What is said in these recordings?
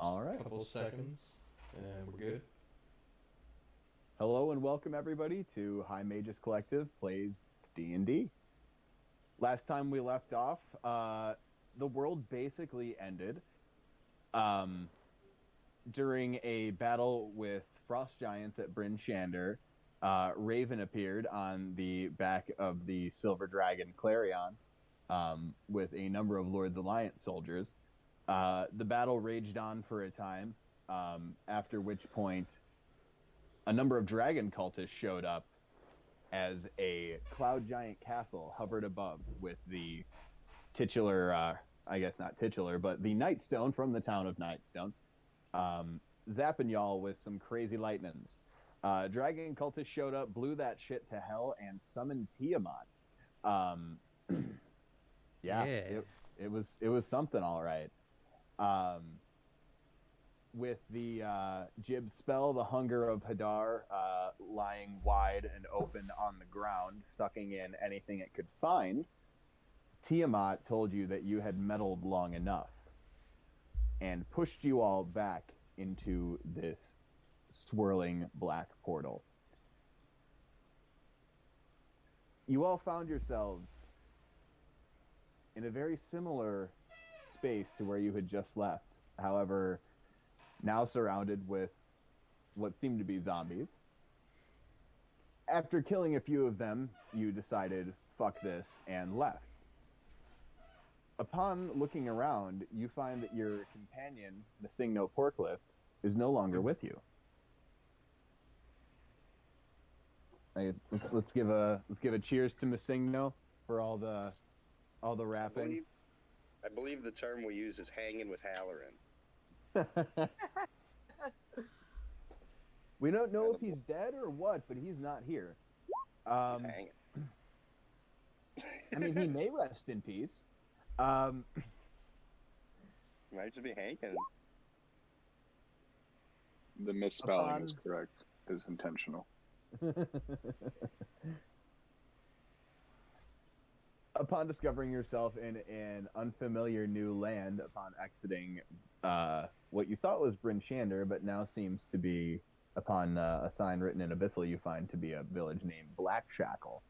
All right. Couple seconds, and we're good. Hello and welcome everybody to High Magus Collective Plays D&D. Last time we left off, the world basically ended during a battle with frost giants at Bryn Shander. Raven appeared on the back of the Silver Dragon Clarion with a number of Lord's Alliance soldiers. The battle raged on for a time, after which point a number of dragon cultists showed up as a cloud giant castle hovered above with the titular, I guess not titular, but the Nightstone from the town of Nightstone, zapping y'all with some crazy lightnings. Dragon cultists showed up, blew that shit to hell, and summoned Tiamat. Yeah. It was something, all right. With the Jib spell, the Hunger of Hadar, lying wide and open on the ground, sucking in anything it could find, Tiamat told you that you had meddled long enough and pushed you all back into this swirling black portal. You all found yourselves in a very similar space to where you had just left. However, now surrounded with what seemed to be zombies. After killing a few of them, you decided, fuck this, and left. Upon looking around, you find that your companion, Masigno Porklift, is no longer with you. Let's give a cheers to Masigno for all the rapping. I believe the term we use is hanging with Halloran. We don't know if he's dead or what, but he's not here. He's hanging. I mean, he may rest in peace. Might just be hanging. The misspelling is correct. It's intentional. Upon discovering yourself in an unfamiliar new land, upon exiting what you thought was Bryn Shander, but now seems to be, upon a sign written in Abyssal, you find to be a village named Blackshackle,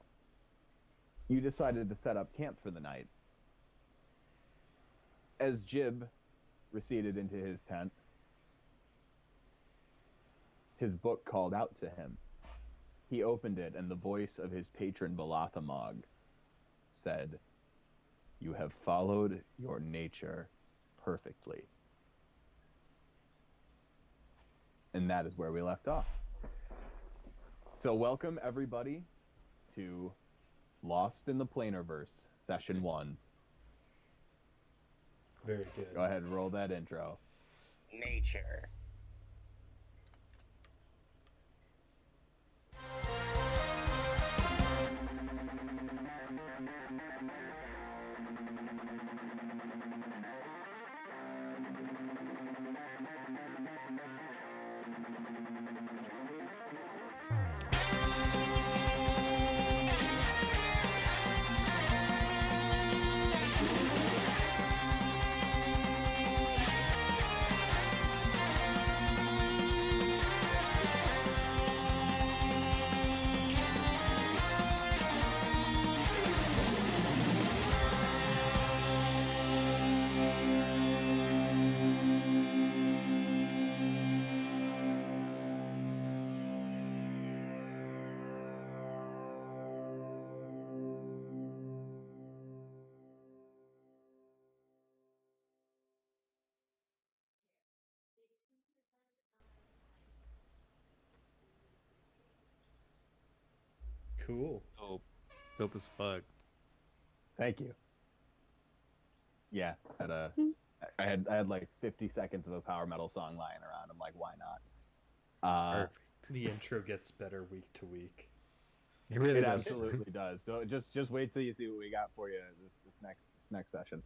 you decided to set up camp for the night. As Jib receded into his tent, his book called out to him. He opened it, and the voice of his patron Balathamog said, "You have followed your nature perfectly." And that is where we left off. So welcome everybody to Lost in the Planarverse, Session 1. Very good. Go ahead and roll that intro. Nature. Cool. Dope as fuck. Thank you. Yeah, I had like 50 seconds of a power metal song lying around. I'm like, why not? Perfect. The intro gets better week to week. It really It does. absolutely does. Just wait till you see what we got for you this next session.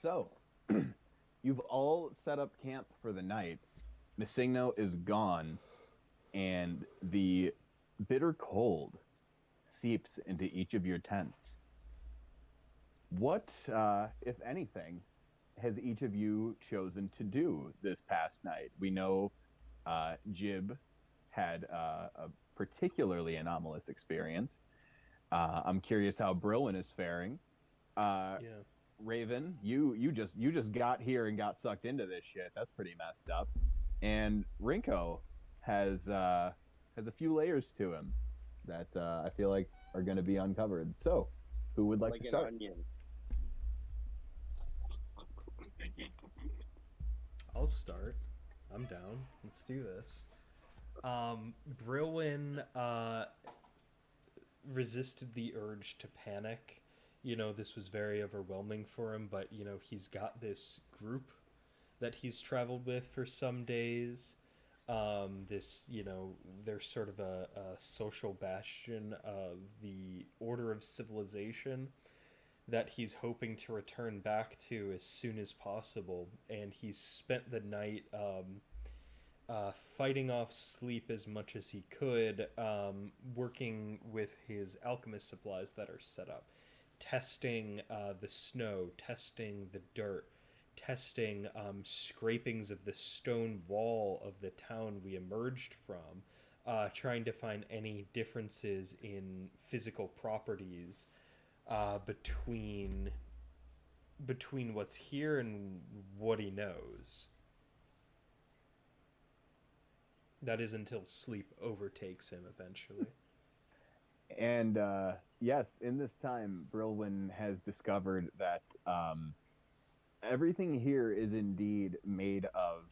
So, you've all set up camp for the night. Masigno is gone, and the bitter cold seeps into each of your tents. What, if anything, has each of you chosen to do this past night? We know Jib had a particularly anomalous experience. I'm curious how Brilwin is faring. Yeah. Raven, you just got here and got sucked into this shit. That's pretty messed up. And Rinko has a few layers to him that I feel like are going to be uncovered. So, who would like Like to an start? onion. I'll start. I'm down. Let's do this. Brilwin resisted the urge to panic. This was very overwhelming for him, but he's got this group that he's traveled with for some days. They're sort of a social bastion of the order of civilization that he's hoping to return back to as soon as possible. And he's spent the night fighting off sleep as much as he could, working with his alchemist supplies that are set up, testing the snow, testing the dirt, testing scrapings of the stone wall of the town we emerged from, trying to find any differences in physical properties between what's here and what he knows. That is until sleep overtakes him eventually. And yes, in this time, Brilwin has discovered that everything here is indeed made of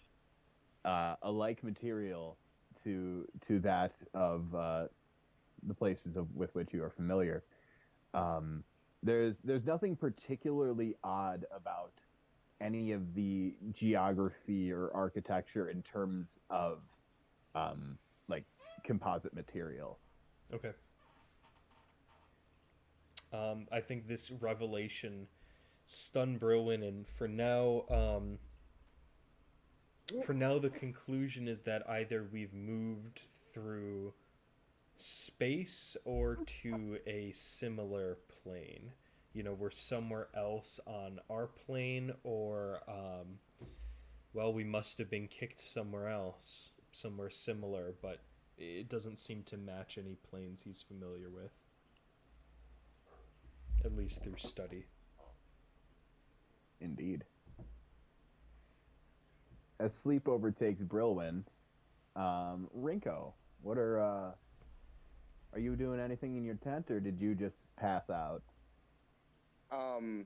a like material to that of the places with which you are familiar. There's nothing particularly odd about any of the geography or architecture in terms of like composite material. Okay. I think this revelation stunned Brilwin, and for now, the conclusion is that either we've moved through space or to a similar plane. We're somewhere else on our plane, or well, we must have been kicked somewhere else, somewhere similar, but it doesn't seem to match any planes he's familiar with, at least through study. Indeed. As sleep overtakes Brilwin, Rinko, what are you doing anything in your tent, or did you just pass out? I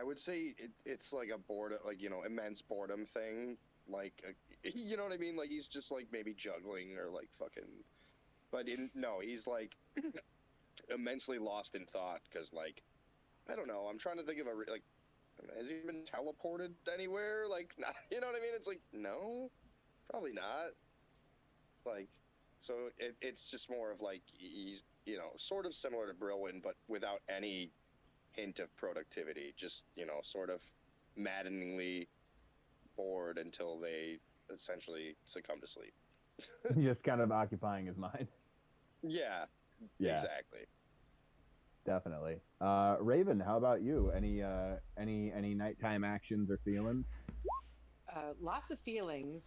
would say it's like a boredom, like, immense boredom thing. Like, you know what I mean? Like, he's just like maybe juggling or like fucking. But no, he's like immensely lost in thought because, like, I don't know. I'm trying to think of like, has he been teleported anywhere? Like, you know what I mean? It's like, no, probably not. Like, so it's just more of like he's, sort of similar to Brilwin, but without any hint of productivity. Just, sort of maddeningly bored until they essentially succumb to sleep. Just kind of occupying his mind. Yeah, Yeah, exactly. definitely. Raven, how about you? Any nighttime actions or feelings? Lots of feelings.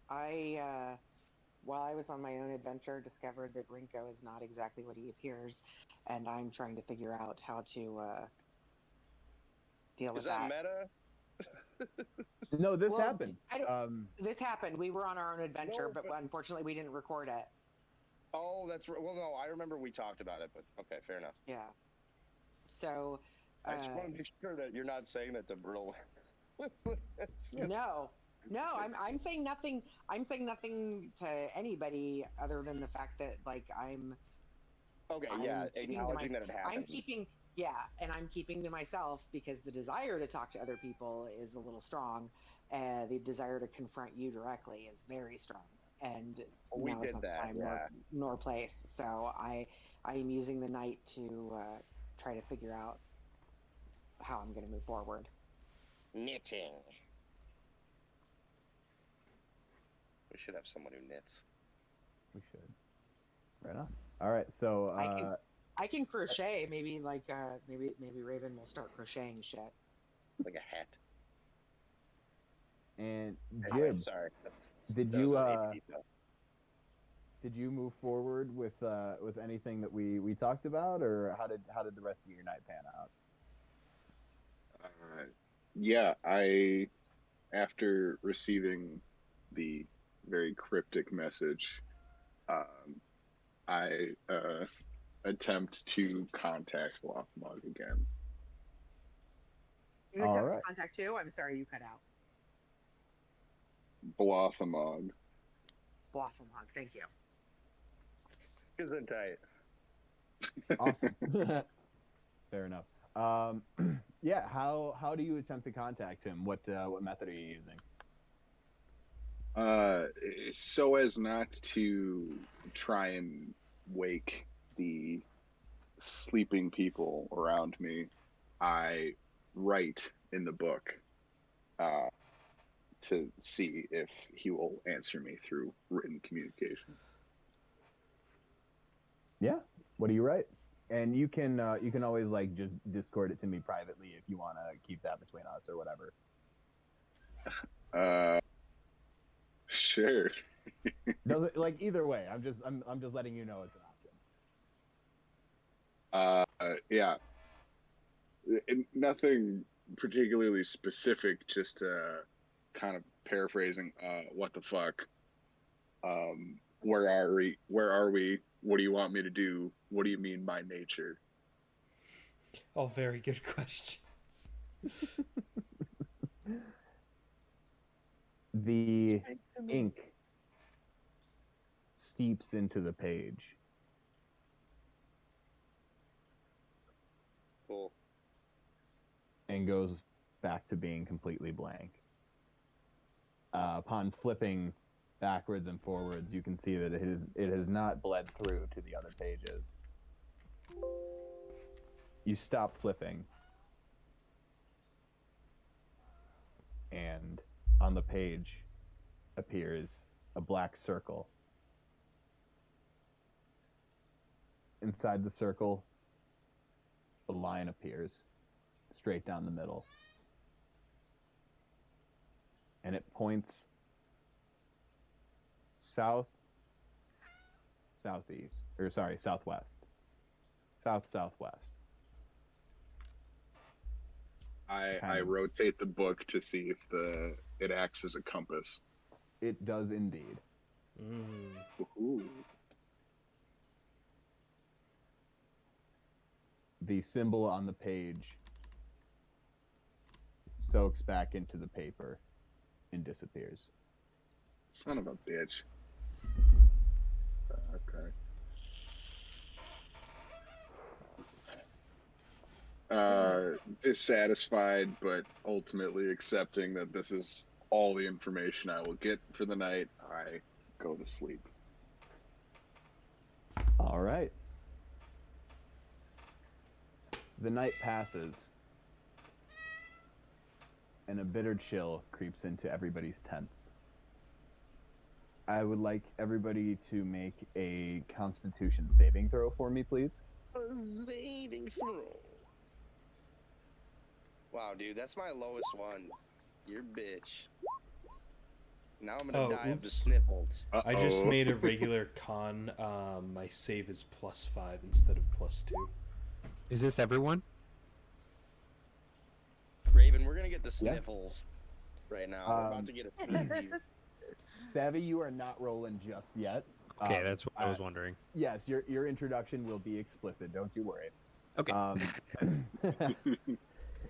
I, while I was on my own adventure, discovered that Rinko is not exactly what he appears, and I'm trying to figure out how to deal with Is that that. meta? No, this Well, happened. This happened. We were on our own adventure, No, but unfortunately, we didn't record it. Oh, that's right. Well, no, I remember we talked about it, but okay, fair enough. Yeah. So. I just want to make sure that you're not saying that to Brittle. No, I'm saying nothing. I'm saying nothing to anybody other than the fact that, like, I'm. Okay, I'm yeah, keeping acknowledging that it happened. I'm keeping to myself because the desire to talk to other people is a little strong, and the desire to confront you directly is very strong. And We now is did not the that, time yeah. nor place. So I am using the night to try to figure out how I'm going to move forward. Knitting. We should have someone who knits. We should. Right on. All right, so I can crochet. Maybe maybe Raven will start crocheting shit. Like a hat. And Anyway, Jib, sorry. did that was you an AP stuff. did you move forward with anything that we talked about, or how did the rest of your night pan out? Yeah, after receiving the very cryptic message, I attempt to contact Lothmog again. You All attempt to right. contact who? I'm sorry, you cut out. Blothamog. Blossamhog, thank you. Gesundheit. Awesome. Fair enough. Yeah. How do you attempt to contact him? What method are you using? So as not to try and wake the sleeping people around me, I write in the book to see if he will answer me through written communication. Yeah. What do you write? And you can always like just Discord it to me privately if you want to keep that between us or whatever. Sure. Does it like either way? I'm just letting you know it's an option. Yeah. Nothing particularly specific, just kind of paraphrasing. What the fuck? Where are we? Where are we? What do you want me to do? What do you mean by nature? All very good questions. The ink steeps into the page. Cool. And goes back to being completely blank. Upon flipping backwards and forwards, you can see that it has not bled through to the other pages. You stop flipping, and on the page appears a black circle. Inside the circle, a line appears straight down the middle. And it points southwest. I rotate the book to see if it acts as a compass. It does indeed. Ooh. The symbol on the page soaks back into the paper and disappears. Son of a bitch. Okay. Dissatisfied, but ultimately accepting that this is all the information I will get for the night, I go to sleep. All right. The night passes, and a bitter chill creeps into everybody's tents. I would like everybody to make a Constitution saving throw for me, please. Saving throw. Wow, dude, that's my lowest one. You're bitch. Now I'm gonna die of the sniffles. I just made a regular con. My save is +5 instead of +2. Is this everyone? Raven, we're gonna get the sniffles right now. We're about to get a sneezy. Savvy, you are not rolling just yet. Okay, that's what I was wondering. Yes, your introduction will be explicit. Don't you worry. Okay.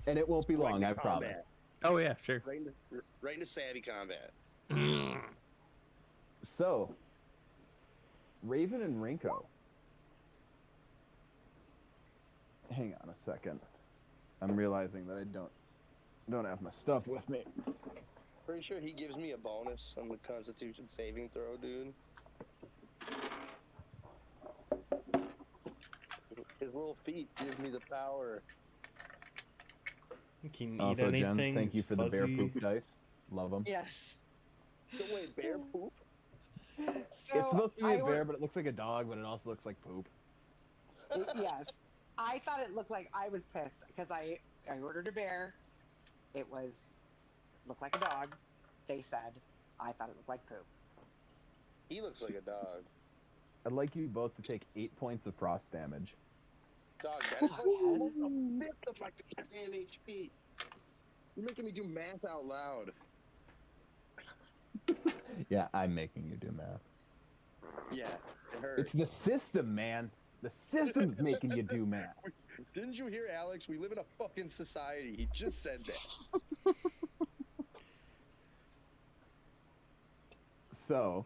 And it won't be long, I promise. Oh yeah, sure. Right into savvy combat. So, Raven and Rinko. Hang on a second. I'm realizing that I don't have my stuff with me. Pretty sure he gives me a bonus on the Constitution saving throw, dude. His little feet give me the power. You can eat Also, anything. Jen, thank you for the bear fuzzy. poop dice. Love them. Yes. No way, bear poop? So It's supposed to be a I bear, but it looks like a dog, but it also looks like poop. Yes, I thought it looked like I was pissed because I ordered a bear. It was looked like a dog. They said I thought it looked like poop. He looks like a dog. I'd like you both to take 8 points of frost damage. Dog, that is like Fuckhead. almost a fifth of my goddamn HP. You're making me do math out loud. Yeah, I'm making you do math. Yeah, it hurts. It's the system, man. The system's making you do math. Didn't you hear Alex? We live in a fucking society. He just said that. So,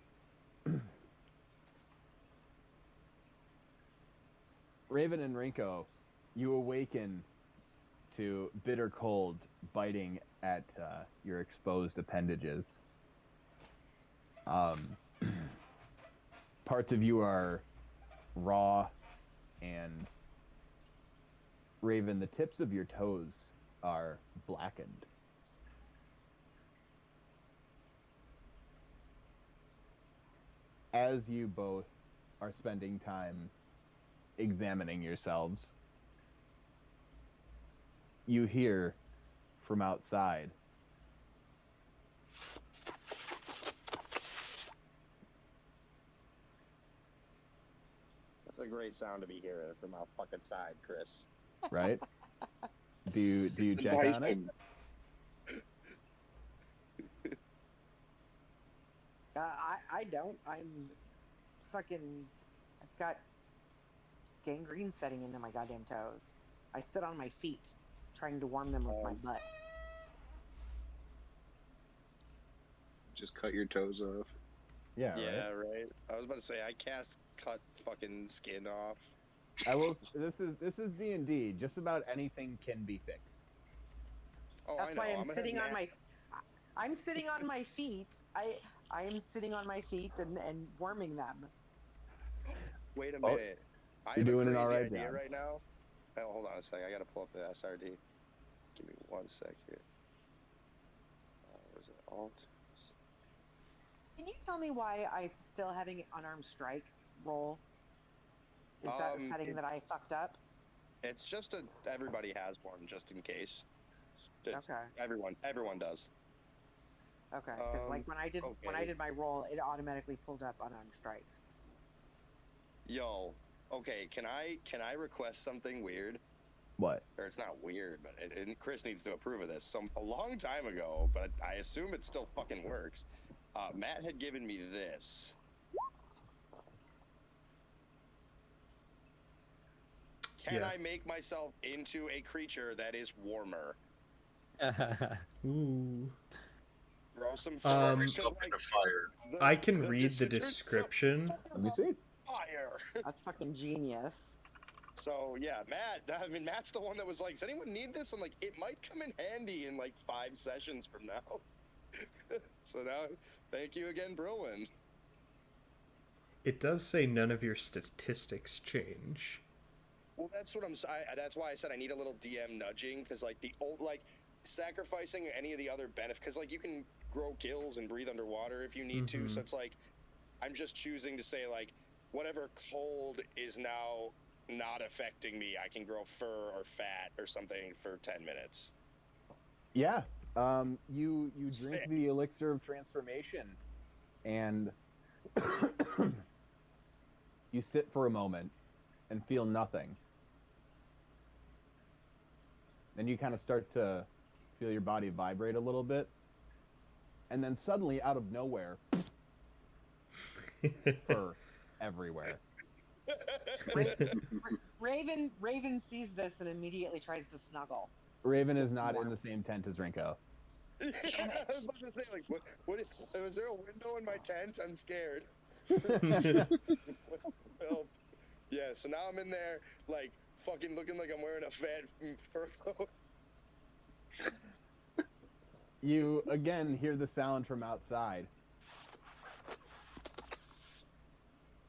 Raven and Rinko, you awaken to bitter cold biting at your exposed appendages. Parts of you are raw, and Raven, the tips of your toes are blackened. As you both are spending time examining yourselves, you hear from outside. That's a great sound to be hearing from our fucking side, Chris. Right? Do you check on it? Dyson. I don't. I'm fucking. I've got gangrene setting into my goddamn toes. I sit on my feet, trying to warm them with my butt. Just cut your toes off. Yeah, Yeah, right. right. I was about to say I cast cut fucking skin off. I will. This is D&D. Just about anything can be fixed. Oh, That's I know. why I'm gonna sitting have on my. I'm sitting on my feet. I am sitting on my feet and warming them. Wait a Oh, minute. I you're have a doing an crazy alright idea job. right now. Oh, hold on a sec. I gotta pull up the SRD. Give me 1 sec here. Was it Alt? Can you tell me why I'm still having an unarmed strike roll? Is that a setting that I fucked up? It's just everybody has one just in case. Okay. Everyone does. Okay. Because like when I okay. did my roll, it automatically pulled up unarmed strikes. Yo, okay. Can I request something weird? What? Or it's not weird, but and Chris needs to approve of this. A long time ago, but I assume it still fucking works. Matt had given me this. Can Yeah. I make myself into a creature that is warmer? Ooh. Throw some Um, Myself into fire. I can read the description. description. Let me see. Fire. That's fucking genius. So yeah, Matt. I mean, Matt's the one that was like, "Does anyone need this?" I'm like, "It might come in handy in like 5 sessions from now." So now, thank you again, Brolin. It does say none of your statistics change. Well, that's what that's why I said I need a little DM nudging, because like the old sacrificing any of the other benefits, because like you can grow gills and breathe underwater if you need to. So it's like I'm just choosing to say like whatever cold is now not affecting me, I can grow fur or fat or something for 10 minutes. Yeah. You drink Sick. the elixir of transformation, and you sit for a moment and feel nothing. Then you kind of start to feel your body vibrate a little bit, and then suddenly, out of nowhere, fur everywhere. Raven sees this and immediately tries to snuggle. Raven is not in the same tent as Rinko. Damn it. I was about to say, like, what was there a window in my tent? I'm scared. Well, yeah, so now I'm in there, like, fucking looking like I'm wearing a fat fur coat. You again hear the sound from outside.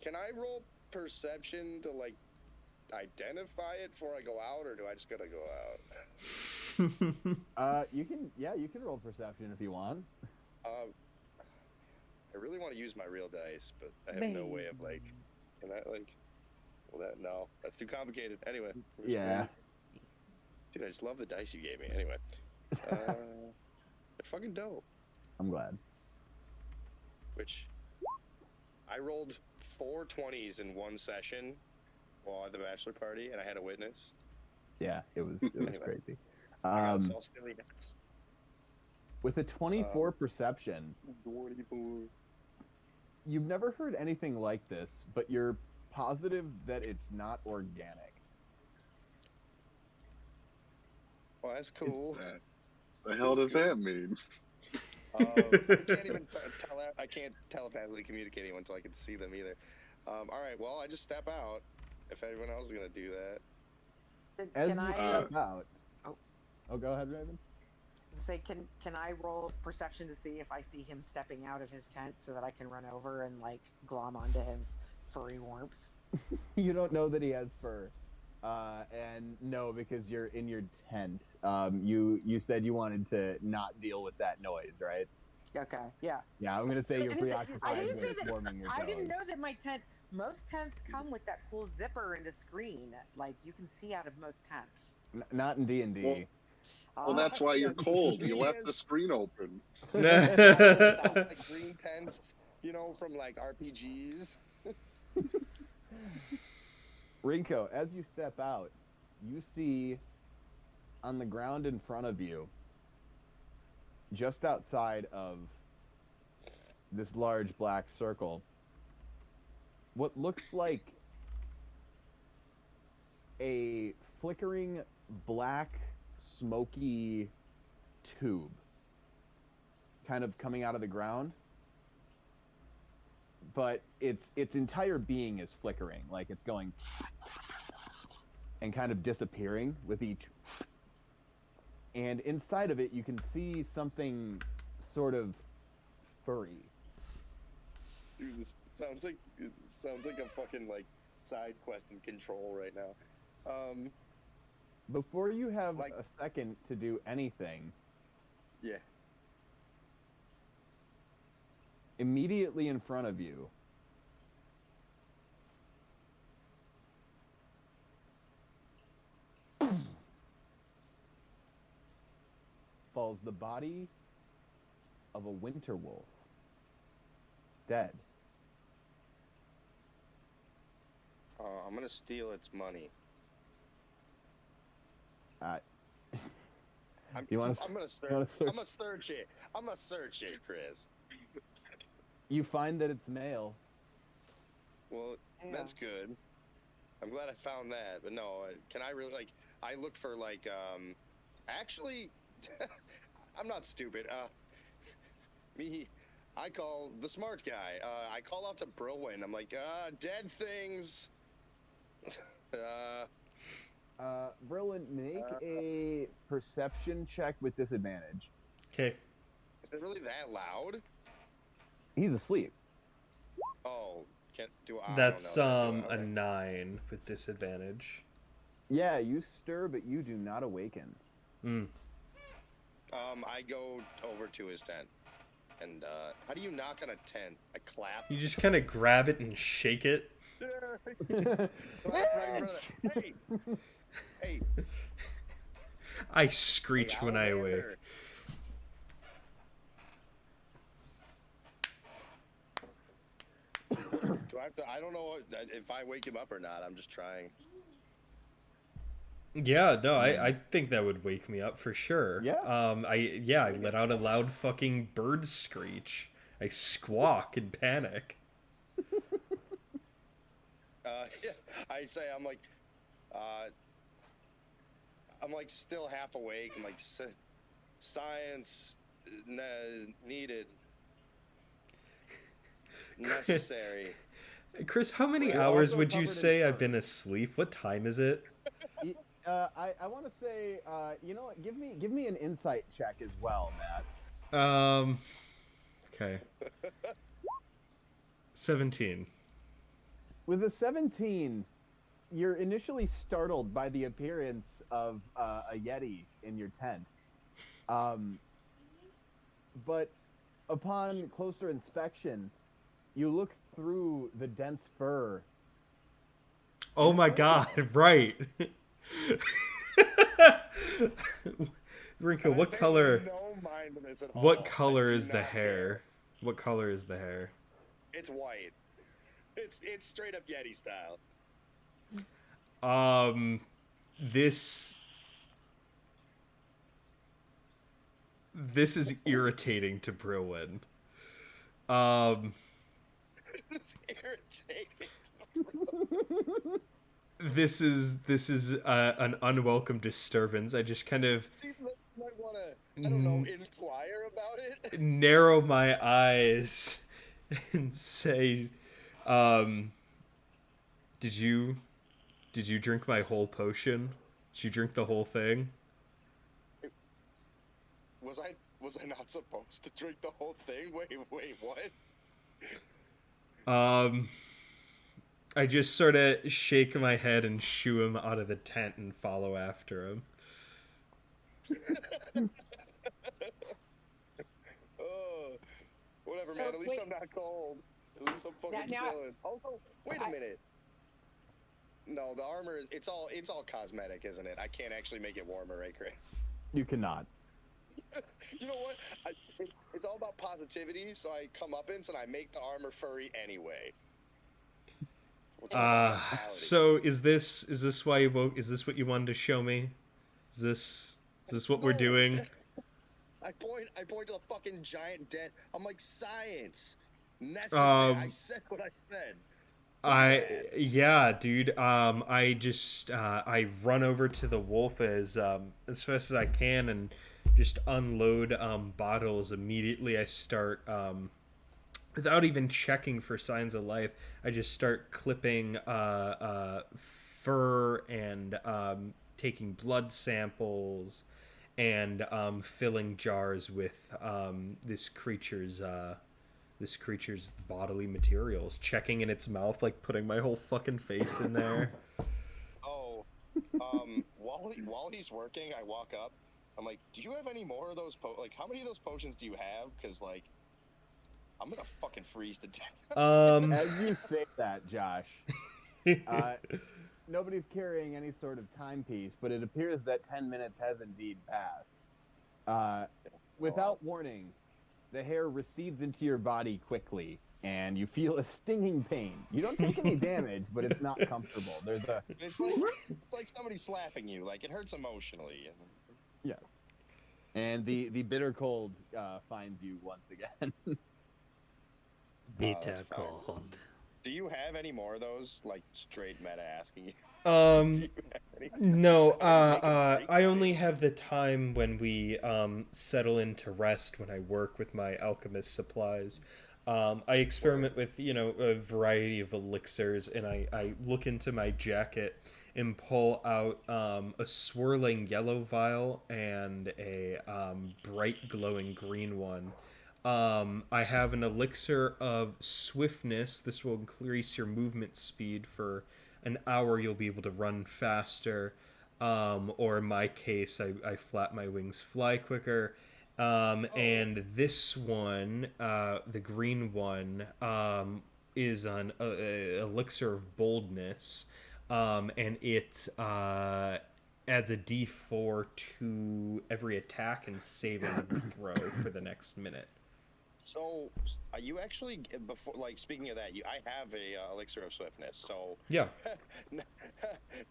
Can I roll perception to, like, identify it before I go out, or do I just gotta go out? You can roll perception if you want. I really want to use my real dice, but I have no way of, like, can I, like, Well, no, that's too complicated. Anyway. Yeah. Dude, I just love the dice you gave me. Anyway. They're fucking dope. I'm glad. Which I rolled 4 20s in one session while at the bachelor party, and I had a witness. Yeah, it was Anyway. crazy. I got so silly nuts. With a 24 perception, 24. you've never heard anything like this, but you're positive that it's not organic. Well, that's cool. The hell does that mean? I can't even I can't telepathically communicate anyone until I can see them either. All right, well, I just step out. If anyone else is gonna do that. As Can you I step out. Oh. Oh, go ahead, Raven. say can I roll perception to see if I see him stepping out of his tent so that I can run over and like glom onto his furry warmth? You don't know that he has fur. And no, because you're in your tent. You said you wanted to not deal with that noise, right? Okay, yeah. Yeah, I'm gonna say you're I preoccupied didn't say with that. warming your I didn't toes. know that my tent. Most tents come with that cool zipper and a screen. Like you can see out of most tents. Not in D&D. Well, that's why you're cold. You left the screen open. Like green tents, from like RPGs. Rinko, as you step out, you see on the ground in front of you, just outside of this large black circle, what looks like a flickering black smoky tube kind of coming out of the ground, but its entire being is flickering, like it's going and kind of disappearing with each, and inside of it you can see something sort of furry. Dude, this sounds like a fucking like side quest in Control right now. Before you have Like- a second to do anything, Yeah. immediately in front of you, falls the body of a winter wolf, dead. I'm gonna steal its money. You wanna I'm gonna search. wanna search? I'm gonna search it. I'm gonna search it, Chris. You find that it's male. Well, Yeah. that's good. I'm glad I found that. But no, can I really like? I look for like. Actually, I'm not stupid. I call the smart guy. I call out to Brilwin. I'm like, dead things. Berlin, make a perception check with disadvantage. Okay. Is it really that loud? He's asleep. Oh, can't do. I That's don't know. a 9 with disadvantage. Yeah, you stir, but you do not awaken. I go over to his tent, and how do you knock on a tent? I clap. You just kind of grab it and shake it. Hey, hey, I screech when I awake. Outlander. Do I have to? I don't know if I wake him up or not. I'm just trying. Yeah, no, I think that would wake me up for sure. Yeah. I let out a loud fucking bird screech. I squawk in panic. Yeah, I say I'm like still half awake. I'm like science needed, necessary. Chris, how many We're hours also would you covered in say fur. I've been asleep? What time is it? I want to say, you know what? Give me an insight check as well, Matt. Okay. 17. With a 17, you're initially startled by the appearance of a Yeti in your tent. But upon closer inspection, you look through the dense fur Oh my god, right. Rinko, And I what pay color no mind to this at what all. color I do is the not hair? care. What color is the hair? It's white. It's straight up Yeti style. Um this this is irritating to Brillin. Um It's irritating. this is an unwelcome disturbance. I just kind of Steve might want to, I don't know, inquire about it. narrow my eyes and say, um, did you drink my whole potion? Did you drink the whole thing? Was I not supposed to drink the whole thing? Wait, what? Um, I just sort of shake my head and shoo him out of the tent and follow after him. Oh, whatever, So, man. At least wait. I'm not cold. At least I'm fucking Now- chilling. Also, wait a minute. No, the armor is it's all cosmetic, isn't it? I can't actually make it warmer, right, Chris? You cannot. You know what? It's all about positivity. So I come up and I make the armor furry anyway. It's all about mentality. So is this why you woke? Is this what you wanted to show me? Is this what we're No. doing? I point to the fucking giant dent. I'm like, science necessary. I said what I said. Yeah, dude. I run over to the wolf as fast as I can and just unload bottles immediately. I start without even checking for signs of life. I just start clipping fur and taking blood samples and filling jars with this creature's bodily materials, checking in its mouth, like putting my whole fucking face in there. Oh, while he's working, I walk up. I'm like, do you have any more of those how many of those potions do you have? Because like, I'm gonna fucking freeze to death. As you say that, Josh, nobody's carrying any sort of timepiece, but it appears that 10 minutes has indeed passed. Without warning, the hair recedes into your body quickly, and you feel a stinging pain. You don't take any damage, but it's not comfortable. It's like somebody slapping you. Like, it hurts emotionally. Yes. And the bitter cold finds you once again. Bitter that's fine. cold. Do you have any more of those? Like, straight meta asking you. No, Make a break I for only it. have the time when we settle into rest when I work with my alchemist supplies. I experiment with, a variety of elixirs, and I look into my jacket and pull out a swirling yellow vial and a bright glowing green one. I have an elixir of swiftness. This will increase your movement speed for an hour. You'll be able to run faster. Or in my case, I flap my wings, fly quicker. And this one, the green one, is an elixir of boldness. And it adds a d4 to every attack and saving throw for the next minute. So, you actually before, like, speaking of that, I have a elixir of swiftness. So Yeah.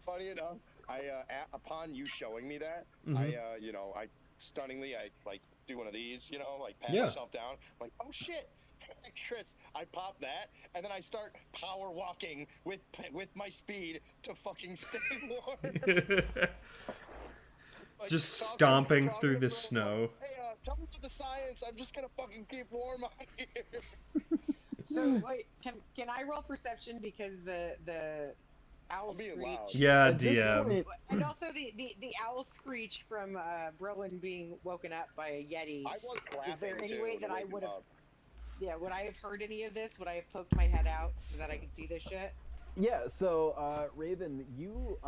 funny enough, upon you showing me that, Mhm. I stunningly, I like do one of these, like pat Yeah. myself down, like, oh shit, Chris, I pop that, and then I start power walking with my speed to fucking stay warm. Like, Just talking stomping to through the Bruno, snow. Hey, tell me about the science. I'm just gonna fucking keep warm out here. So wait, can I roll perception because the owl I'm being screech loud. Yeah, At this DM. point, and also the owl screech from Brolin being woken up by a yeti. I was clapping Is there any too, way to that I wake him would have? up. Yeah, would I have heard any of this? Would I have poked my head out so that I could see this shit? yeah, so Raven, you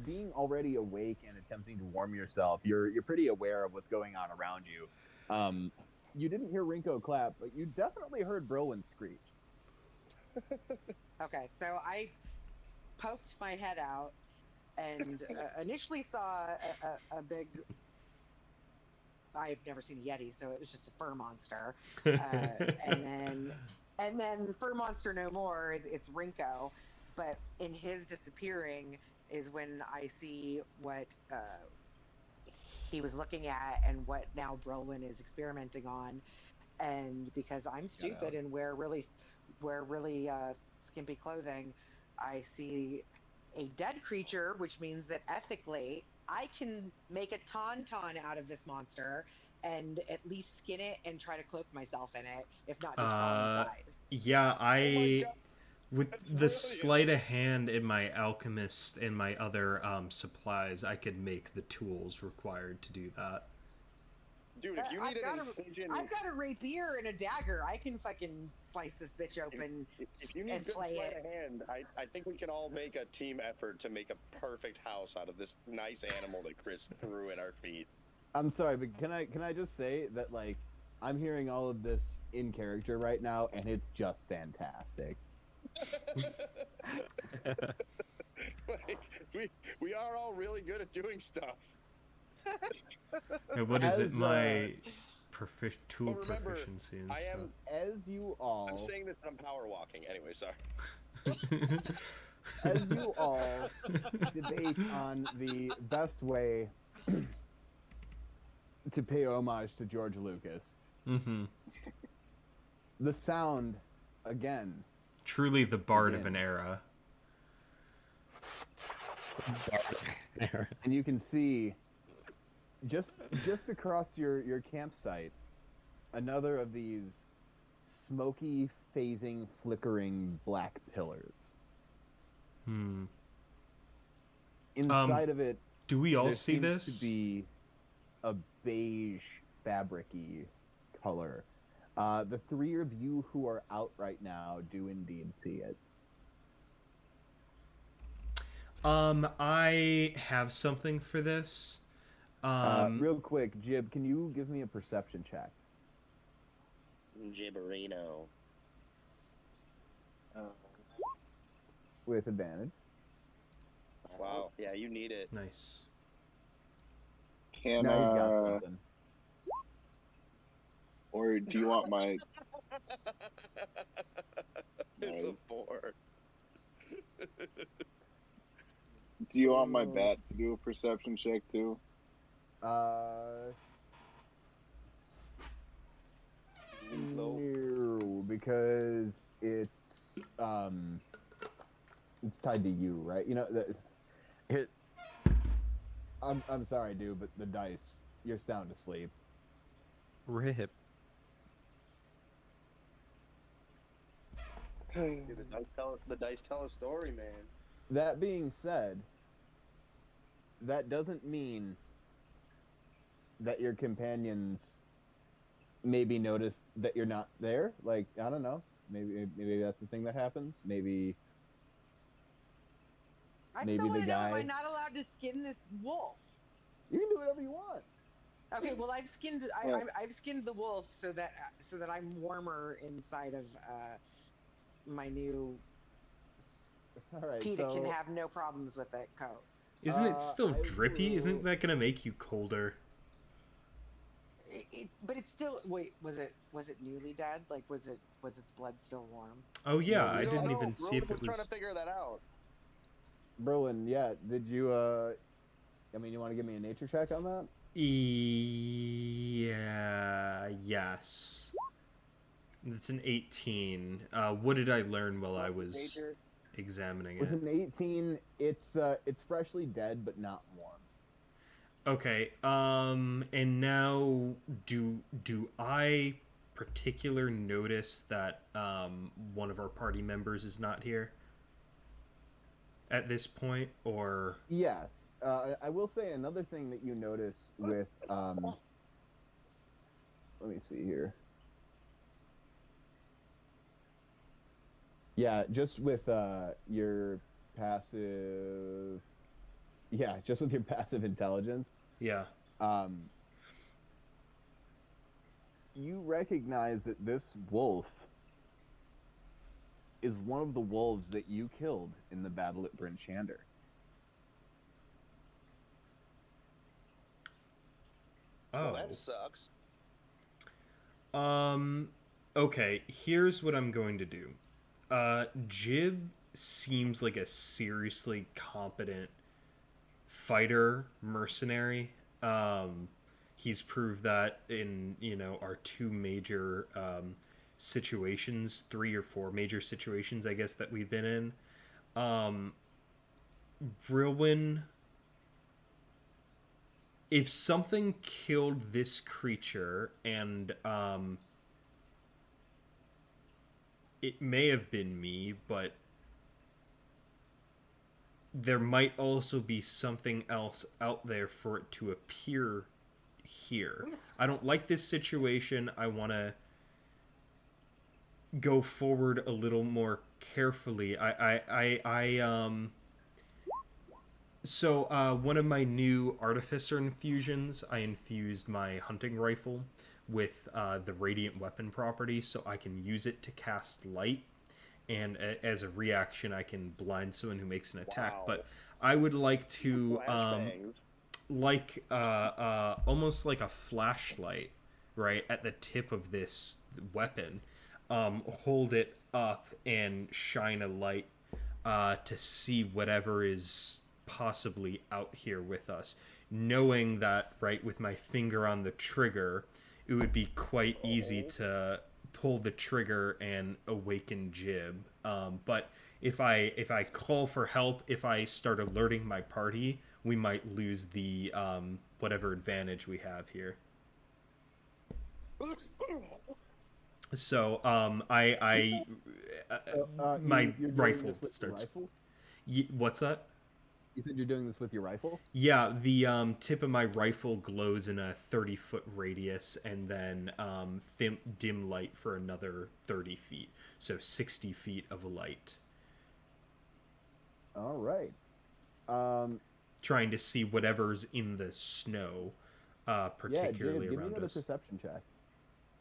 being already awake and attempting to warm yourself, you're pretty aware of what's going on around you. You didn't hear Rinko clap, but you definitely heard Brolin screech. Okay, so I poked my head out and initially saw a big. I've never seen a yeti, so it was just a fur monster, and then fur monster no more. It's Rinko, but in his disappearing is when I see what he was looking at and what now Brolin is experimenting on. And because I'm stupid and wear really skimpy clothing, I see a dead creature, which means that ethically I can make a tauntaun out of this monster and at least skin it and try to cloak myself in it, if not just crawl uh, inside. yeah, Oh my I god, with that's the brilliant. sleight of hand in my alchemist and my other supplies, I could make the tools required to do that. Dude, if you need I've got an a Asian, I've got a rapier and a dagger. I can fucking slice this bitch if, open if you and need good flay sleight it. of hand, I think we can all make a team effort to make a perfect house out of this nice animal that Chris threw at our feet. I'm sorry, but can I just say that like I'm hearing all of this in character right now, and it's just fantastic. Like, we are all really good at doing stuff. Hey, what is it? As My tool But remember, proficiency and I am. as you I'm all saying this and I'm power walking. Anyway, sorry. stuff. as you all debate on the best way to pay homage to George Lucas, Mm-hmm. the sound again, Truly the bard of an begins. era. And you can see just across your campsite another of these smoky, phasing, flickering black pillars. Hmm. Inside of it, Do we all there see seems this? to be a beige, fabric-y color. The three of you who are out right now do indeed see it. I have something for this. Real quick, Jib, can you give me a perception check Gibberino. with advantage? Wow. Yeah, you need it. Nice. Can Now he's got something. or do you want my It's a No. 4. do you want my bat to do a perception check too? No. No, because it's tied to you, right? You know, it. I'm sorry, dude, but the dice, you're sound asleep. Rip. Dude, the dice tell a story, man. That being said, that doesn't mean that your companions maybe notice that you're not there. Like, I don't know. Maybe that's the thing that happens. Maybe I Maybe still the want to know, am I guy- not allowed to skin this wolf? you can do whatever you want. Okay, well I've skinned Yeah. I've skinned the wolf so that I'm warmer inside of my new All right, PETA can so have no problems with that coat. Isn't it still I drippy? will- Isn't that gonna make you colder? But it's still wait, was it newly dead? Like was its blood still warm? Oh yeah, No, I we didn't don't even see if was it trying was. to figure that out. Berlin, yeah. Did you? I mean, you want to give me a nature check on that? Yeah. Yes. It's an 18. What did I learn while I was Nature. examining With it? an 18, it's freshly dead but not warm. Okay. And now do I particular notice that one of our party members is not here at this point, or Yes, I will say another thing that you notice with let me see here. Yeah, just with your passive. Yeah, just with your passive intelligence, yeah. You recognize that this wolf is one of the wolves that you killed in the battle at Bryn Shander. Oh. Well, that sucks. Okay, here's what I'm going to do. Jib seems like a seriously competent fighter mercenary. He's proved that in, our two major situations, 3 or 4 major situations, I guess, that we've been in. Brilwin, if something killed this creature and it may have been me, but there might also be something else out there for it to appear here. I don't like this situation. I want to go forward a little more carefully. So one of my new artificer infusions, I infused my hunting rifle with the radiant weapon property, so I can use it to cast light, and as a reaction, I can blind someone who makes an attack. Wow. But I would like to Flashbangs. almost like a flashlight, right at the tip of this weapon. Hold it up and shine a light to see whatever is possibly out here with us, knowing that, right, with my finger on the trigger, it would be quite easy to pull the trigger and awaken Jib. But if I call for help, if I start alerting my party, we might lose the whatever advantage we have here. So my You're doing rifle this with starts. your rifle? What's that? You said you're doing this with your rifle? Yeah, the tip of my rifle glows in a 30-foot radius, and then dim light for another 30 feet. So 60 feet of light. All right. Trying to see whatever's in the snow, particularly Give me around another us. perception check.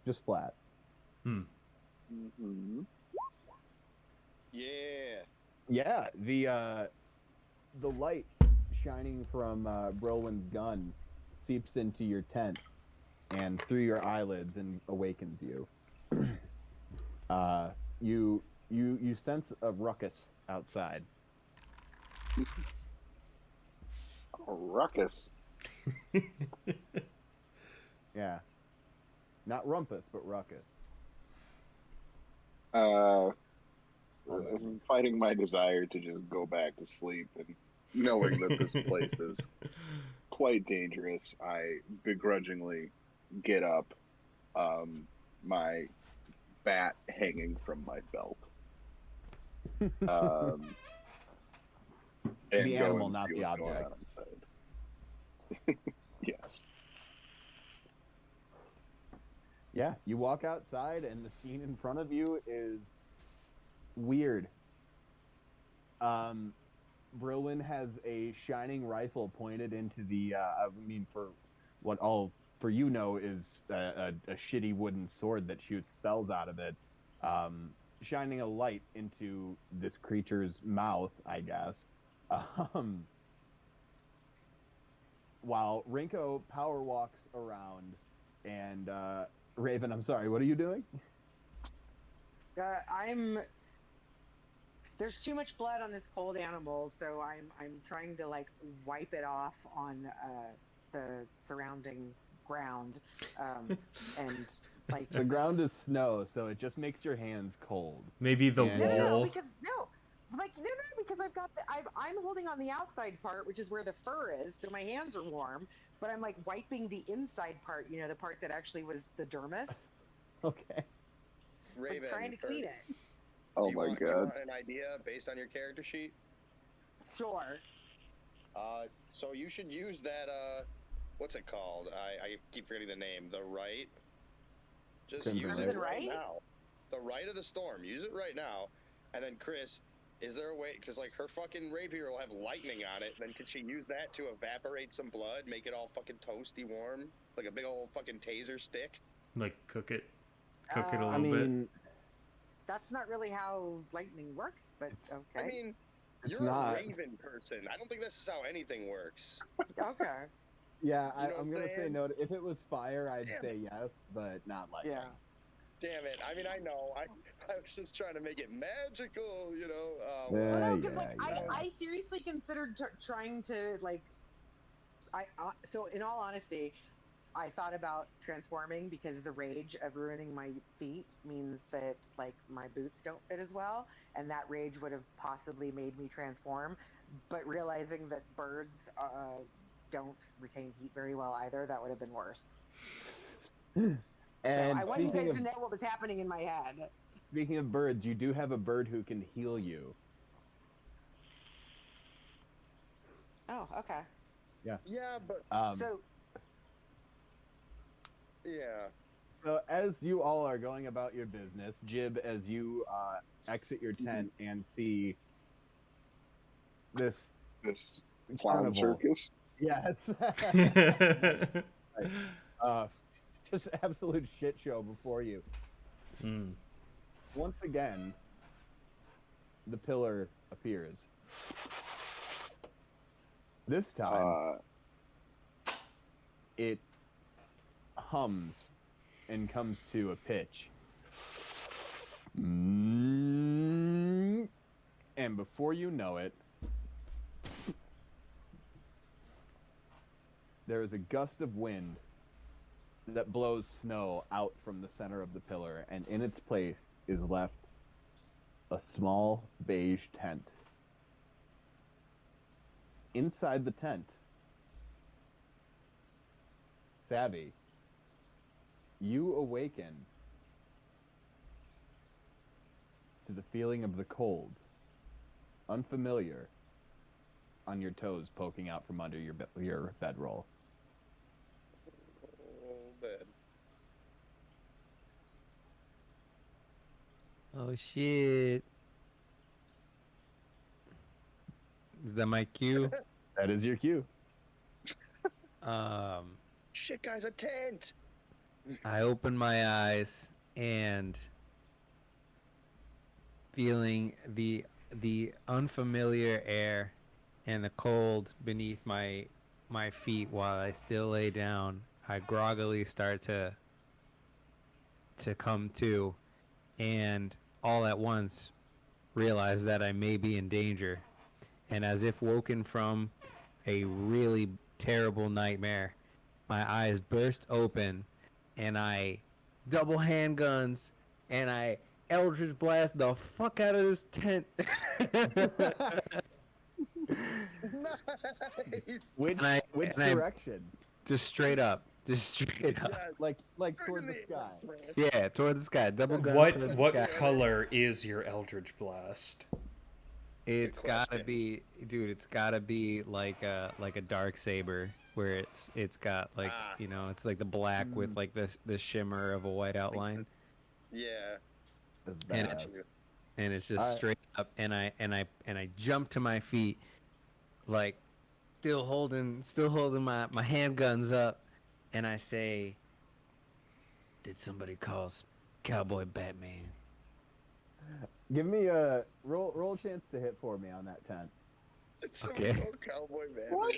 Just flat. Mm-hmm. Yeah. Yeah, the light shining from Brolwyn's gun seeps into your tent and through your eyelids and awakens you. You sense a ruckus outside. Oh, ruckus. Yeah, not rumpus, but ruckus. I'm fighting my desire to just go back to sleep, and knowing that this place is quite dangerous, I begrudgingly get up, my bat hanging from my belt. And The go animal, and not see the what's going object. on inside. Yes. Yeah, you walk outside and the scene in front of you is weird. Brilwyn has a shining rifle pointed into the, for what all for you know is a shitty wooden sword that shoots spells out of it, shining a light into this creature's mouth, I guess. While Rinko power walks around and Raven, I'm sorry, what are you doing? There's too much blood on this cold animal, so I'm trying to like wipe it off on the surrounding ground, and like The ground is snow, so it just makes your hands cold. Maybe the And- wall. because I've got I'm holding on the outside part, which is where the fur is, so my hands are warm, but I'm like wiping the inside part, the part that actually was the dermis. Okay. Raven. I'm trying to clean it. Oh Do my you god. want an idea based on your character sheet? Sure. So you should use that, what's it called? I keep forgetting the name. The right? Just Crimson use Right. it right Right? now. The right of the storm. Use it right now. And then, Chris, is there a way, because, like, her fucking rapier will have lightning on it, then could she use that to evaporate some blood, make it all fucking toasty warm? Like a big old fucking taser stick? Like cook it a I little bit. that's not really how lightning works, but okay. I mean, It's you're not. a raven person. I don't think this is how anything works. Okay. Yeah, You know what I'm I'm gonna say saying? no. If it was fire, I'd Damn say yes, but not lightning. Yeah. Damn it. I mean, I know. I was just trying to make it magical, you know? Well, Yeah, no, because like yeah. I seriously considered trying to like so in all honesty, I thought about transforming because the rage of ruining my feet means that like my boots don't fit as well, and that rage would have possibly made me transform. But realizing that birds don't retain heat very well either, that would have been worse. So I And want you guys to know what was happening in my head. speaking of birds, you do have a bird who can heal you. Oh, okay. Yeah, but So yeah. So as you all are going about your business, Jib, as you exit your tent and see this This clown carnival, circus. yes, right. uh, just absolute shit show before you. Mm. Once again, the pillar appears. This time, it hums and comes to a pitch. And before you know it, there is a gust of wind that blows snow out from the center of the pillar, and in its place is left a small beige tent. Inside the tent, Savvy, you awaken to the feeling of the cold, unfamiliar, on your toes poking out from under your bedroll. Oh, bad. Oh shit. Is that my cue? That is your cue. Shit, guys, a tent! I open my eyes and feeling the unfamiliar air and the cold beneath my feet while I still lay down, I groggily start to come to, and all at once realize that I may be in danger. And as if woken from a really terrible nightmare, my eyes burst open and I double handguns and I Eldritch blast the fuck out of this tent. Nice! Which And I- which and I- direction? Just straight up. Just straight up. Yeah, Like toward the sky. Yeah, toward the sky. Double guns What toward the what sky. color is your Eldritch Blast? It's gotta question. be, dude. It's gotta be like a dark saber, where it's got like it's like the black with like the shimmer of a white outline, Yeah. and Badass. and it's just Alright. straight up. And I jump to my feet, like still holding my handguns up, and I say, "Did somebody call Cowboy Batman?" Give me a roll chance to hit for me on that tent. It's Okay. so cowboy man. What?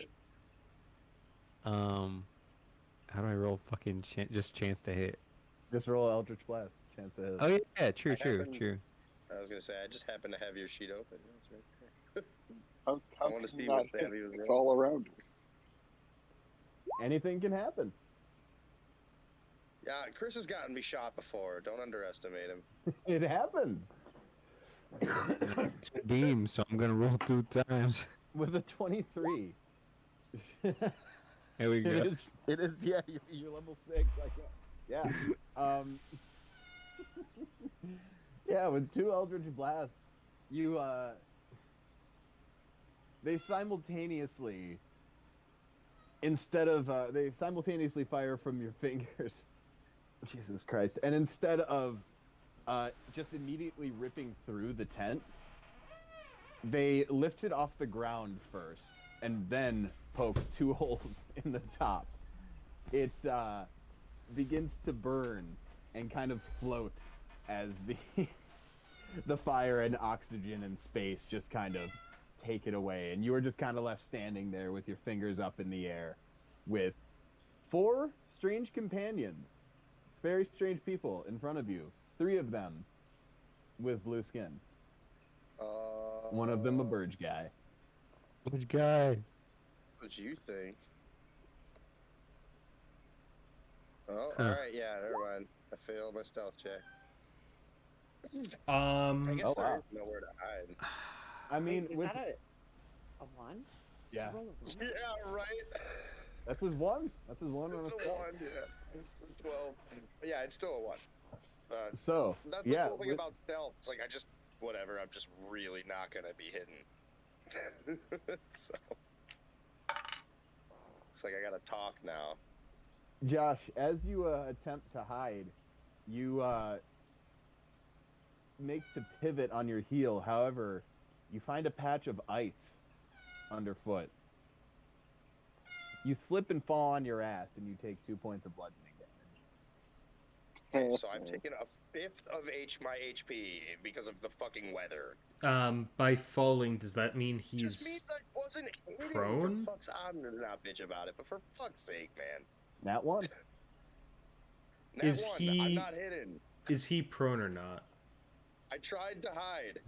How do I roll fucking just chance to hit? Just roll Eldritch Blast. Chance to hit. Oh yeah, true. I was gonna say, I just happened to have your sheet open. That's right there. How I wanna can see you what not hit? Savvy was It's rolling. all around you. Anything can happen. Yeah, Chris has gotten me shot before. Don't underestimate him. It happens. Two beams, so I'm gonna roll 2 times. With a 23. Here we go. It is, yeah, you're level 6. Like, yeah. Yeah, with 2 Eldritch Blasts, you, they simultaneously fire from your fingers. Jesus Christ. And instead of just immediately ripping through the tent, they lift it off the ground first and then poke 2 holes in the top. It begins to burn and kind of float as the the fire and oxygen and space just kind of take it away, and you are just kind of left standing there with your fingers up in the air, with 4 strange companions. It's very strange people in front of you. 3 of them with blue skin. One of them a bird guy. Which guy? What you think? Oh, Huh. alright, yeah, never mind. I failed my stealth check. I guess Oh, there wow. is nowhere to hide. I mean, Wait, is with that a 1? Did yeah, you roll a 1? Yeah, right. that's his one. That's his one. on It's a a stealth. 1, yeah. It's a 12. But yeah, it's still a 1. So That's the yeah, cool thing with- about stealth. It's like, whatever, I'm just really not gonna be hidden. So. It's like I gotta talk now. Josh, as you attempt to hide, you make to pivot on your heel. However, you find a patch of ice underfoot. You slip and fall on your ass, and you take 2 points of bludgeoning damage. So I've taken a 5th of my HP because of the fucking weather. By falling, does that mean Just he's means I wasn't hitting. prone? For fuck's I'm not bitch about it, but for fuck's sake, man. Nat 1. Nat Is 1, he- I'm not hidden. is he prone or not? I tried to hide.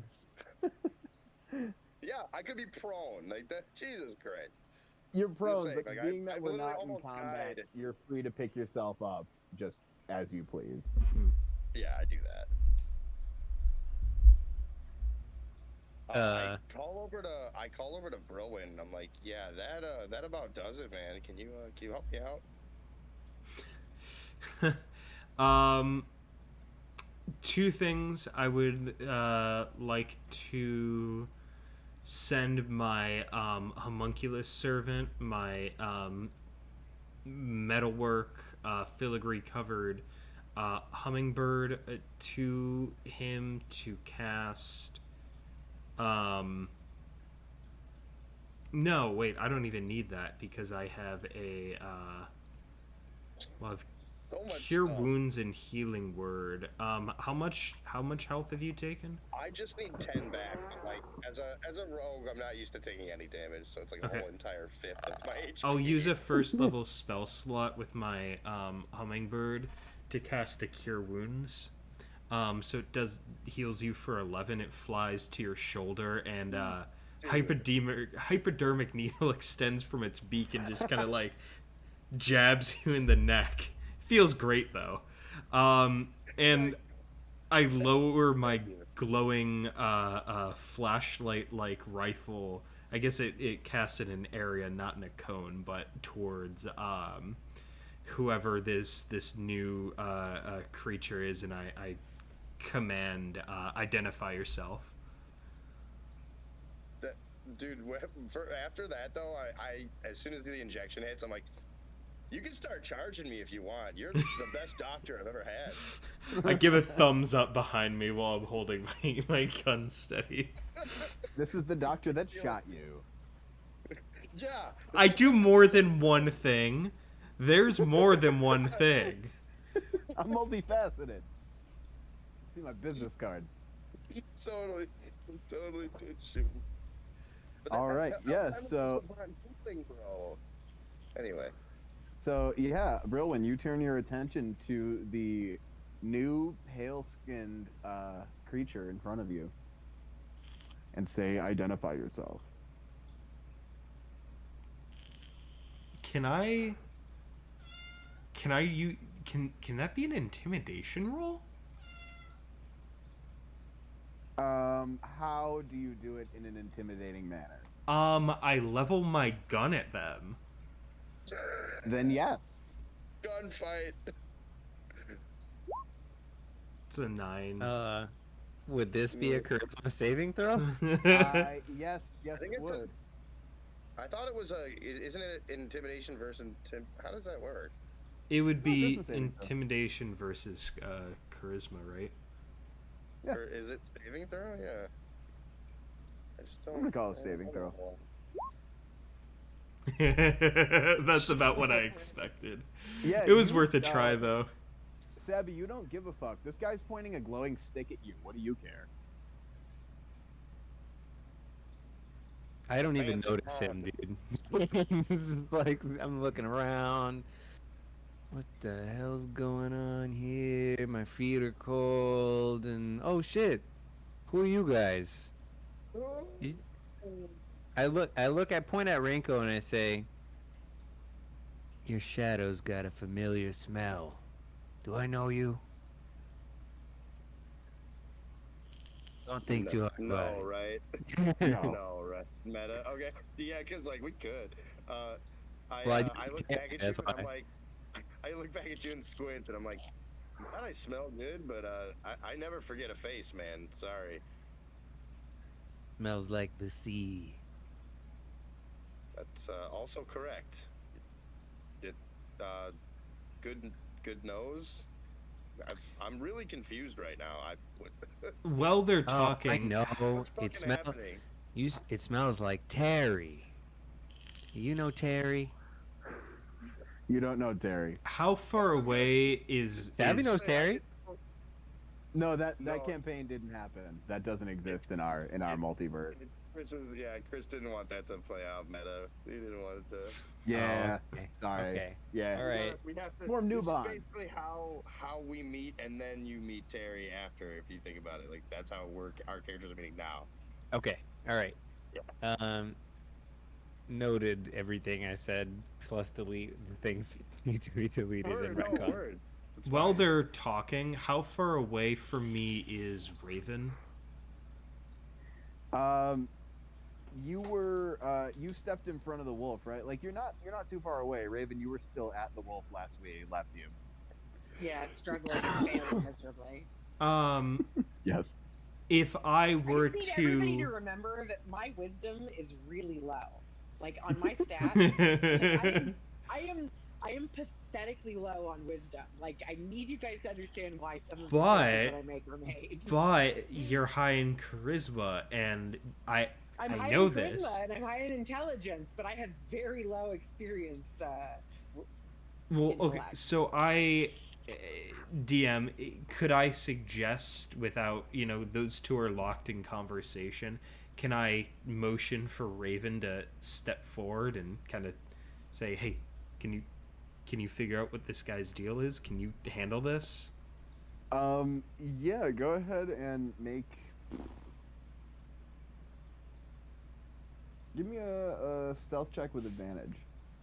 Yeah, I could be prone. Like that. Jesus Christ. You're prone, saying, but like, being I that we're literally not in almost combat, died. you're free to pick yourself up just as you please. Yeah, I do that. I call over to Brillwin. I'm like, yeah, that about does it, man. Can you help me out? 2 things. I would like to send my homunculus servant, my metalwork, filigree covered hummingbird to him to cast. No, wait, I don't even need that because I have a well, I've So much Cure stuff. Wounds and Healing Word. How much health have you taken? I just need 10 back. Like as a rogue, I'm not used to taking any damage, so it's like Okay. a whole entire 5th of my HP. I'll use a first level spell slot with my hummingbird to cast the Cure Wounds. So it heals you for 11. It flies to your shoulder, and hypodermic needle extends from its beak and just kind of like jabs you in the neck. Feels great though. And I lower my glowing flashlight like rifle. I guess it casts in an area, not in a cone, but towards whoever this new creature is, and I command identify yourself. Dude, after that though, I as soon as the injection hits, I'm like, you can start charging me if you want. You're the best doctor I've ever had. I give a thumbs up behind me while I'm holding my gun steady. This is the doctor that shot you. Yeah. I do more than one thing. There's more than one thing. I'm multifaceted. See my business card. Totally did shoot. All right, yeah, so- Bro. Anyway. So yeah, Brilwin, you turn your attention to the new pale-skinned creature in front of you, and say, "Identify yourself." Can that be an intimidation roll? How do you do it in an intimidating manner? I level my gun at them. Then yes. Gunfight. It's a 9. Would this be a charisma saving throw? Yes, I think it it's would. I thought it was isn't it intimidation versus how does that work? It would be charisma saving throw. intimidation versus charisma, right? Yeah. Or is it saving throw? Yeah. I just don't. I'm gonna call it I saving don't throw. know. That's about what I expected. Yeah, It was you, worth a try, though. Sabby, you don't give a fuck. This guy's pointing a glowing stick at you. What do you care? I don't even Fancy notice him, dude. It's like I'm looking around. What the hell's going on here? My feet are cold, and oh shit, who are you guys? You, I point at Rinko and I say, your shadow's got a familiar smell. Do I know you? Don't think too hard about No, right? No. No, right? Meta. Okay. Yeah, because like we could. Well, I I didn't look care, back at you that's and I'm why. like, I look back at you and squint and I'm like, God, I smell good, but I never forget a face, man. Sorry. Smells like the sea. That's also correct. It, uh, good, good nose. I'm really confused right now. While they're Oh, I talking, know. What's It fucking smell. happening? It smells like Terry. You know Terry? You don't know Terry. how far away is Savvy knows Say, Terry. No, that No. campaign didn't happen. That doesn't exist in our multiverse. Chris didn't want that to play out meta. He didn't want it to. Yeah. Oh, okay. Sorry. Okay. Yeah. All right. We have to Form new this is bonds. basically how we meet, and then you meet Terry after. If you think about it, like that's how our characters are meeting now. Okay. All right. Yeah. Noted everything I said, plus delete the things that need to be deleted and Word, no retcon. word. It's while fine. they're talking, how far away from me is Raven? You stepped in front of the wolf, right? Like you're not too far away, Raven. You were still at the wolf last we left you. Yeah, struggling and failing miserably. Yes. If I I were just need everybody to to, remember that my wisdom is really low. Like on my stats, like, I am pathetically low on wisdom. Like I need you guys to understand why some of the choices that I make are made. but you're high in charisma, and I I'm high know in charisma this. and I'm high in intelligence, but I have very low experience. Well, okay, intellect. so DM, could I suggest, without, those two are locked in conversation, can I motion for Raven to step forward and kind of say, hey, can you figure out what this guy's deal is? Can you handle this? Yeah, go ahead and give me a stealth check with advantage.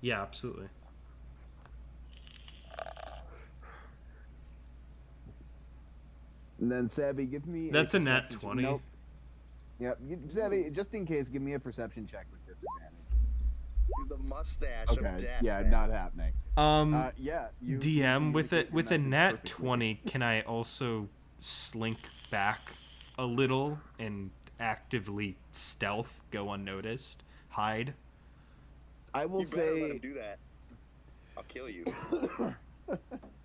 Yeah, absolutely. And then Savvy, give me That's a nat perception 20. Nope. Yep. Savvy, just in case, give me a perception check with disadvantage. The mustache Okay. of death. Yeah, man. not happening. Yeah. You DM, with a communicate your message nat perfectly. 20, can I also slink back a little and actively stealth, go unnoticed, hide? I will You better let say him do that. I'll kill you.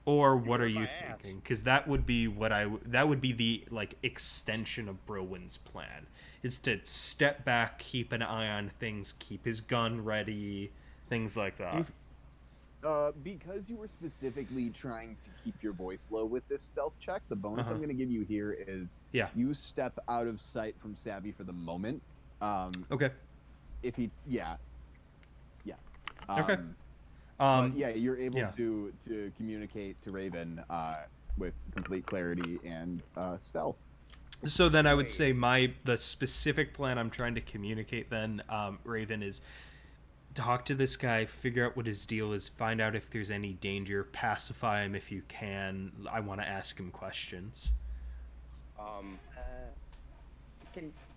Or what whip are you my ass. thinking? Because that would be that would be the extension of Browin's plan. Is to step back, keep an eye on things, keep his gun ready, things like that. because you were specifically trying to keep your voice low with this stealth check, the bonus I'm going to give you here is you step out of sight from Savvy for the moment. Okay. If he, Okay. But yeah, you're able to communicate to Raven with complete clarity and stealth. So then I would say the specific plan I'm trying to communicate then, Raven, is talk to this guy, figure out what his deal is, find out if there's any danger, pacify him if you can. I want to ask him questions.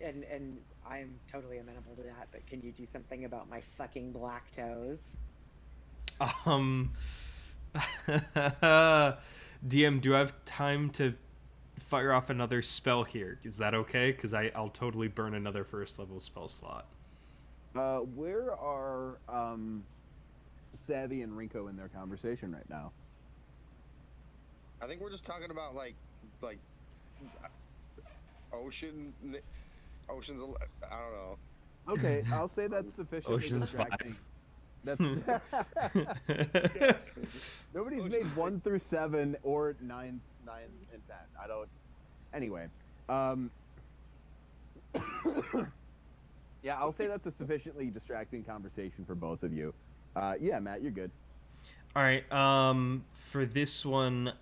And I'm totally amenable to that, but can you do something about my fucking black toes? DM, do I have time to fire off another spell here? Is that okay? Because I'll totally burn another first level spell slot. Where are Savvy and Rinko in their conversation right now? I think we're just talking about like oceans. I don't know. Okay, I'll say that's sufficient. Ocean's 5. That's nobody's made 1 through 7 or 9 and 10. I don't. Anyway, Yeah, I'll say that's a sufficiently distracting conversation for both of you. Yeah, Matt, you're good. All right. For this one,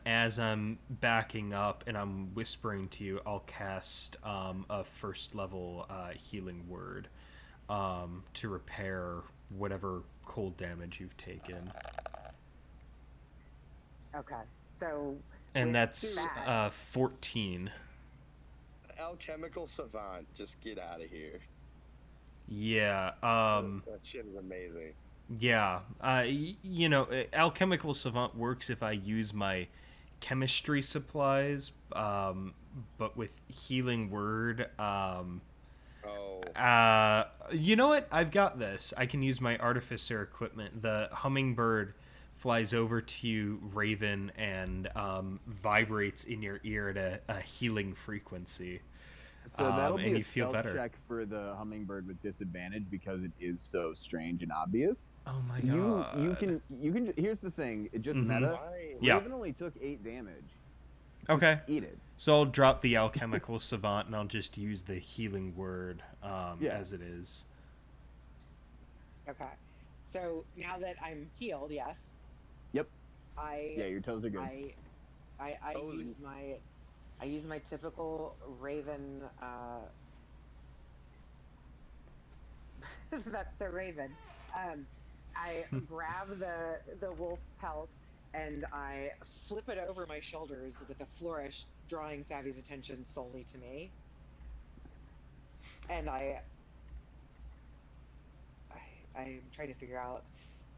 as I'm backing up and I'm whispering to you, I'll cast a first level healing word to repair whatever cold damage you've taken, Okay. So and with that's that, 14. Alchemical savant, just get out of here. Yeah. That shit is amazing. Yeah. Alchemical savant works if I use my chemistry supplies, but with healing word, Oh, you know what? I've got this. I can use my artificer equipment. The hummingbird flies over to you, Raven, and vibrates in your ear at a healing frequency. So that'll be And a you feel stealth better. check for the hummingbird with disadvantage because it is so strange and obvious. Oh my You god. you can. Here's the thing. It just Mhm. meta. fine. Yeah. Raven only took 8 damage. Okay. Eat it. So I'll drop the alchemical savant and I'll just use the healing word Yeah. as it is. okay. So now that I'm healed, yes, Yep. I Yeah, your toes are good. I Toes. use my typical Raven. That's so Raven. Um, I grab the wolf's pelt and I flip it over my shoulders with a flourish, drawing Savvy's attention solely to me. And I'm trying to figure out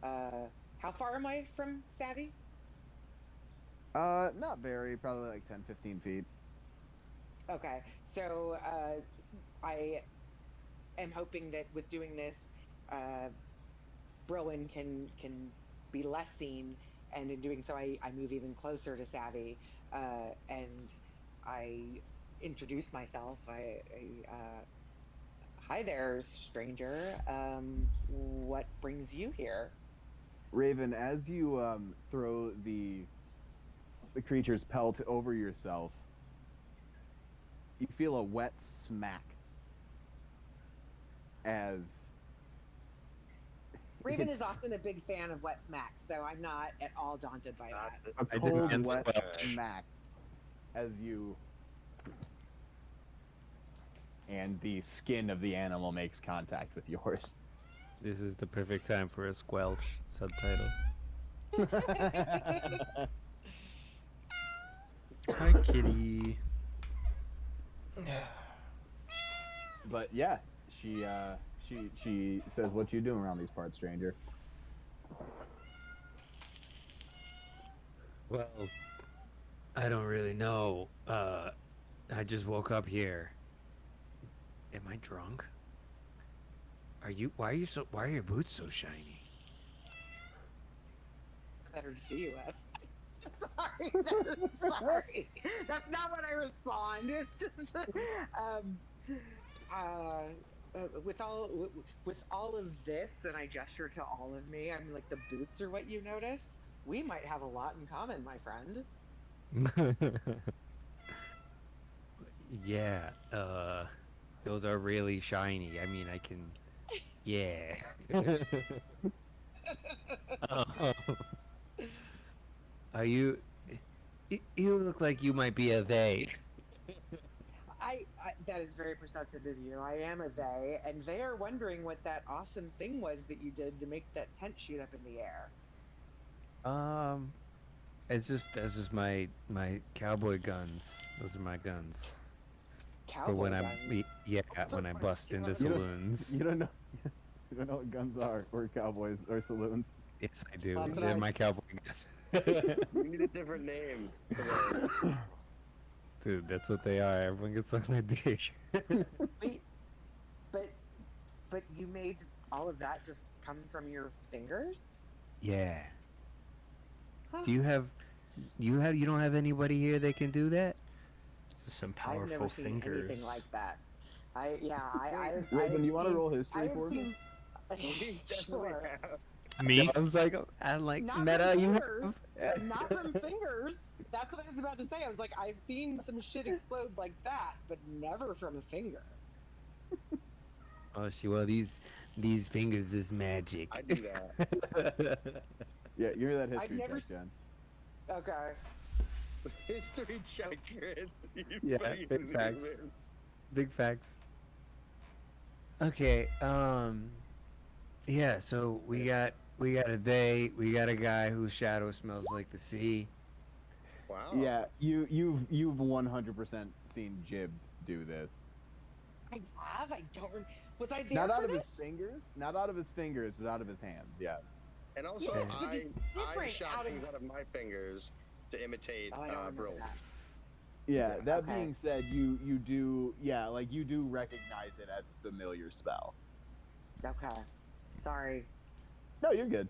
how far am I from Savvy? Not very. Probably like 10, 15 feet. Okay, so I am hoping that with doing this, uh, Brolin can be less seen, and in doing so, I move even closer to Savvy, and I introduce myself. Hi there, stranger. What brings you here? Raven, as you throw the creature's pelt over yourself, you feel a wet smack as Raven is it's often a big fan of wet smacks, so I'm not at all daunted by that. a I cold, demand wet squelch. smack as you and the skin of the animal makes contact with yours. This is the perfect time for a squelch subtitle. Hi, kitty. But yeah, she says, "What you doing around these parts, stranger?" Well, I don't really know. I just woke up here. Am I drunk? Are you? Why are you so? Why are your boots so shiny? Better to see you with. Sorry, sorry. That's not what I respond. It's just um, with all of this, and I gesture to all of me. I'm like, the boots are what you notice. We might have a lot in common, my friend. Yeah. Those are really shiny. I mean, I can. Yeah. Oh. Are you? You look like you might be a they. I that is very perceptive of you. I am a they, and they are wondering what that awesome thing was that you did to make that tent shoot up in the air. Um, that's just my cowboy guns. Those are my guns for when Cowboy guns. yeah, Those are when I my bust into guns. You don't saloons. you don't know you don't know what guns are or cowboys or saloons. Yes, I do. That's what They're I. my cowboy guns. We need a different name for those. Dude, that's what they are. Everyone gets on my dick. Wait, but but you made all of that just come from your fingers? Yeah. Huh. Do you don't have anybody here that can do that? This is some I've never powerful seen anything like fingers. that. I Raven, have do you want to seen roll I history have for me? seen We definitely sure. have. Me? I'm like Not meta. from You fingers. have. Not from fingers. That's what I was about to say. I was like, I've seen some shit explode like that, but never from a finger. Oh, well, these fingers is magic. I do that. Yeah, give me that I've history never. check, Jen. Okay. History check, Chris. You Yeah, fucking big facts. zoom Big facts. Okay. Yeah. So we got we got a guy whose shadow smells like the sea. Wow. Yeah, you've 100% seen Jib do this. I have. I don't. Was I there Not out for of this? his fingers, not out of his fingers, but out of his hands. Yes. And also, Yeah, but I it's different shot out of- things out of my fingers to imitate Oh, I don't remember Bro. that. Yeah. Yeah. That Okay. being said, you do like you do recognize it as a familiar spell. Okay. Sorry. No, you're good.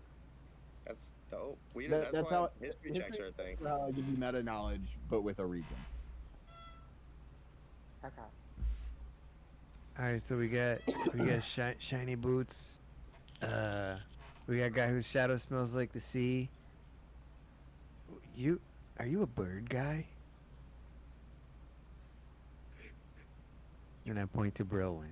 That's dope. That's That's why how history checks are a thing. How I give you meta knowledge, but with a region. Okay. All right. So we got shiny boots. We got a guy whose shadow smells like the sea. Are you a bird guy? And I point to Brilwin.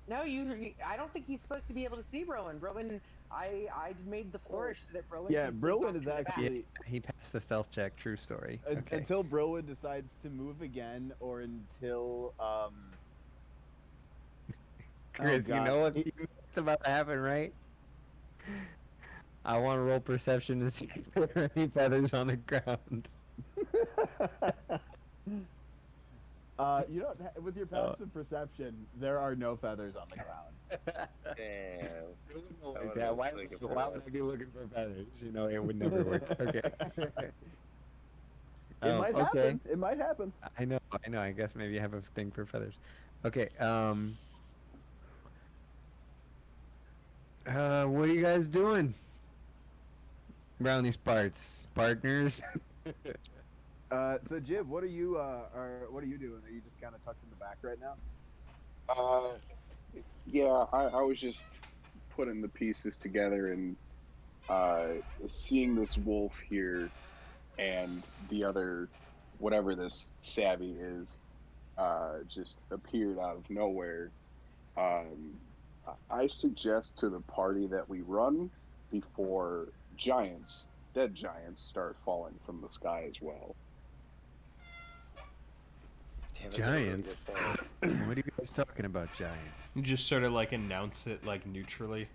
No, I don't think he's supposed to be able to see Rowan. Rowan, I made the flourish so that Rowan. Yeah, can see Brilwin off is to the back. actually He passed the stealth check. True story. Okay. until Brilwin decides to move again, or until Chris, you God. know what's about to happen, right? I want to roll perception to see if there are any feathers on the ground. You don't with your passive perception, there are no feathers on the ground. Damn. Yeah, why would I be looking for feathers? You know, it would never work. Okay. It might okay. happen. It might happen. I know. I guess maybe I have a thing for feathers. Okay. What are you guys doing around these parts, partners? So Jib, what are you doing? Are you just kind of tucked in the back right now? Yeah, I was just putting the pieces together and seeing this wolf here and the other, whatever this savvy is, just appeared out of nowhere. I suggest to the party that we run before dead giants, start falling from the sky as well. Damn, that's a really good Giants? point. What are you guys talking about, giants? You just sort of like announce it like neutrally.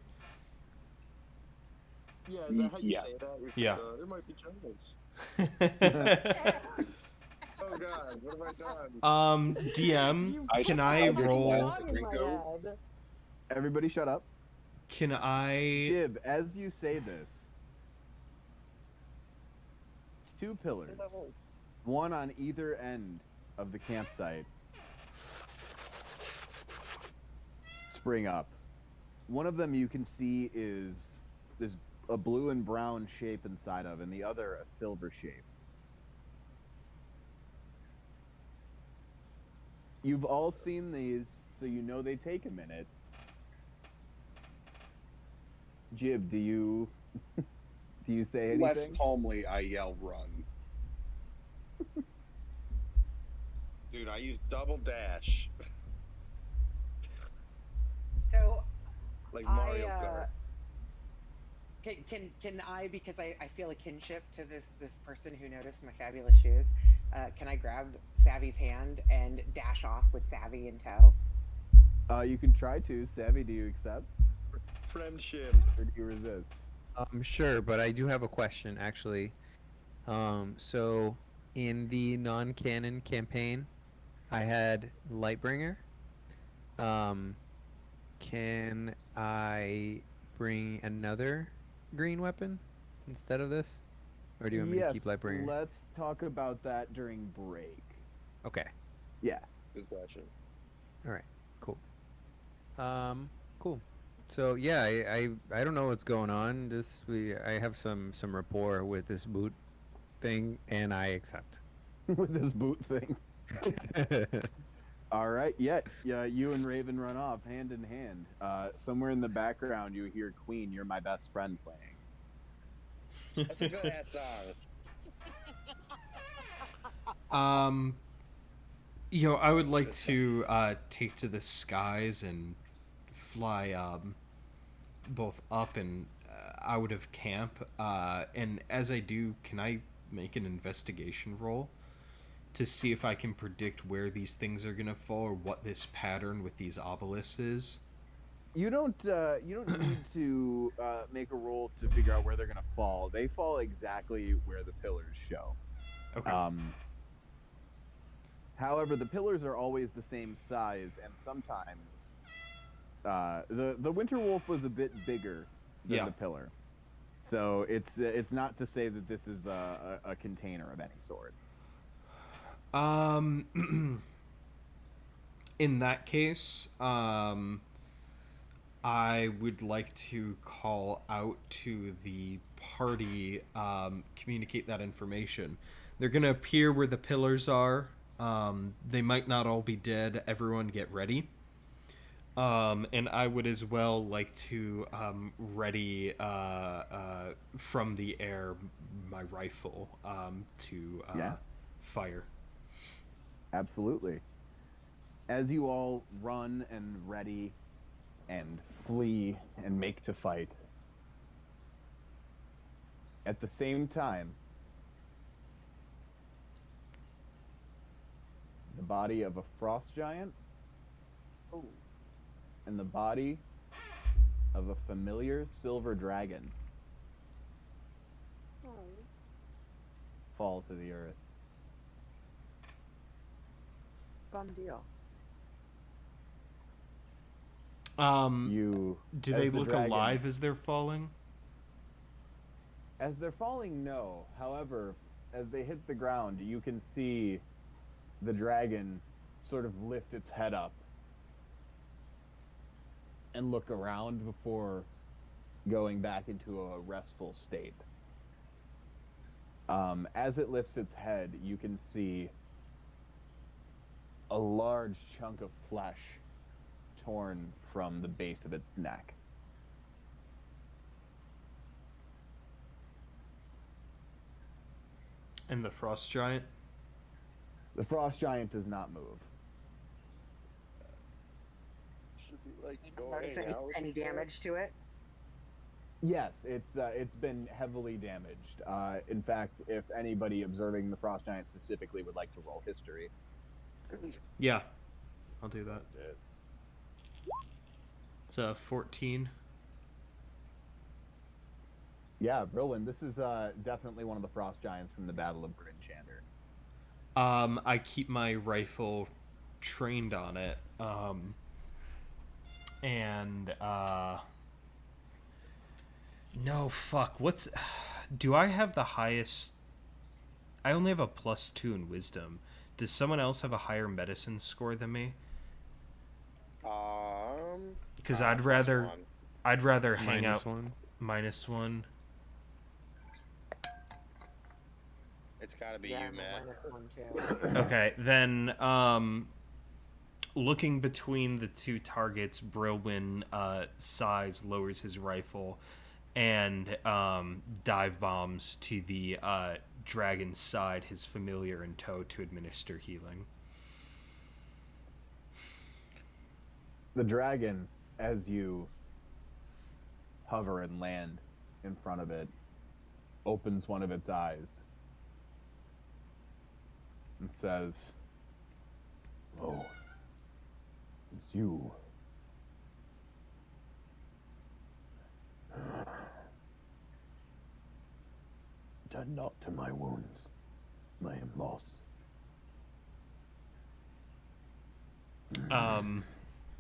Yeah, is that how you Yeah. say that? You're Yeah. like, there might be giants. Oh god, what have I done? DM, I- can I I would roll? last Ringo. Everybody, shut up. Can I? Jib, as you say this, two pillars, one on either end of the campsite, spring up. One of them you can see is there's a blue and brown shape inside of, and the other a silver shape. You've all seen these, so you know they take a minute. Jib, do you say anything? Less calmly, I yell, "Run!" Dude, I use double dash. So Like Mario I Kart. can I, because I feel a kinship to this person who noticed my fabulous shoes, can I grab Savvy's hand and dash off with Savvy in tow? You can try to. Savvy, do you accept? Friendship. Or do you resist? Sure, but I do have a question actually. So in the non-canon campaign, I had Lightbringer. Can I bring another green weapon instead of this? Or do you want me to keep Lightbringer? Let's talk about that during break. Okay. Yeah. Good question. Cool. Cool. So yeah, I don't know what's going on. I have some rapport with this boot thing, and I accept. With this boot thing. All right. Yeah. You and Raven run off hand in hand. Somewhere in the background, you hear Queen, "You're My Best Friend" playing. That's a good ass song. I would like to take to the skies and fly both up and out of camp. And as I do, can I make an investigation roll to see if I can predict where these things are gonna fall or what this pattern with these obelisks is? You don't need to make a roll to figure out where they're gonna fall. They fall exactly where the pillars show. Okay. However, the pillars are always the same size, and sometimes the winter wolf was a bit bigger than Yeah. the pillar. So it's not to say that this is a container of any sort. In that case, I would like to call out to the party, communicate that information. They're going to appear where the pillars are. They might not all be dead. Everyone get ready. And I would as well like to ready from the air my rifle to Yeah. fire. Absolutely. As you all run and ready and flee and make to fight, at the same time, the body of a frost giant and the body of a familiar silver dragon fall to the earth. Fun deal. You Do as they the look dragon- alive as they're falling? As they're falling, no. However, as they hit the ground, you can see the dragon sort of lift its head up and look around before going back into a restful state. As it lifts its head, you can see a large chunk of flesh torn from the base of its neck. And the frost giant? The frost giant does not move. Should be like, go Notice hang out with any your damage to it? Yes, it's been heavily damaged. In fact, if anybody observing the frost giant specifically would like to roll history, Yeah, I'll do that. friend. It's a 14. yeah, Roland, this is definitely one of the frost giants from the Battle of Bryn Shander. I keep my rifle trained on it. And no, fuck. Do I have the highest? I only have a +2 in wisdom. Does someone else have a higher medicine score than me? Because I'd plus rather one. I'd rather hang out -1. -1. It's gotta be Yeah, you, I'm a man. -1 too. Okay, then looking between the two targets, Brilwin sighs, lowers his rifle, and dive bombs to the dragon's side, his familiar in tow, to administer healing. The dragon, as you hover and land in front of it, opens one of its eyes and says, "Oh, it's you. Turn not to my wounds. I am lost."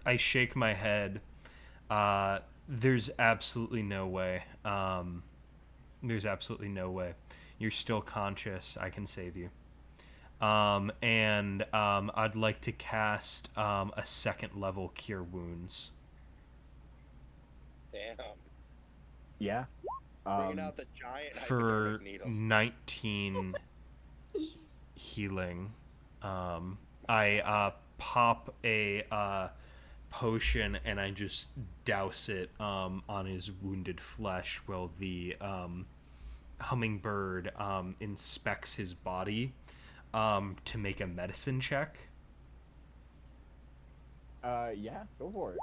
I shake my head. There's absolutely no way. There's absolutely no way. You're still conscious. I can save you. And I'd like to cast a second level Cure Wounds. Damn. Yeah. Bringing out the giant For hypodermic needles. 19 healing. I pop a potion and I just douse it on his wounded flesh while the hummingbird inspects his body to make a medicine check. Yeah, go for it.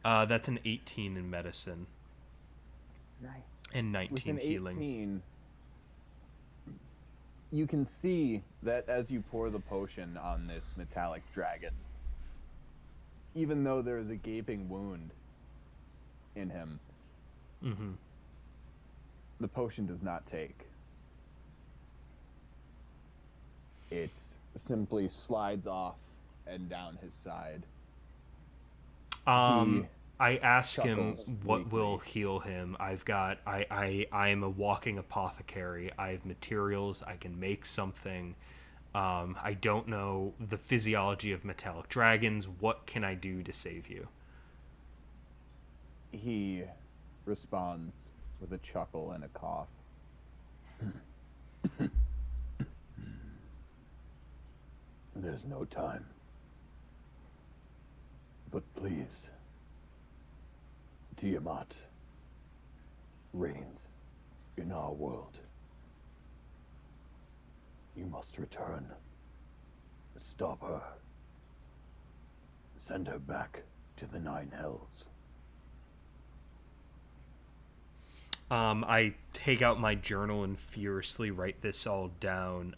That's an 18 in medicine Nice. and With 19 an healing. 18, you can see that as you pour the potion on this metallic dragon, even though there is a gaping wound in him, Mm-hmm. the potion does not take. It simply slides off and down his side. I ask him chuckles what will weakly. heal him. I am a walking apothecary. I have materials. I can make something. I don't know the physiology of metallic dragons. What can I do to save you? He responds with a chuckle and a cough. There's no time. But please, Tiamat reigns in our world. You must return. Stop her. Send her back to the Nine Hells. I take out my journal and furiously write this all down.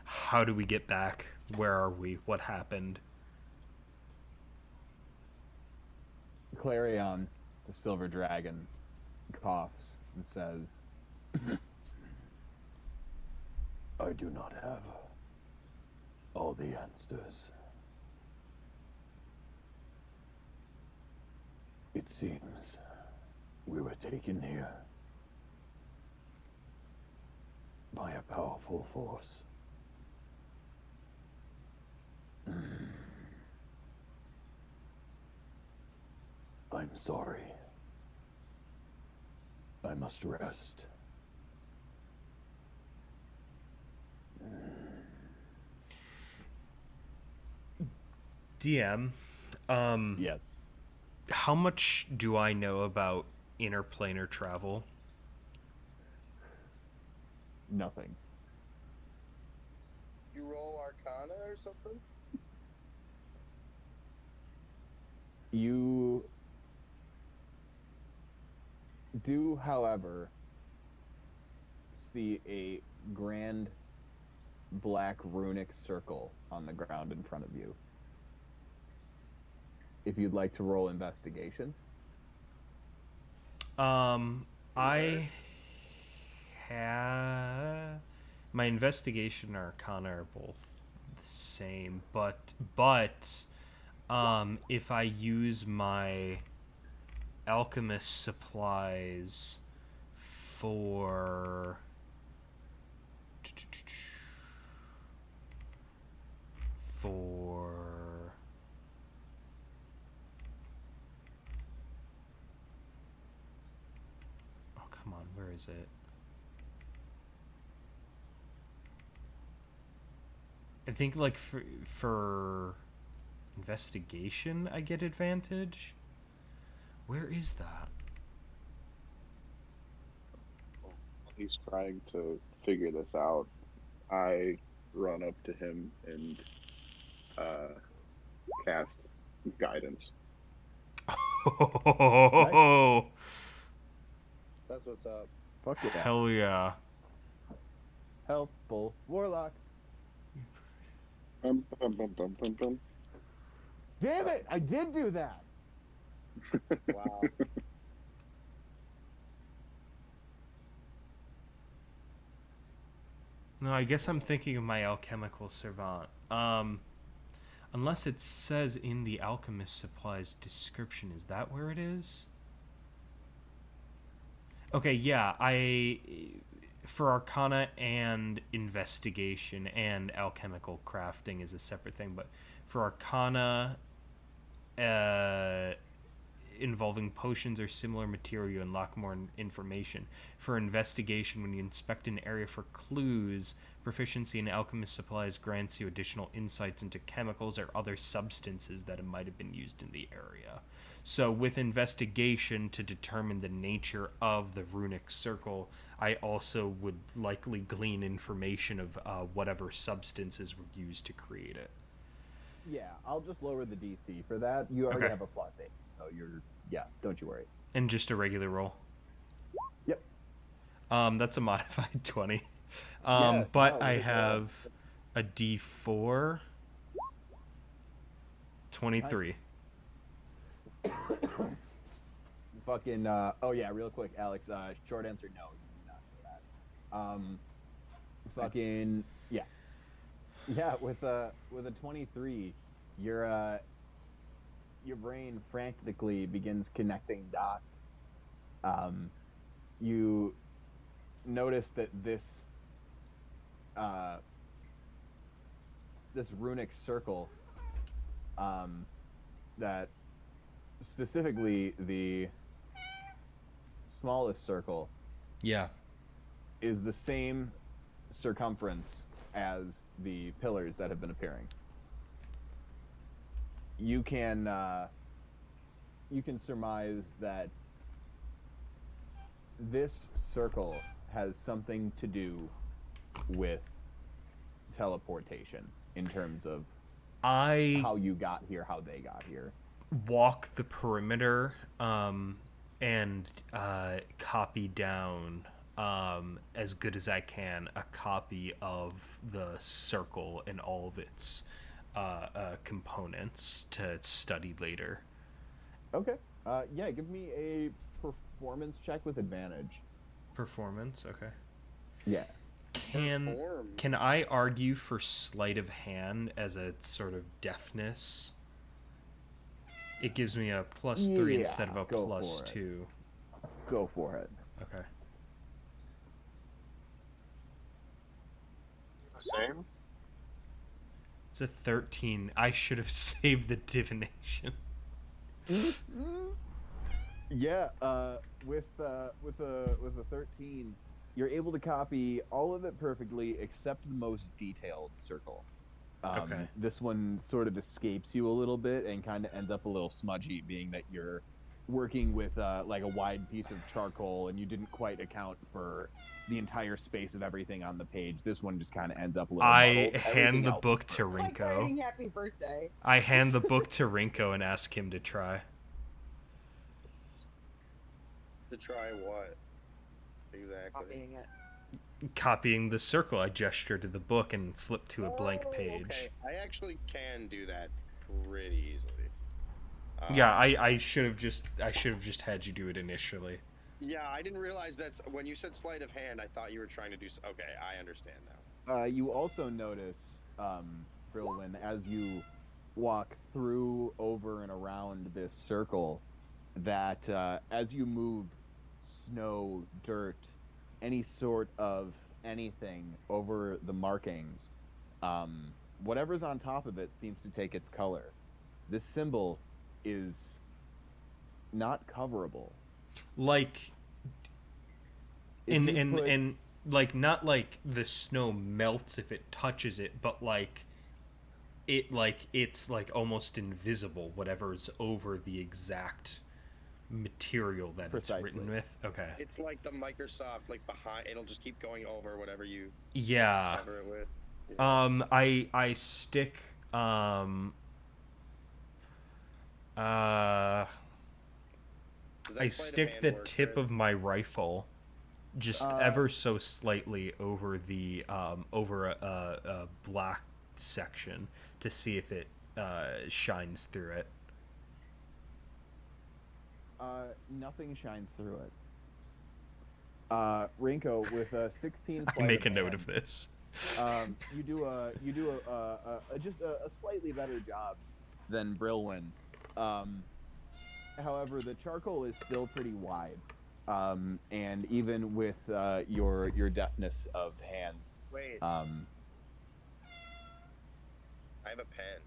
How do we get back? Where are we? What happened? Clarion, the silver dragon, coughs and says, I do not have all the answers. It seems we were taken here by a powerful force. I'm sorry. I must rest. DM, Yes. how much do I know about interplanar travel? Nothing. You roll Arcana or something? You do, however, see a grand black runic circle on the ground in front of you. If you'd like to roll investigation. I have my investigation and arcana are both the same, but if I use my alchemist supplies for for oh come on, where is it? I think like for investigation I get advantage. Where is that? He's trying to figure this out. I run up to him and cast guidance. Oh, That's what's up. Fuck yeah. hell yeah. Helpful warlock. Bum, bum, bum, bum, bum, bum. Damn it! I did do that! Wow. No, I guess I'm thinking of my alchemical servant. Unless it says in the alchemist supplies description, is that where it is? Okay, yeah, for arcana and investigation and alchemical crafting is a separate thing, but for arcana involving potions or similar material, you unlock more information. For investigation, when you inspect an area for clues, proficiency in alchemist supplies grants you additional insights into chemicals or other substances that might have been used in the area. So with investigation, to determine the nature of the runic circle, I also would likely glean information of whatever substances were used to create it. Yeah, I'll just lower the DC for that. You already Okay. have a +8, so yeah. Don't you worry. And just a regular roll. Yep. That's a modified 20. Yeah. But No, I good job. have a D4 23. Fucking. Oh yeah, real quick, Alex. Short answer, no. You do not know that. Fucking yeah. Yeah. With a 23, your brain frantically begins connecting dots. You notice that uh, this runic circle, that specifically the smallest circle, Yeah. is the same circumference as the pillars that have been appearing. You can surmise that this circle has something to do with teleportation in terms of I how you got here, how they got here. walk the perimeter and copy down as good as I can a copy of the circle and all of its components to study later. Okay. Yeah, give me a performance check with advantage. Performance, okay. Yeah. Perform. Can I argue for sleight of hand as a sort of deafness? It gives me a +3 Yeah, instead of a go for it. +2. Go for it. Okay. The same? It's a 13. I should have saved the divination. Yeah, with a 13, you're able to copy all of it perfectly except the most detailed circle. Okay. This one sort of escapes you a little bit and kind of ends up a little smudgy, being that you're working with like a wide piece of charcoal and you didn't quite account for the entire space of everything on the page. This one just kind of ends up a little I muddled. hand Everything the else book is to perfect. Like Rinko. writing happy birthday. I hand the book to Rinko and ask him to try. To try what? Exactly. Copying it. Copying the circle, I gesture to the book and flip to a blank Oh, page. Okay, I actually can do that pretty easily. Yeah, I should have just had you do it initially. Yeah, I didn't realize that's when you said sleight of hand. I thought you were trying to do. Okay, I understand now. You also notice, Brilwin, as you walk through, over, and around this circle, that as you move snow, dirt, any sort of anything over the markings, whatever's on top of it seems to take its color. This symbol is not coverable. Like If and you and put- and like not like the snow melts if it touches it, but like it's like almost invisible whatever's over the exact material that Precisely. it's written with. Okay. It's like the Microsoft, like behind. It'll just keep going over whatever you Yeah. cover it with. I stick Does that I sleight of stick hand the work, tip or- of my rifle just ever so slightly over the over a black section to see if it shines through it. Nothing shines through it. Rinko, with a 16 I sleight make a of note hand, of this. you do a just a slightly better job than Brilwin. However, the charcoal is still pretty wide, and even with your deftness of hands, Wait, I have a pen.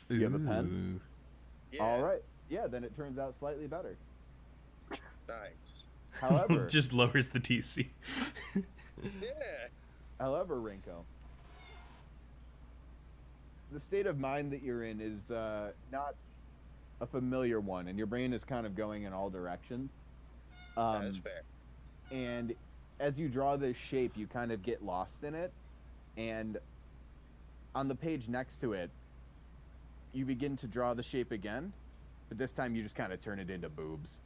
You have a pen? Ooh. Yeah, all right, yeah, then it turns out slightly better. nice. However, Just lowers the DC. Yeah. However, Rinko, the state of mind that you're in is not a familiar one, and your brain is kind of going in all directions. That is fair. And as you draw this shape, you kind of get lost in it, and on the page next to it, you begin to draw the shape again, but this time you just kind of turn it into boobs.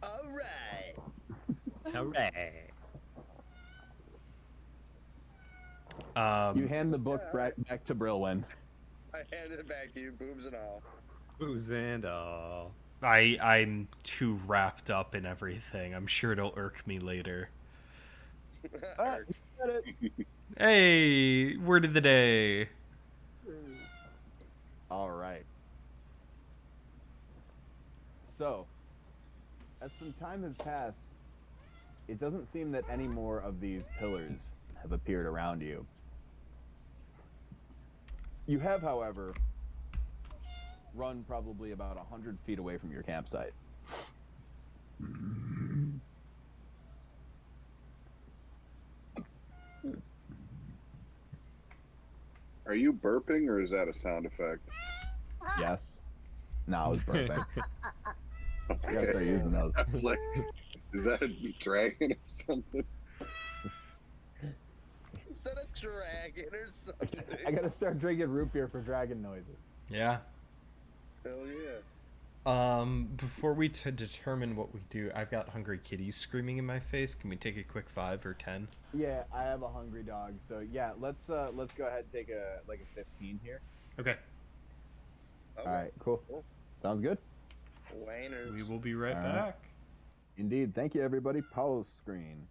All right. All right. You hand the book back to Brilwyn. I handed it back to you, boobs and all. Booze and all. I'm too wrapped up in everything. I'm sure it'll irk me later. Irk. Hey, word of the day. All right. So, as some time has passed, it doesn't seem that any more of these pillars have appeared around you. You have, however, run probably about 100 feet away from your campsite. Are you burping or is that a sound effect? Yes. No, I was burping. You gotta Okay. start using those. I was like, is that a dragon or something? Is that a dragon or something? I gotta start drinking root beer for dragon noises. Yeah. Hell yeah. Before we determine what we do, I've got hungry kitties screaming in my face. Can we take a quick 5 or 10? Yeah, I have a hungry dog, so yeah, let's go ahead and take a 15 here. Okay. Okay. All right, cool. Sounds good. Waners. We will be right All right. back. Indeed. Thank you, everybody. Pause screen.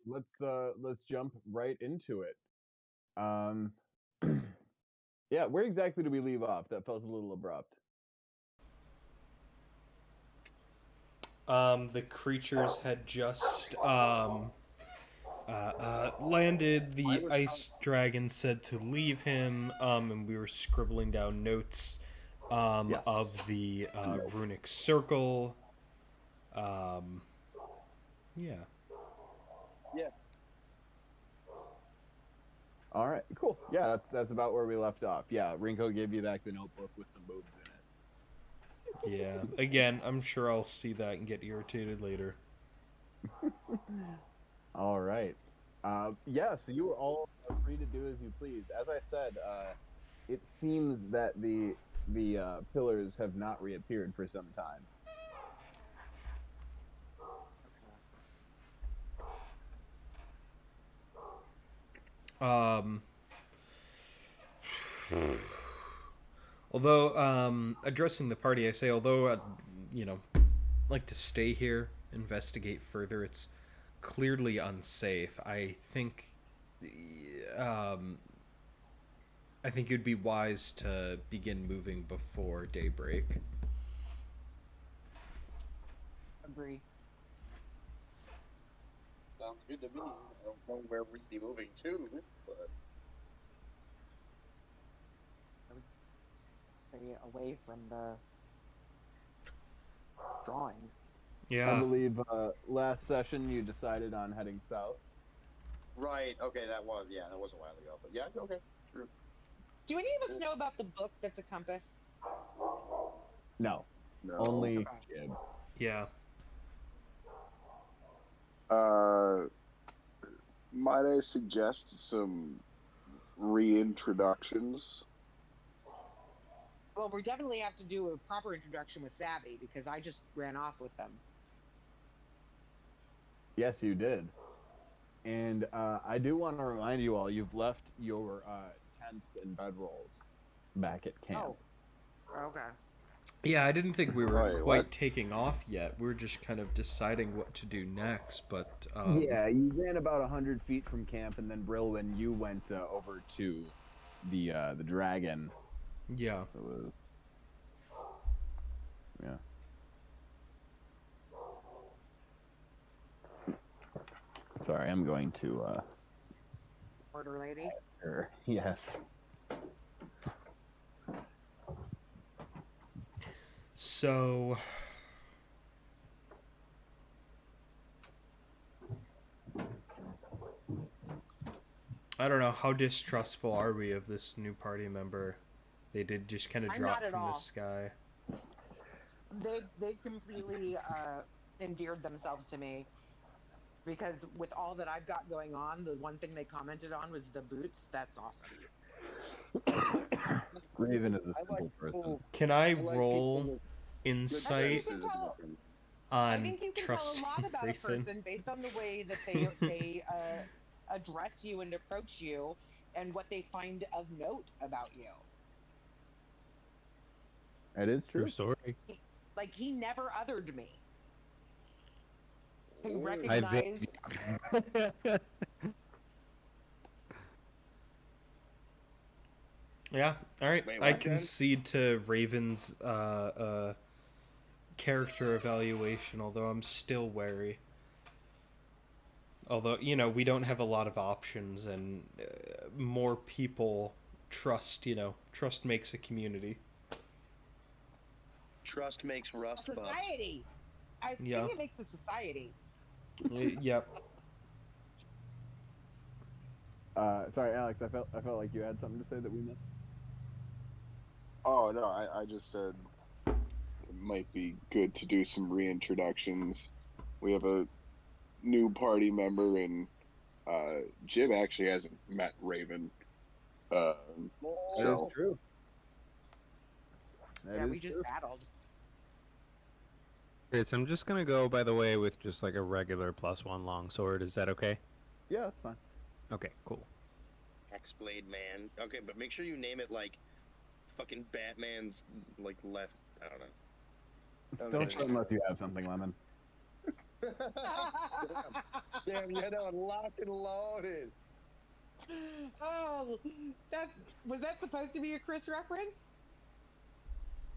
let's jump right into it. Um, yeah, where exactly do we leave off? That felt a little abrupt. The creatures had just landed. The ice dragon said to leave him, and we were scribbling down notes Yes. of the runic circle. Um, yeah. All right, cool. Yeah, that's about where we left off. Yeah, Rinko gave you back the notebook with some boobs in it. Yeah. Again, I'm sure I'll see that and get irritated later. All right. Yeah, so you were all free to do as you please. As I said, it seems that the pillars have not reappeared for some time. Um, although addressing the party, I say, although you know, like to stay here, investigate further. It's clearly unsafe. Um, I think it'd be wise to begin moving before daybreak. Agree. Sounds good to me. I don't know where we'd be moving to, but I would say away from the drawings. I Yeah. believe last session you decided on heading south. right. Okay, that was a while ago. But yeah, okay, true. Do any of us know about the book that's a compass? No, No. only Okay. Jib. Yeah. Might I suggest some reintroductions? Well, we definitely have to do a proper introduction with Savvy because I just ran off with them. Yes, you did. And I do want to remind you all, you've left your tents and bedrolls back at camp. Oh, okay. Yeah, I didn't think we were Wait, quite what? taking off yet. We were just kind of deciding what to do next, but Yeah, you ran about 100 feet from camp, and then Brilwyn, you went over to the dragon. yeah. It was, yeah. Sorry, I'm going to. Order lady. Yes. So I don't know, how distrustful are we of this new party member? They did just kind of I'm drop not at from the all. sky. They completely endeared themselves to me because with all that I've got going on, the one thing they commented on was the boots. That's awesome. Raven is a I like simple person. people. Can I I like roll people with good I think you insight can senses and tell. everything. I on think you can tell a trusting lot about a Raven? person based on the way that they address you and approach you, and what they find of note about you. It is True true. story. Like he never othered me. He Ooh. I recognized. Yeah, alright. Wait, I what, Dan? concede to Raven's character evaluation, although I'm still wary. Although, we don't have a lot of options, and more people trust makes a community. Trust makes rust bugs. Society. I Yeah. think it makes a society. Yep. Sorry, Alex. I felt like you had something to say that we missed. Oh no, I just said it might be good to do some reintroductions. We have a new party member, and Jim actually hasn't met Raven. Um, That is so true. That Yeah, is we just true. battled. Okay, so I'm just gonna go, by the way, with just like a regular +1 longsword. Is that okay? Yeah, that's fine. Okay, cool. Hexblade Man. Okay, but make sure you name it like fucking Batman's like left. I don't know. Don't unless you have something, Lemon. Damn, you had that one locked and loaded. Oh, that was that supposed to be a Chris reference?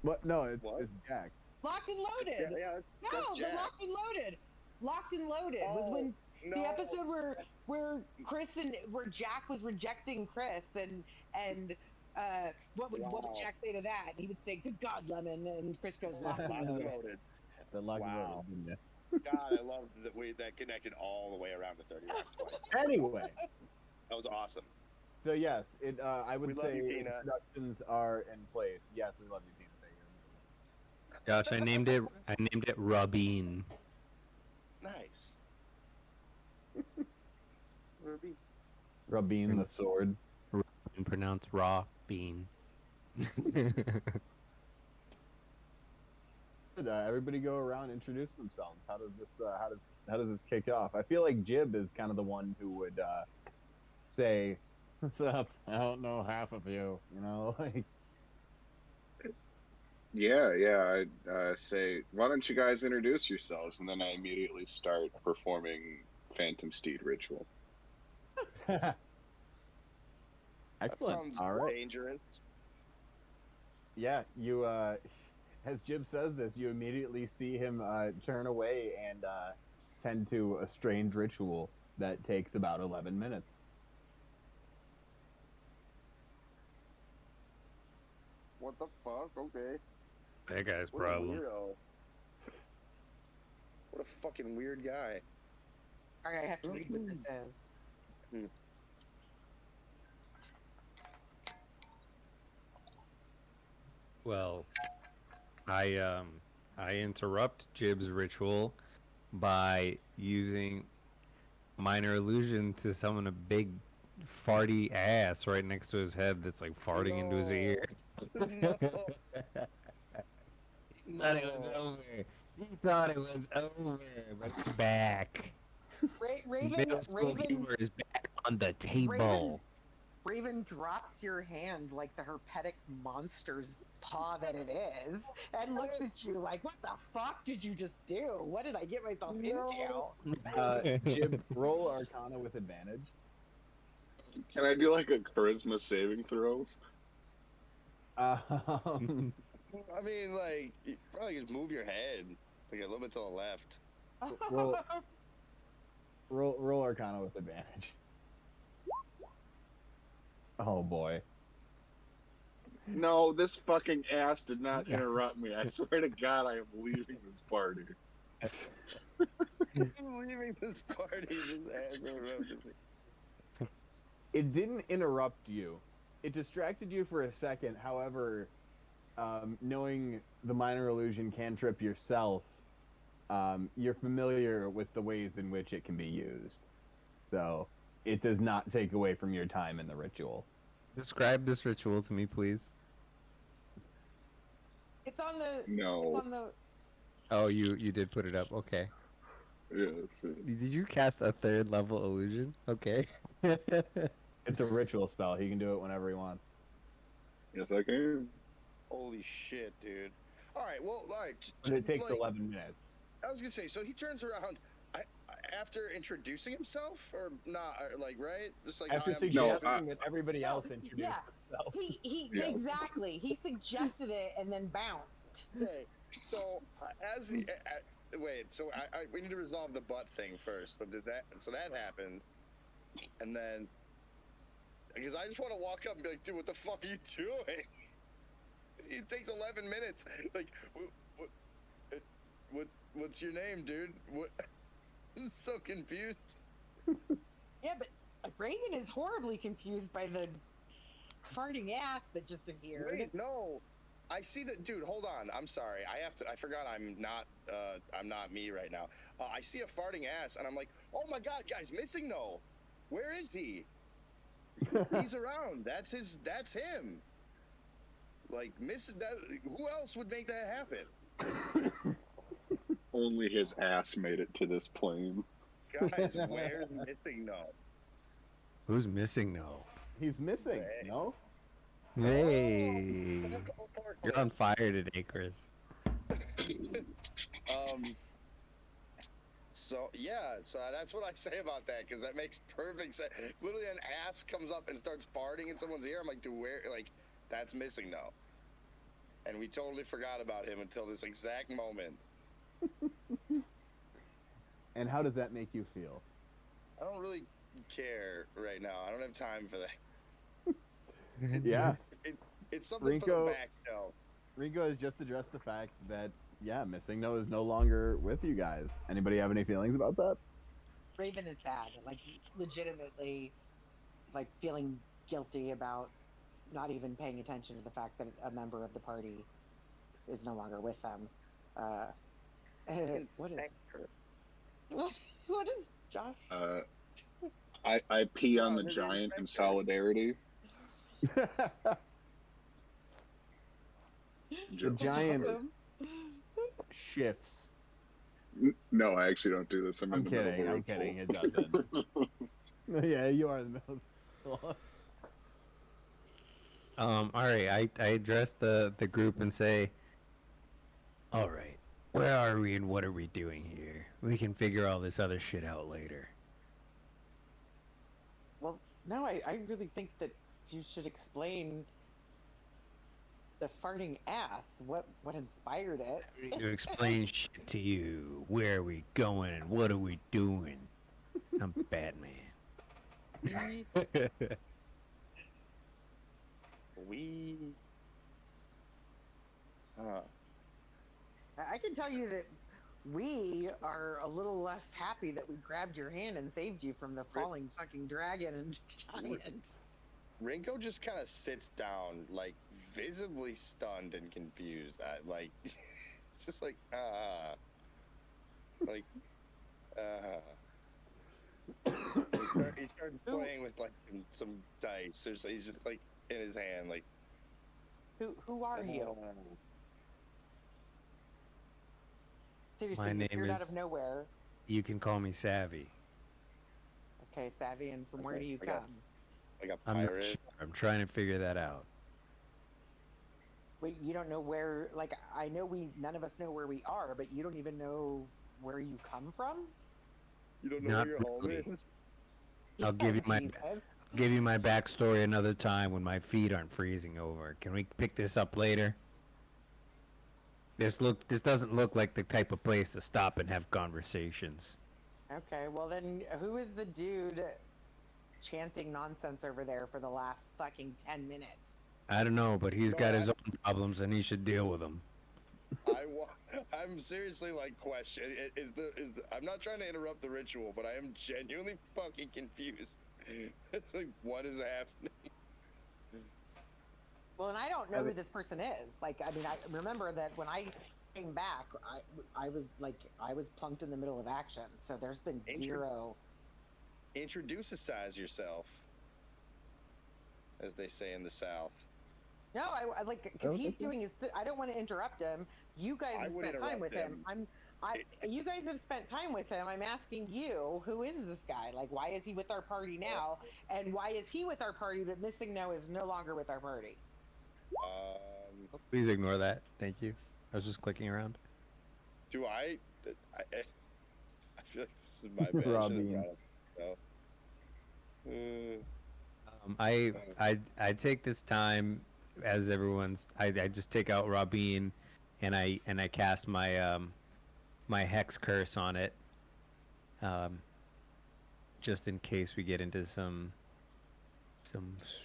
What? No, it's What? Jack. Locked and loaded. Yeah, No, that's but Jack. locked and loaded. Locked and loaded was Oh, when no. the episode where Jack was rejecting Chris and what would Wow. Jack say to that? And he would say, "Good God, Lemon," and Chris goes, "Locked and Locked and loaded." loaded. The lock and Wow. loaded, didn't you? God, I love that that connected all the way around to 30 Rock twice. Anyway, That was awesome. so yes, I would We love say you, Tina. introductions are in place. Yes, we love you, Tina. Josh, I named it Rabin. Nice. Ruby. Rabin the sword. And pronounced raw bean. Everybody go around, introduce themselves. How does this kick off? I feel like Jib is kind of the one who would say, "What's up? I don't know half of you." You know, like Yeah. I'd say, why don't you guys introduce yourselves? And then I immediately start performing Phantom Steed ritual. That excellent. sounds All right. dangerous. Yeah, you. As Jib says this, you immediately see him turn away and tend to a strange ritual that takes about 11 minutes. What the fuck? Okay. That guy's What a problem. weirdo. What a fucking weird guy. All right, I have to read what this is. Well, I interrupt Jib's ritual by using minor illusion to summon a big farty ass right next to his head that's like farting into his ear. No. Thought it was over. He thought it was over, but it's back. Middle school humor is back on the table. Raven drops your hand like the herpetic monster's paw that it is, and looks at you like, "What the fuck did you just do? What did I get myself into?" Jib, roll Arcana with advantage. Can I do like a charisma saving throw? I mean, like, you probably just move your head like a little bit to the left. roll Arcana with advantage. Oh boy. No, this fucking ass did not interrupt me. I swear to God, I am leaving this party. I'm leaving this party. This ass interrupted me. It didn't interrupt you. It distracted you for a second. However, knowing the minor illusion cantrip yourself, you're familiar with the ways in which it can be used. So it does not take away from your time in the ritual. Describe this ritual to me, please. It's on the. No. It's on the. Oh, you did put it up. Okay. Yes. Did you cast a third level illusion? Okay. It's a ritual spell. He can do it whenever he wants. Yes, I can. Holy shit, dude. All right, well, all right. But it takes like, 11 minutes. I was gonna say, so he turns around after introducing himself, or not? Like, right? Just like After I am. suggesting that everybody else introduce Yeah. themselves. He Yes. exactly. He suggested it and then bounced. Okay, so as he, wait, so we need to resolve the butt thing first. So that happened, and then because I just want to walk up and be like, dude, what the fuck are you doing? It takes 11 minutes. Like, what's your name, dude? What? I'm so confused. Yeah, but Raven is horribly confused by the farting ass that just appeared. Wait, no. I see that, dude. Hold on. I'm sorry. I forgot. I'm not me right now. I see a farting ass, and I'm like, oh my god, guys, missing no. Where is he? He's around. That's him. Like, who else would make that happen? Only his ass made it to this plane. Guys, where's missing no? Who's missing now? He's missing, Hey. no? Hey. You're on fire today, Chris. So yeah, so that's what I say about that because that makes perfect sense. Literally, an ass comes up and starts farting in someone's ear. I'm like, dude, where? Like, that's missing now. And we totally forgot about him until this exact moment. And how does that make you feel? I don't really care right now. I don't have time for that. Yeah, It's something for the Rinko. back though. Ringo has just addressed the fact that yeah, Missing No is no longer with you guys. Anybody have any feelings about that? Raven is sad, like legitimately, like feeling guilty about not even paying attention to the fact that a member of the party is no longer with them. Uh, what is what is Josh? Uh, I pee on Oh, the his giant in adventure. solidarity. The Joke. giant Awesome. shifts. No, I actually don't do this. I'm in I'm the middle of a kidding. I'm ritual. kidding. It doesn't. Yeah, you are in the middle. All right, I address the group and say, all right, where are we and what are we doing here? We can figure all this other shit out later. Well, no, I really think that you should explain the farting ass. What inspired I it? don't need to explain shit to you. Where are we going and what are we doing? I'm Batman. We we. I can tell you that we are a little less happy that we grabbed your hand and saved you from the falling fucking dragon and giant. Rinko just kind of sits down, like visibly stunned and confused. Like, just like like he started Who playing with like some dice. So he's just like in his hand, like. who are you? Seriously, My you name appeared out of is, nowhere. you can call me Savvy. Okay, Savvy, and from where do you Like a come? like a I'm not pirate. sure. I'm trying to figure that out. Wait, you don't know where? Like, I know none of us know where we are, but you don't even know where you come from. You don't know Not where your home really. is. I'll give you my Jesus. give you my backstory another time when my feet aren't freezing over. Can we pick this up later? This doesn't look like the type of place to stop and have conversations. Okay, well then, who is the dude chanting nonsense over there for the last fucking 10 minutes? I don't know, but he's got No, his own problems and he should deal with them. I'm seriously like question I'm not trying to interrupt the ritual, but I am genuinely fucking confused. It's like what is happening? Well, and I don't know who this person is. Like, I mean, I remember that when I came back, I was plunked in the middle of action. So there's been zero. Introduce yourself, as they say in the South. No, I like because he's doing his. I don't want to interrupt him. You guys have spent time with him. You guys have spent time with him. I'm asking you, who is this guy? Like, why is he with our party now? And why is he with our party, but Missing No is no longer with our party? Please ignore that. Thank you. I was just clicking around. Do I feel like this is my bad. Robin. I take this time as everyone's. I just take out Rabin, and I cast my my hex curse on it. Just in case we get into some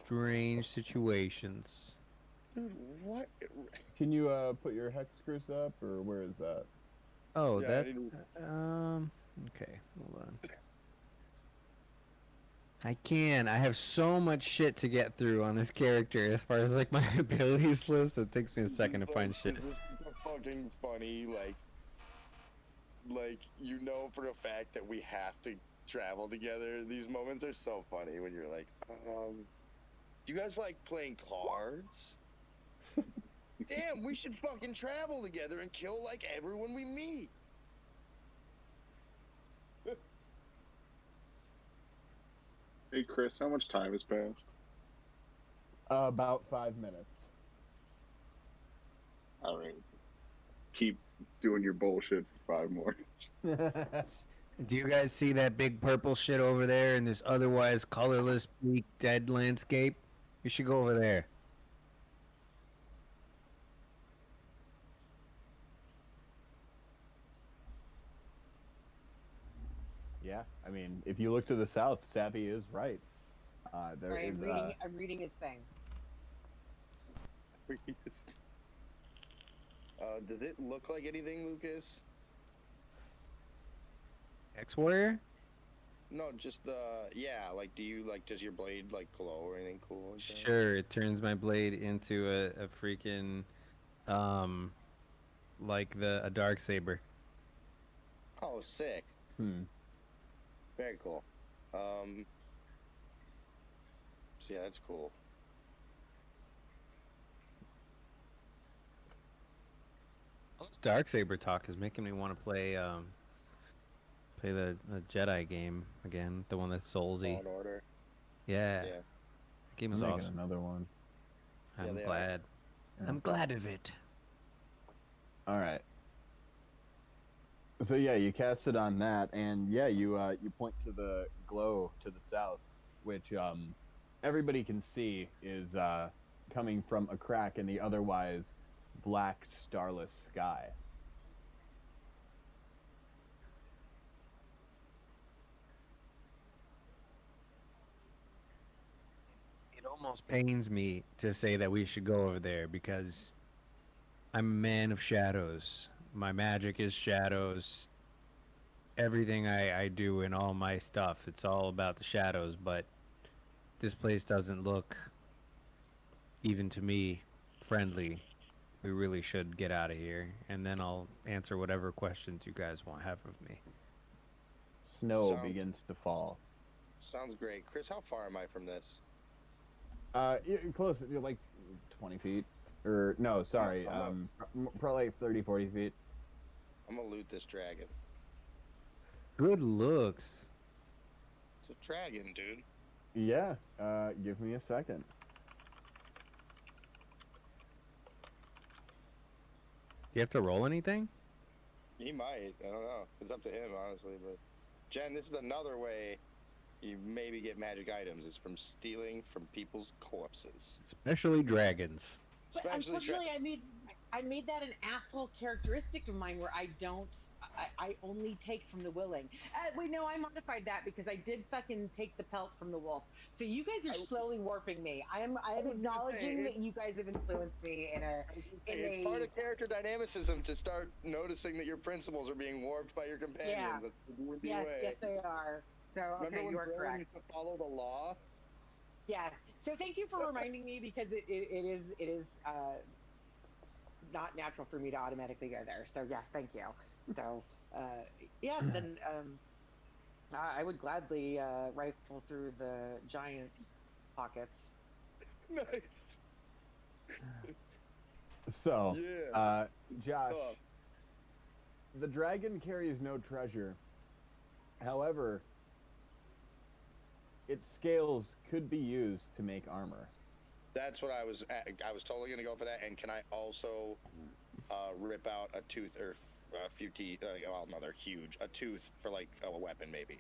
strange situations. Dude, what? Can you put your hex curse up, or where is that? Oh, Yeah, that. Okay, hold on. I can. I have so much shit to get through on this character as far as like my abilities list. It takes me a second to find shit. This is fucking funny. Like you know for a fact that we have to travel together. These moments are so funny when you're like, do you guys like playing cards? Damn, we should fucking travel together and kill like everyone we meet. Hey, Chris, how much time has passed? About 5 minutes. All right. Keep doing your bullshit for 5 more. Do you guys see that big purple shit over there in this otherwise colorless, bleak, dead landscape? You should go over there. Yeah, I mean, if you look to the south, Savvy is right. There Sorry, is I'm reading his thing. Does it look like anything, Lucas? Ex-warrior? No, just yeah. Like, does your blade like glow or anything cool like that? Sure, it turns my blade into a freaking, um, like a dark saber. Oh, sick. Very cool. So yeah, that's cool. All this dark saber talk is making me want to play the Jedi game again, the one that's Soulsy. Fallen Order. Yeah, Yeah. that game I'm is making awesome. another one. Yeah, I'm they are. glad. Yeah. I'm glad of it. All right. So yeah, you cast it on that, and yeah, you point to the glow to the south, which everybody can see is coming from a crack in the otherwise black, starless sky. It almost pains me to say that we should go over there because I'm a man of shadows. My magic is shadows. Everything I do in all my stuff, it's all about the shadows, but this place doesn't look, even to me, friendly. We really should get out of here, and then I'll answer whatever questions you guys want have of me. Snow Sounds begins to fall. sounds great, Chris. How far am I from this? You're close. You're like 20 feet, or no, sorry, probably like 30, 40 feet. I'm gonna loot this dragon. Good looks. It's a dragon, dude. Yeah. Give me a second. Do you have to roll anything? He might. I don't know. It's up to him, honestly. But Jen, this is another way you maybe get magic items. Is from stealing from people's corpses. Especially dragons. But Especially unfortunately, I made that an asshole characteristic of mine where I don't. I only take from the willing. Wait, no, I modified that because I did fucking take the pelt from the wolf. So you guys are slowly warping me. I am was gonna acknowledging say, that you guys have influenced me in a it's part of character dynamicism to start noticing that your principles are being warped by your companions. Yeah. That's the D&D yes, way. yes they are. So Remember okay, when you are Brian correct. used to follow the law? Yes. So thank you for reminding me because it is not natural for me to automatically go there. So yes, thank you. So yeah, then I would gladly rifle through the giant pockets. Nice. So, Yeah. Josh, Oh, the dragon carries no treasure. However, its scales could be used to make armor. that's what I was. I was totally gonna go for that. And can I also rip out a tooth or a few teeth? Well, no, they're huge. A tooth for like a weapon, maybe.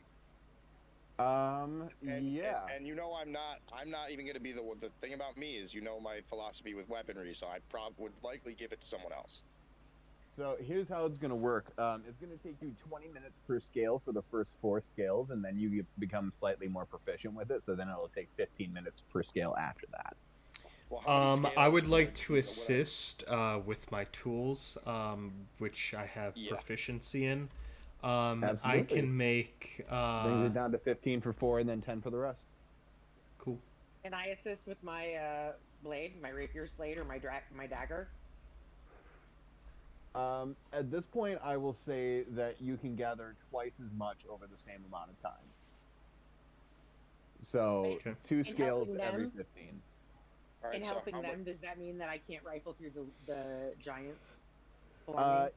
Yeah. And you know, I'm not even gonna be the thing about me is, you know, my philosophy with weaponry. So I would likely give it to someone else. So here's how it's going to work. It's going to take you 20 minutes per scale for the first 4 scales, and then you become slightly more proficient with it. So then it'll take 15 minutes per scale after that. Well, how many I would scales like to would I- assist with my tools, which I have Yeah. proficiency in. I Absolutely. can make. Brings it down to 15 for 4, and then 10 for the rest. Cool. Can I assist with my blade, my rapier's blade, or my dagger? At this point, I will say that you can gather twice as much over the same amount of time. So Okay. 2 scales helping every them? 15. All right, In so helping how them, does that mean that I can't rifle through the giant Uh, belongings?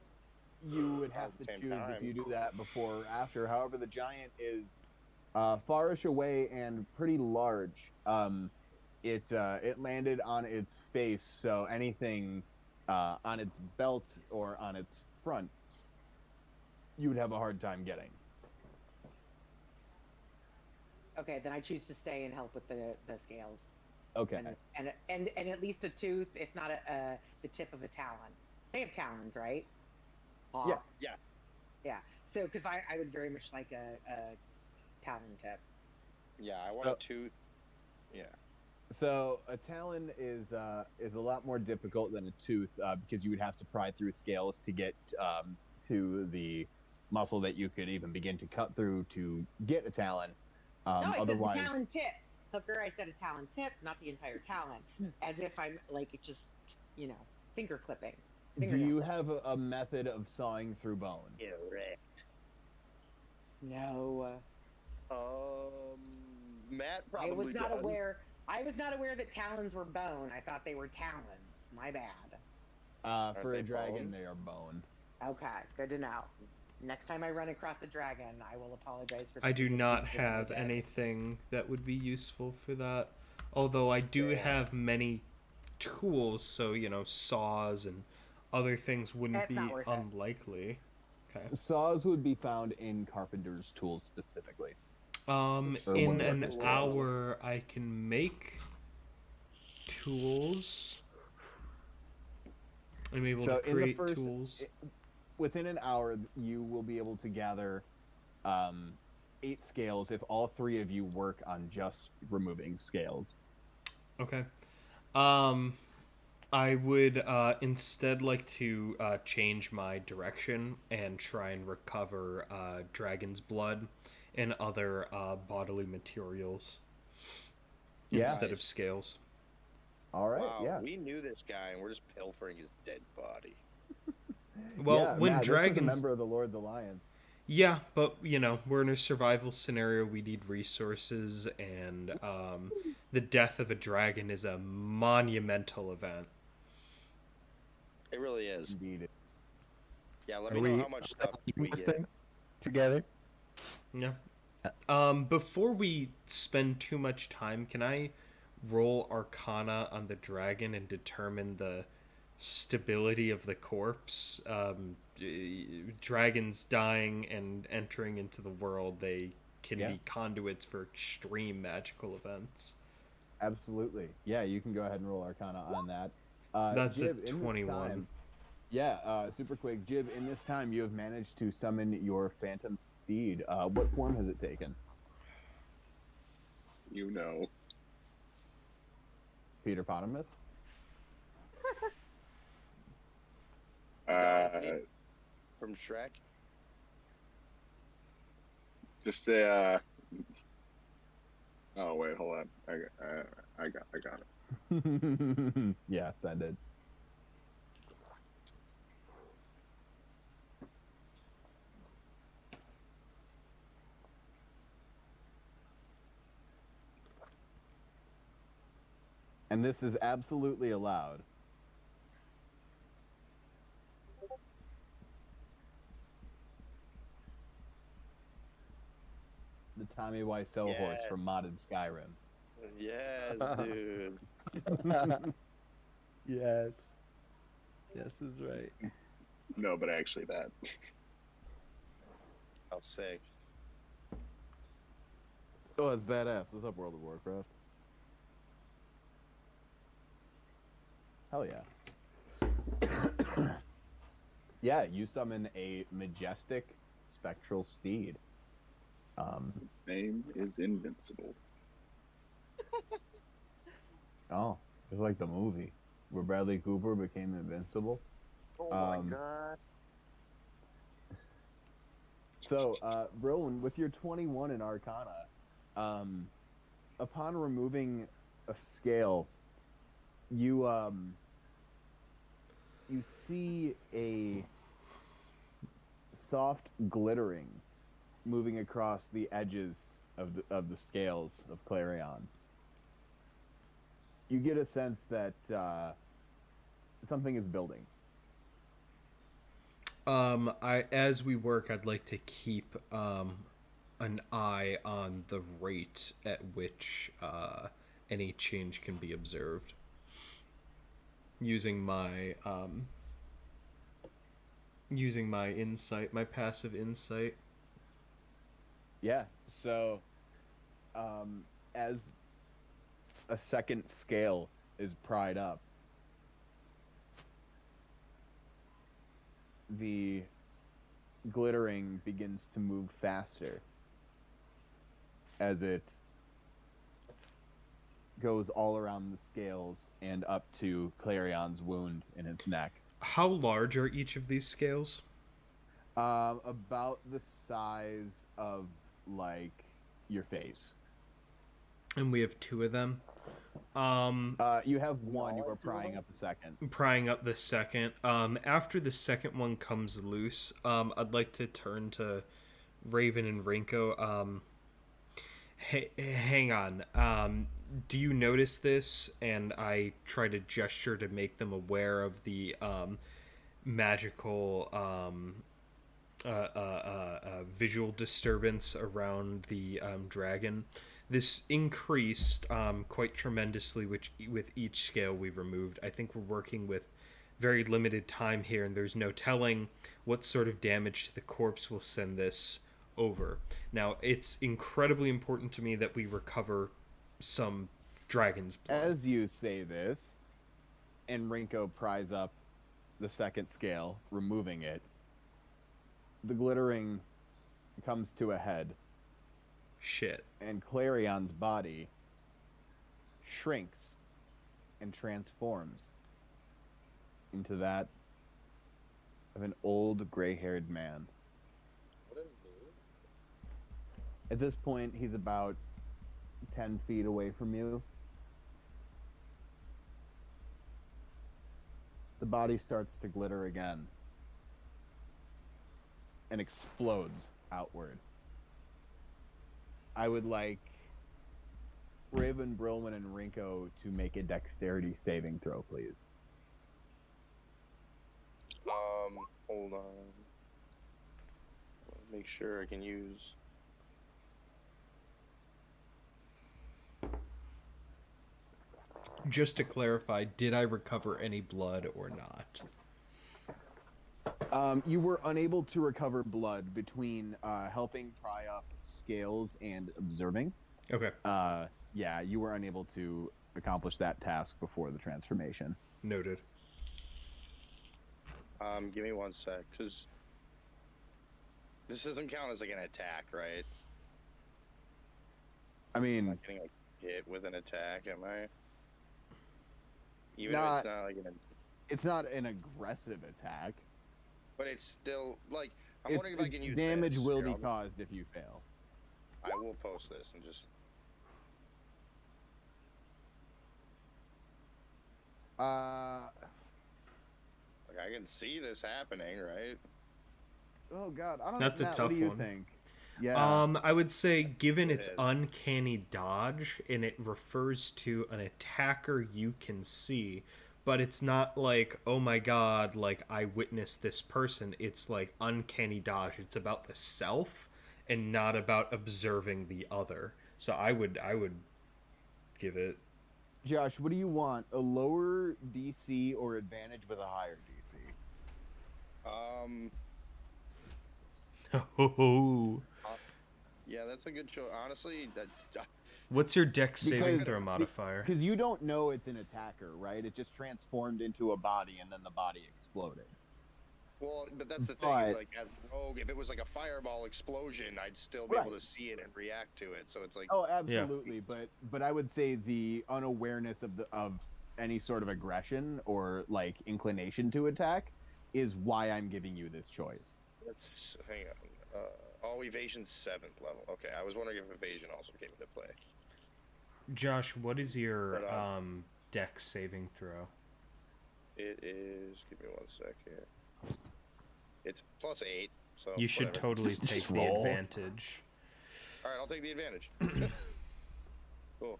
you would At have the to same choose if time. you do that before or after. However, the giant is farish away and pretty large. It landed on its face, so anything on its belt or on its front, you would have a hard time getting. Okay, then I choose to stay and help with the scales. Okay. And at least a tooth, if not the tip of a talon. They have talons, right? Yeah. Paw. Yeah. Yeah. So, because I would very much like a talon tip. Yeah, I want So, a tooth. Yeah. so a talon is a lot more difficult than a tooth because you would have to pry through scales to get to the muscle that you could even begin to cut through to get a talon. No, I said the Otherwise, talon tip. Hooker, I said a talon tip, not the entire talon. As if I'm like it's just finger clipping, do fingernail you clipping. have a method of sawing through bone? Correct. No, Matt I was probably not does. aware. I was not aware that talons were bone. I thought they were talons. My bad. Aren't For they a dragon, bone? they are bone. Okay, good to know. Next time I run across a dragon, I will apologize for I do thinking it's not useful for have that. anything that would be useful for that. Although I do Damn. have many tools, so saws and other things wouldn't That's not be worth it. unlikely. Okay. Saws would be found in carpenter's tools specifically. Or In an woodworker's tools. hour, I can make tools. I'm able to So in the create first, tools. within an hour, you will be able to gather um, 8 scales if all 3 of you work on just removing scales. Okay. Um, I would instead like to change my direction and try and recover dragon's blood and other bodily materials Yeah. instead of Nice. scales. All right. Wow, Yeah. we knew this guy and we're just pilfering his dead body. Well, Yeah, when Matt, this was a dragons. member of the Lord's Alliance. Yeah, but we're in a survival scenario. We need resources, and the death of a dragon is a monumental event. It really is. Indeed. Yeah, let Are me know we how much stuff we this get. thing together? Yeah. Before we spend too much time, can I roll Arcana on the dragon and determine the stability of the corpse? Dragons dying and entering into the world, they can Yeah. be conduits for extreme magical events. Absolutely. Yeah, you can go ahead and roll Arcana on that. That's a Jib, in this 21. time, yeah, super quick. Jib, in this time, you have managed to summon your phantom steed. What form has it taken? You know. Peter Potamus? Donkey from Shrek. Just a. Oh wait, hold on. I got it. Yeah, send it. And this is absolutely allowed. The Tommy Wiseau horse Yeah. from modded Skyrim. Yes, dude. Yes. Yes is right. No, but actually that. How sick. Oh, that's badass. What's up, World of Warcraft? Hell yeah. Yeah, you summon a majestic spectral steed. Its name is Invincible. Oh, it's like the movie where Bradley Cooper became invincible. Oh my Um, god. So, Rowan, with your 21 in Arcana, upon removing a scale, you you see a soft glittering moving across the edges of the scales of Clarion. You get a sense that something is building. As we work, I'd like to keep an eye on the rate at which any change can be observed using my insight, my passive insight. Yeah. So as a second scale is pried up, the glittering begins to move faster as it goes all around the scales and up to Clarion's wound in its neck. How large are each of these scales? About the size of, like, your face. And we have 2 of them. You have one. You are prying up the second. Prying up the second. After the second one comes loose, I'd like to turn to Raven and Rinko. Hang on. Do you notice this? And I try to gesture to make them aware of the magical visual disturbance around the dragon. This increased quite tremendously with each scale we removed. I think we're working with very limited time here, and there's no telling what sort of damage to the corpse will send this over. Now, it's incredibly important to me that we recover some dragon's blood. As you say this, and Rinko pries up the second scale, removing it, the glittering comes to a head. Shit. And Clarion's body shrinks and transforms into that of an old gray-haired man. At this point, he's about 10 feet away from you. The body starts to glitter again and explodes outward. I would like Raven, Brilwin, and Rinko to make a dexterity saving throw, please. Hold on. Make sure I can use. Just to clarify, did I recover any blood or not? You were unable to recover blood between helping pry up scales and observing. Okay. Yeah, you were unable to accomplish that task before the transformation. Noted. Give me 1 sec, because this doesn't count as like an attack, right? I I'm mean, not getting like hit with an attack, am I? Even if not, it's not like it's not an aggressive attack. but it's still like I'm wondering if I can use damage this. will Here, be caused if you fail. I will post this and just. Like I can see this happening, right? Oh God, I don't. That's a Matt, tough what do you one. think? Yeah. I would say, given its It is. uncanny dodge, and it refers to an attacker you can see, but it's not like, oh my god, like I witnessed this person. It's like uncanny dodge. It's about the self and not about observing the other. So I would give it. Josh, what do you want? A lower DC or advantage with a higher DC? Oh, Yeah, that's a good choice. Honestly, that what's your dex saving Because- throw modifier? Because you don't know it's an attacker, right? It just transformed into a body and then the body exploded. well, but that's the thing. It's But- like as rogue, if it was like a fireball explosion, I'd still be Right. able to see it and react to it. So it's like, Oh, absolutely. But I would say the unawareness of any sort of aggression or like inclination to attack is why I'm giving you this choice. let's hang on. Evasion 7th level. Okay, I was wondering if evasion also came into play. Josh, what is your But, dex saving throw? It is. Give me 1 sec here. It's +8. So You should whatever. totally Just take the roll. advantage. All right, I'll take the advantage. Cool.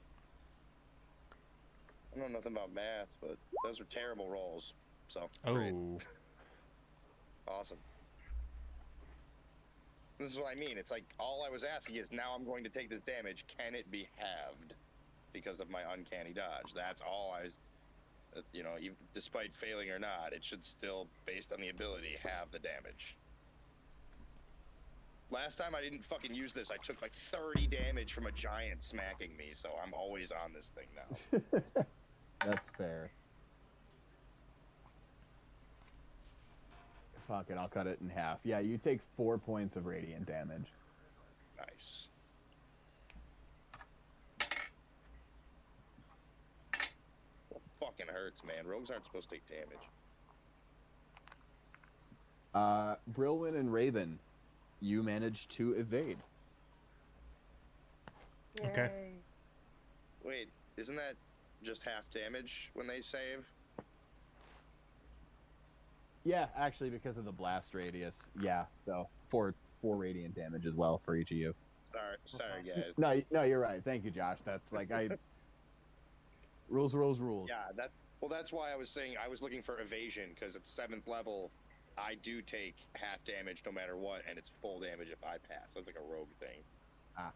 I know nothing about math, but those are terrible rolls. So great. Oh, Awesome. This is what I mean. It's like all I was asking is now I'm going to take this damage. Can it be halved because of my uncanny dodge? That's all I was. Despite failing or not, it should still, based on the ability, have the damage. Last time I didn't fucking use this, I took like 30 damage from a giant smacking me, so I'm always on this thing now. That's fair. Fuck it, I'll cut it in half. Yeah, you take 4 points of radiant damage. Nice. Well, fucking hurts, man. Rogues aren't supposed to take damage. Brilwyn and Raven, you managed to evade. Okay. Wait, isn't that just half damage when they save? Yeah, actually, because of the blast radius. Yeah, so 4 radiant damage as well for each of you. Sorry, guys. No, you're right. Thank you, Josh. That's like rules. Yeah, that's why I was saying I was looking for evasion, because at 7th level, I do take half damage no matter what, and it's full damage if I pass. That's like a rogue thing. Ah.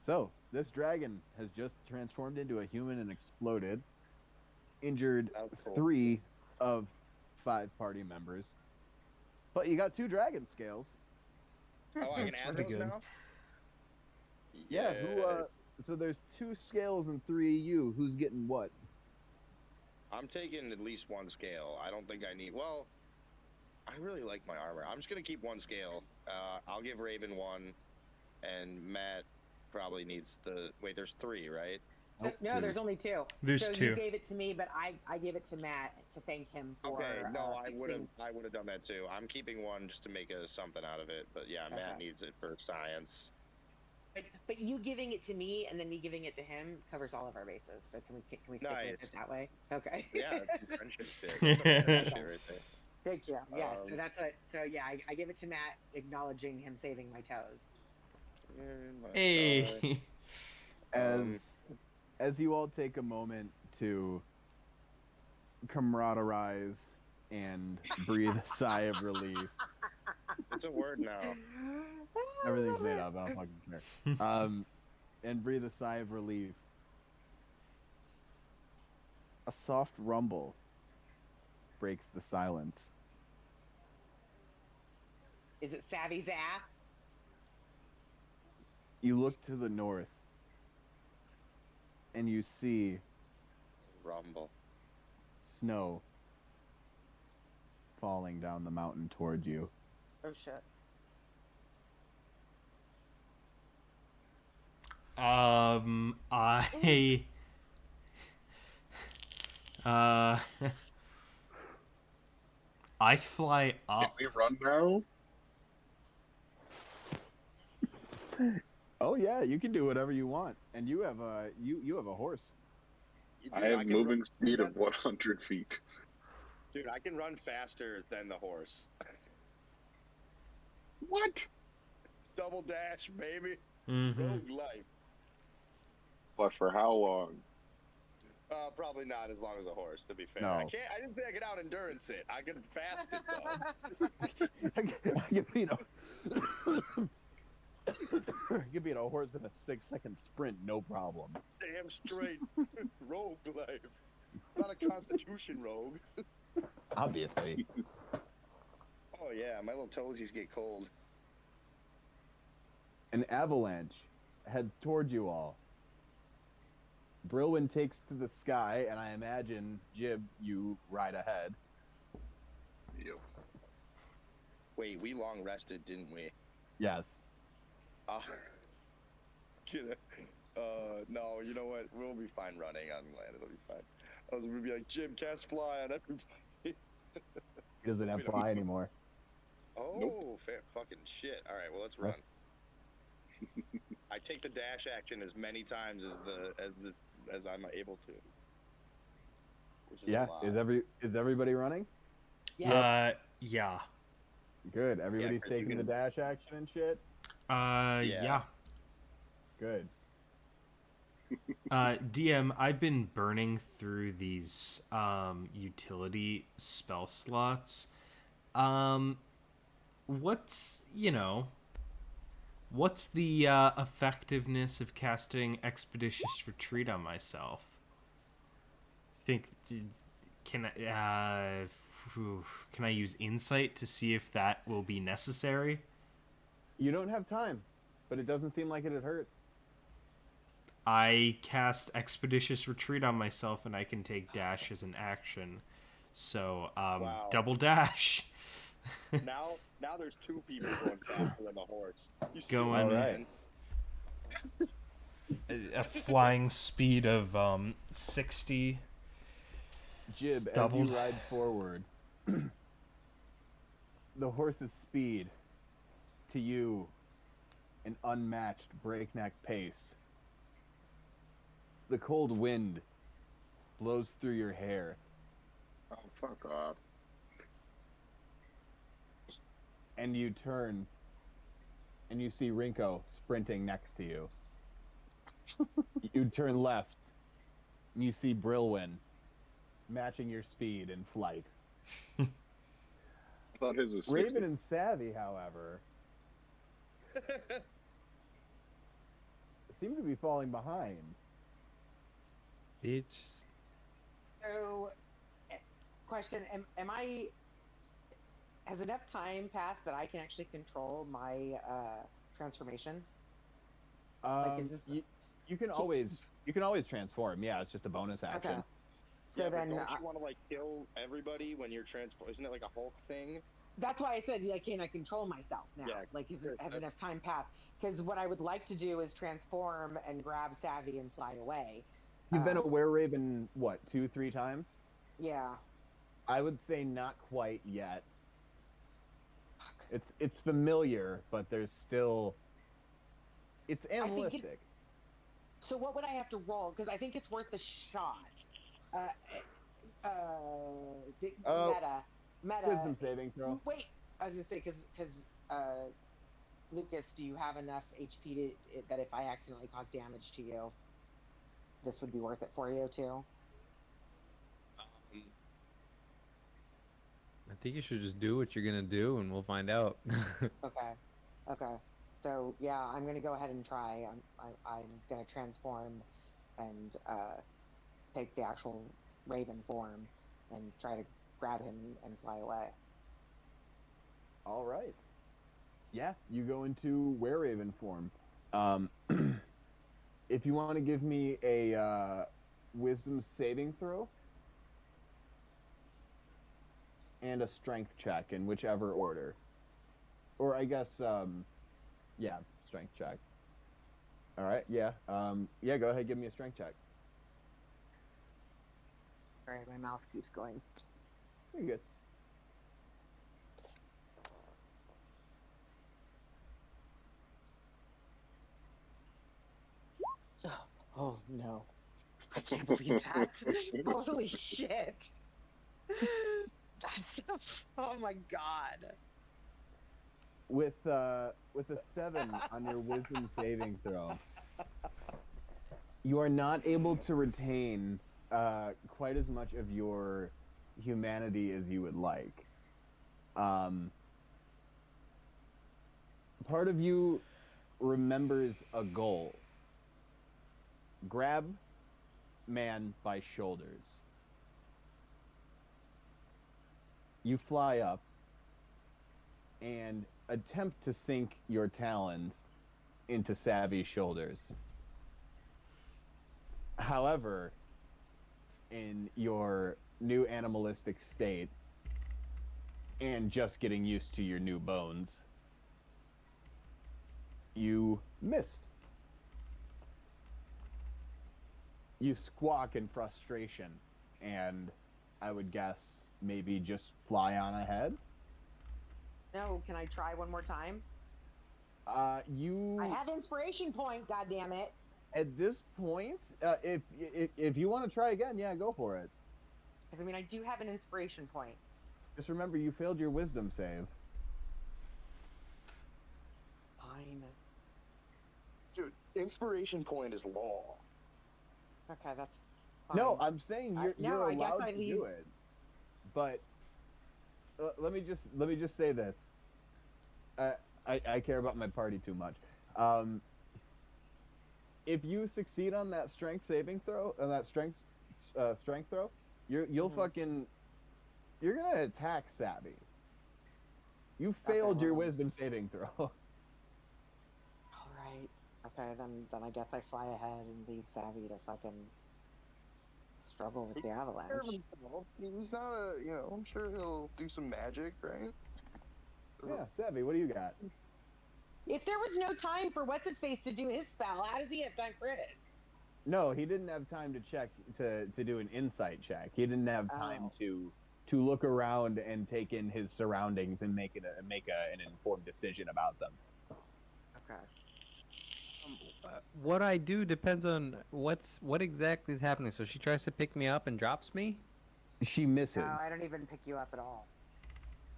So, this dragon has just transformed into a human and exploded, injured Oh, cool. 3 of 5 party members. But you got 2 dragon scales. Oh, I can That's add pretty those good. now? Yeah, so there's 2 scales and 3 you. Who's getting what? I'm taking at least 1 scale. I don't think I need... Well, I really like my armor. I'm just going to keep 1 scale. I'll give Raven 1, and Matt probably needs the... Wait, there's 3, right? So, Nope, no, 2. there's only 2. There's so 2. You gave it to me, but I gave it to Matt to thank him for. Okay, no, I fixing- would have done that too. I'm keeping 1 just to make something out of it. But yeah, Matt Okay. needs it for science. But you giving it to me and then me giving it to him covers all of our bases. So can we stick with Nice. it that way? Okay. Yeah, that's some friendship shit. That's some friendship shit right there. Thank you. Yeah. So Um, that's it. So yeah, I give it to Matt, acknowledging him saving my toes. Hey. As you all take a moment to camaraderise and breathe a sigh of relief. It's a word now. Everything's made up. I don't fucking care. And breathe a sigh of relief. A soft rumble breaks the silence. Is it Savvy's ass? You look to the north, and you see Rumble. snow falling down the mountain towards you. Oh shit. I I fly Can up. we run now? Oh yeah, you can do whatever you want, and you have a you have a horse. Dude, I have can moving run- speed of 100 feet. Dude, I can run faster than the horse. What? Double dash, baby. Mhm. Rogue life. But for how long? Probably not as long as a horse, to be fair. No. I didn't think I could out endurance it. I could fast it though. Give me a horse in a 6-second sprint, no problem. Damn straight. Rogue life. Not a constitution rogue. Obviously. Oh yeah, my little toesies get cold. An avalanche heads towards you all. Brilwyn takes to the sky, and I imagine, Jib, you ride ahead. Yep. Wait, we long rested, didn't we? Yes. No, you know what? We'll be fine running on land. It'll be fine. I was gonna be like, Jim, cast fly on everybody. He doesn't have Wait, fly anymore. Oh, Nope. fucking shit. All right, well, let's run. I take the dash action as many times as I'm able to. Which is Yeah. a lot. Is everybody running? Yeah. Yeah. Good. Everybody's Chris, you taking the can- dash action and shit? Yeah. Good. DM, I've been burning through these utility spell slots. What's the effectiveness of casting Expeditious Retreat on myself? Think Can I use insight to see if that will be necessary? You don't have time, but it doesn't seem like it'd hurt. I cast Expeditious Retreat on myself, and I can take dash as an action. So, Wow. double dash. Now there's two people going faster than a horse. You Going- All silly right. man. A flying speed of 60. Jib, It's as doubled. you ride forward, the horse's speed to you, an unmatched breakneck pace. The cold wind blows through your hair, Oh, fuck off. and you turn, and you see Rinko sprinting next to you. You turn left, and you see Brilwyn matching your speed in flight. I thought his was 60. Raven and Savvy, however, seem to be falling behind. Bitch. So, question: Am I? Has enough time passed that I can actually control my transformation? Like, is this- You can always transform. Yeah, it's just a bonus action. Okay. So Yeah, then, but don't you want to like kill everybody when you're Isn't it like a Hulk thing? that's why I said, like, can I control myself now? Yeah, Like, Chris, has that's- enough time passed? Because what I would like to do is transform and grab Savvy and fly away. You've been a were-raven, what, 2-3 times? Yeah. I would say not quite yet. It's familiar, but there's still... It's think animalistic. So what would I have to roll? Because I think it's worth a shot. Meta. Wisdom saving throw. Wait, I was gonna say because Lucas, do you have enough HP that if I accidentally cause damage to you, this would be worth it for you too? I think you should just do what you're gonna do, and we'll find out. Okay. So yeah, I'm gonna go ahead and try. I'm gonna transform and take the actual raven form and try to grab him and fly away. All right. Yeah, you go into were-raven form. If you want to give me a wisdom saving throw and a strength check in whichever order. Or I guess, yeah, strength check. All right, yeah. Yeah, go ahead, give me a strength check. All right, my mouse keeps going. You're good. Oh no. I can't believe that. Holy shit. Oh my god. With a 7 on your wisdom saving throw, you are not able to retain quite as much of your humanity as you would like. Part of you remembers a goal. Grab man by shoulders. You fly up and attempt to sink your talons into Savvy's shoulders. However, in your new animalistic state and just getting used to your new bones, you missed. You squawk in frustration, and I would guess maybe just fly on ahead. No, can I try one more time? You I have inspiration point, god damn it. at this point, if you want to try again, yeah, go for it. Because I mean I do have an inspiration point. Just remember, you failed your wisdom save. Fine. Dude, inspiration point is law. Okay, that's fine. No, I'm saying you're I guess allowed I to leave. do it. But let me just say this. I care about my party too much. If you succeed on that strength saving throw, strength throw, You'll Mhm. fucking you're gonna attack Savvy. You Okay, failed your well, wisdom saving throw. all right. Okay, then I guess I fly ahead and leave Savvy to fucking struggle with He the takes care of avalanche. himself. He's not a, I'm sure he'll do some magic, right? Yeah, Savvy, what do you got? If there was no time for what's his face to do his spell, how does he have time for his? No, he didn't have time to check to do an insight check. He didn't have time Oh, to look around and take in his surroundings and make an informed decision about them. okay. What I do depends on what exactly is happening. So she tries to pick me up and drops me. She No, misses. I don't even pick you up at all.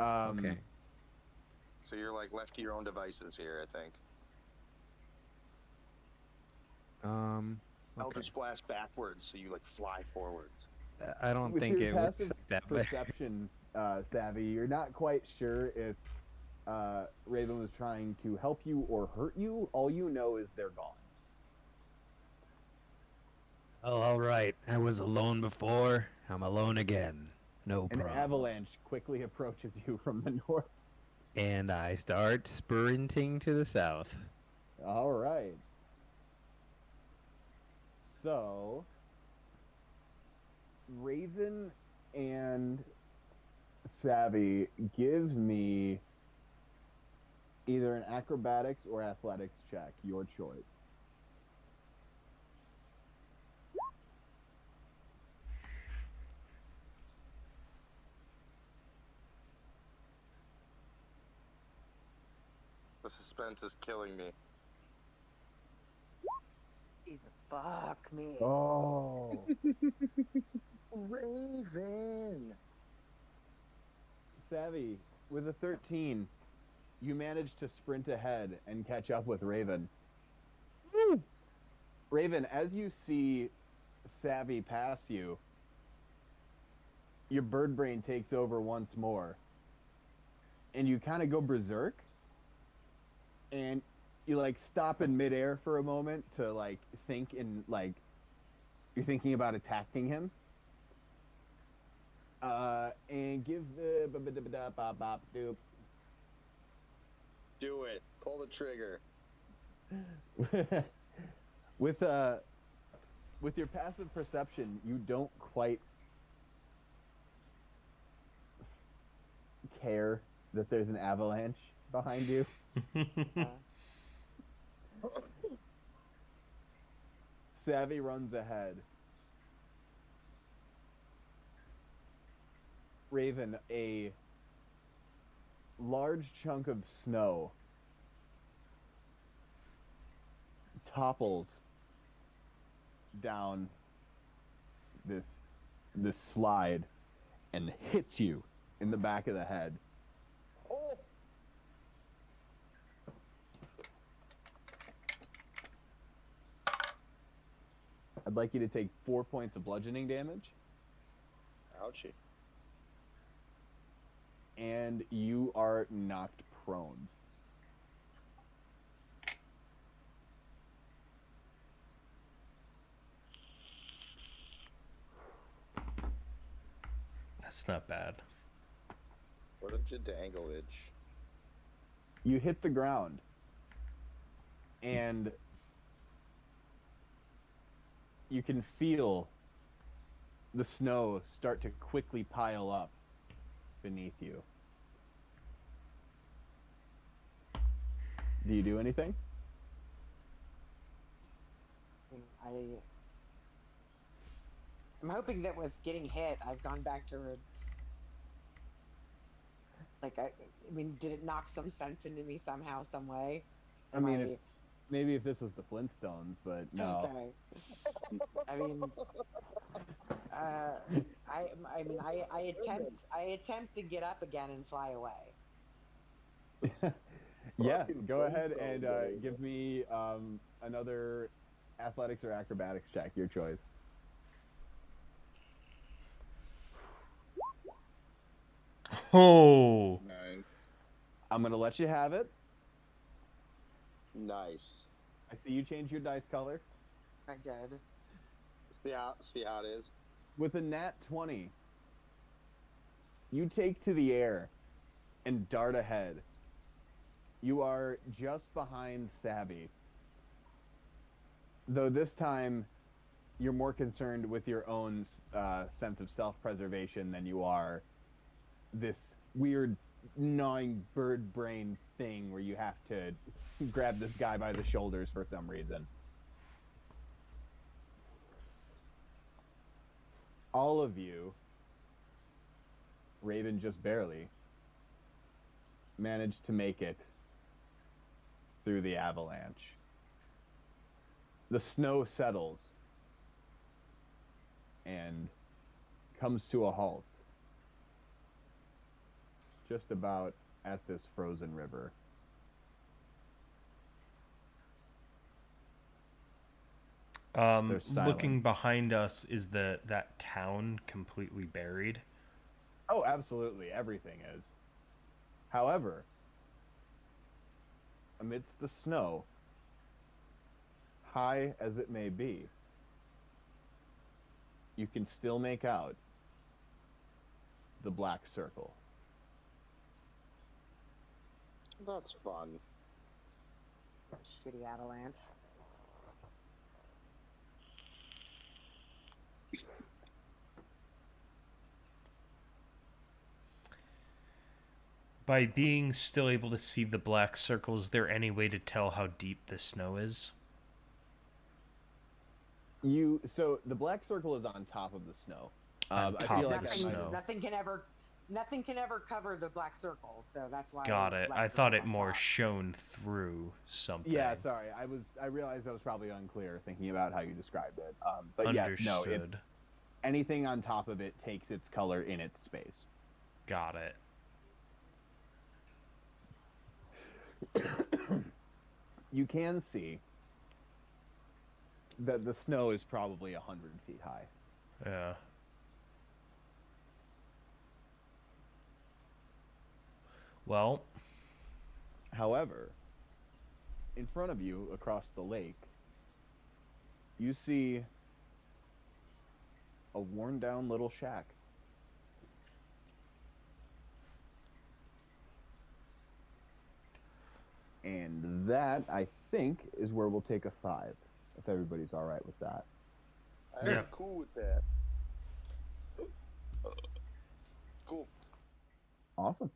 Okay. So you're like left to your own devices here, I think. Okay. Eldritch Blast backwards, so you like fly forwards. I don't With think your it works passive like that, but perception, Savvy, you're not quite sure if Raven was trying to help you or hurt you. All you know is they're gone. oh, all right. I was alone before. I'm alone again. No An problem. avalanche quickly approaches you from the north. And I start sprinting to the south. All right. So, Raven and Savvy, give me either an acrobatics or athletics check, your choice. The suspense is killing me. Jesus, fuck me. Oh, Raven! Savvy, with a 13, you manage to sprint ahead and catch up with Raven. Raven, as you see Savvy pass you, your bird brain takes over once more. And you kind of go berserk. And you like stop in midair for a moment to like think and like you're thinking about attacking him. And give the doop. Do it. Pull the trigger. with with your passive perception, you don't quite care that there's an avalanche behind you. Savvy runs ahead. Raven, a large chunk of snow topples down this slide and hits you in the back of the head. Oh! I'd like you to take 4 points of bludgeoning damage, Ouchie. and you are knocked prone. That's not bad. What a jadanglage. You hit the ground, and you can feel the snow start to quickly pile up beneath you. Do you do anything? I'm hoping that with getting hit, I've gone back to like I mean, did it knock some sense into me somehow, some way? I Am mean, maybe if this was the Flintstones, but no. Okay. I mean, I attempt to get up again and fly away. Yeah, Fucking go ahead Flintstones, and buddy. give me another athletics or acrobatics check, your choice. Oh, Nice. I'm gonna let you have it. Nice. I see you change your dice color. I did. See how it is. With a nat 20, you take to the air and dart ahead. You are just behind Savvy. Though this time, you're more concerned with your own sense of self-preservation than you are this weird gnawing bird brain thing where you have to grab this guy by the shoulders for some reason. All of you, Raven just barely, managed to make it through the avalanche. The snow settles and comes to a halt just about at this frozen river. Looking behind us, is that town completely buried? Oh, absolutely. Everything is. However, amidst the snow, high as it may be, you can still make out the black circle. That's fun. Shitty avalanche. By being still able to see the black circle, is there any way to tell how deep the snow is? So the black circle is on top of the snow. On I top feel of like the snow. Nothing can ever cover the black circle, so that's why. Got it. black I thought circle's it on more top. shone through something. Yeah, sorry. I realized I was probably unclear thinking about how you described it. But Understood. yes, no, it's anything on top of it takes its color in its space. Got it. You can see that the snow is probably 100 feet high. Yeah. Well, However, in front of you across the lake, you see a worn down little shack. And that, I think, is where we'll take a 5, if everybody's all right with that. I'm cool with that. Cool. Awesome.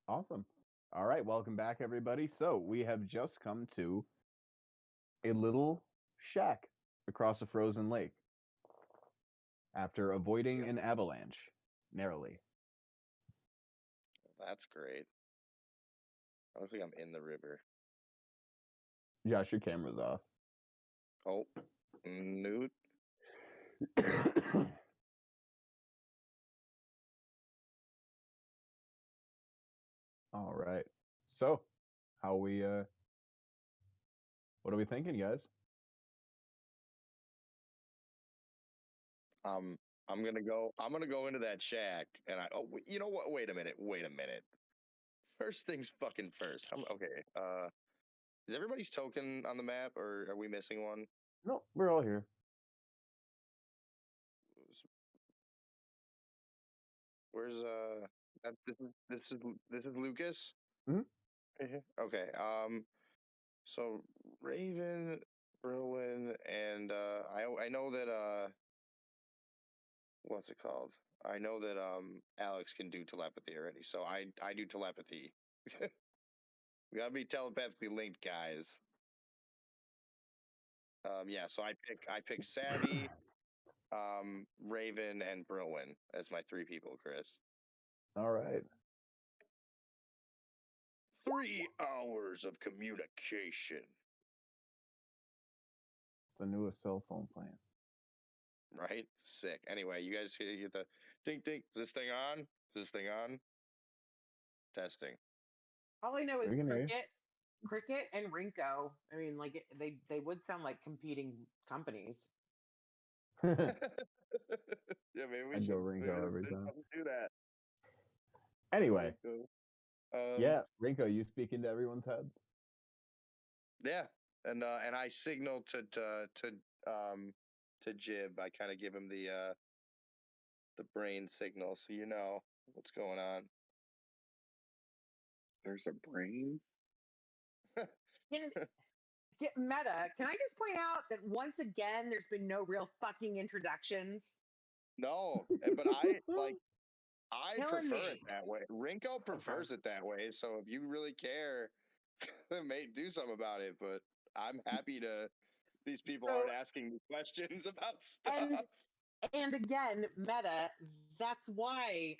Awesome. All right, welcome back, everybody. So we have just come to a little shack across a frozen lake after avoiding Yep. an avalanche narrowly. That's great. I don't think I'm in the river. Josh, your camera's off. Oh, Newt. All right. So, how we what are we thinking, guys? I'm gonna go. I'm gonna go into that shack, and you know what? Wait a minute. Wait a minute. First things fucking first. Okay. Is everybody's token on the map, or are we missing one? No, we're all here. Where's this is Lucas. Mhm. Right here? Okay. So Raven, Berwin, and I know that what's it called? I know that Alex can do telepathy already, so I do telepathy. We gotta be telepathically linked, guys. Yeah, so I pick Savvy, Raven, and Berwin as my three people, Chris. All right. 3 hours of communication. It's the newest cell phone plan. Right? Sick. Anyway, you guys get the ding ding. Is this thing on? Is this thing on? Testing. All I know is We can hear Cricket and Rinko. I mean, like they would sound like competing companies. you. Yeah, maybe we I'd go should. Maybe Ringo every there's time. something to that. Anyway, Um, yeah, Rinko, you speak into everyone's heads. yeah, and I signal to Jib. I kind of give him the brain signal, so you know what's going on. There's a brain. Can, Meta, can I just point out that once again there's been no real fucking introductions? No, but I Killing prefer it me. that way. Rinko Okay. prefers it that way. So if you really care, may do something about it. But I'm happy to. These people So aren't asking me questions about and stuff. and again, Meta, that's why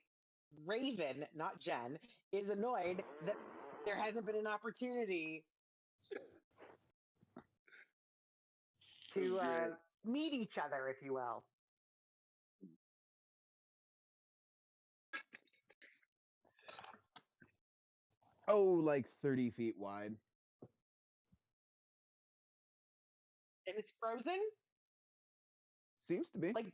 Raven, not Jen, is annoyed that there hasn't been an opportunity It was to great. meet each other, if you will. Oh, like 30 feet wide. And it's frozen? Seems to be. Like,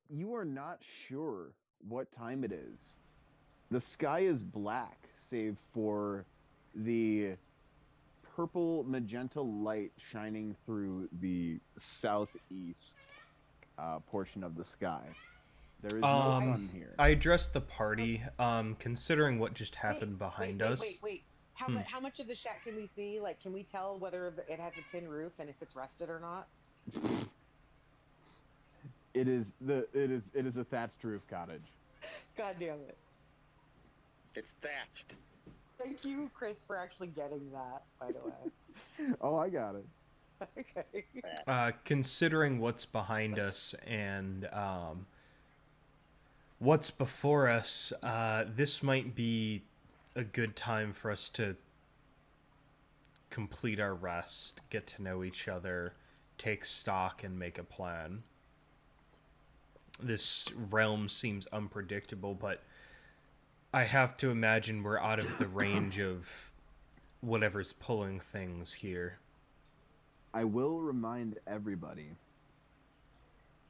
You are not sure what time it is. The sky is black, save for the purple magenta light shining through the southeast portion of the sky. There is no sun here. I addressed the party. Considering what just wait, happened wait, behind wait, us. wait, wait. How much of the shack can we see? Like, can we tell whether it has a tin roof and if it's rusted or not? It is a thatched roof cottage. God damn it. It's thatched. Thank you, Chris, for actually getting that, by the way. Oh, I got it. Okay. Considering what's behind us and what's before us, this might be a good time for us to complete our rest, get to know each other, take stock, and make a plan. This realm seems unpredictable, but I have to imagine we're out of the range of whatever's pulling things here. I will remind everybody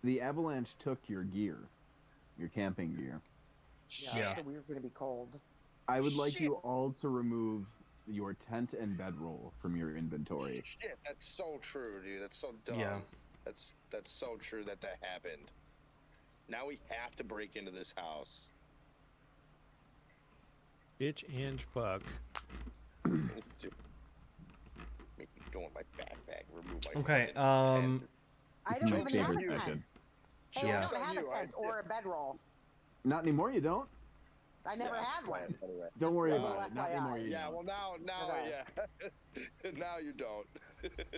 the avalanche took your gear, your camping gear. Yeah, so we were going to be cold. I would like Shit. you all to remove your tent and bedroll from your inventory. Shit, that's so true, dude. That's so dumb. Yeah. That's so true that happened. Now we have to break into this house. Bitch and fuck. Dude, make me go in my backpack, remove my Okay, fucking tent. I It's don't my even favorite have a tent. section. Hey, Yeah. I don't Joke's on have a you, tent or a bedroll. Not anymore, you don't? I never had one. Anyway. Don't worry Just a about little it. Not anymore, FYI. you Yeah, don't. well now, Okay. yeah. Now you don't.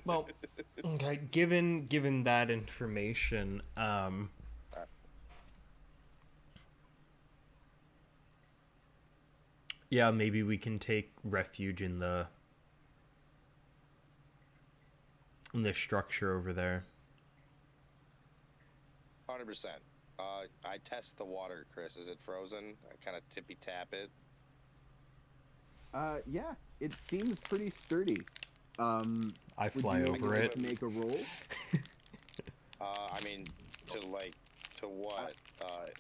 Well, okay. Given that information, yeah, maybe we can take refuge in the structure over there. 100%. I test the water, Chris. Is it frozen? I kind of tippy tap it. Yeah, it seems pretty sturdy. I Would fly you over like it. to make a roll? I mean, to what?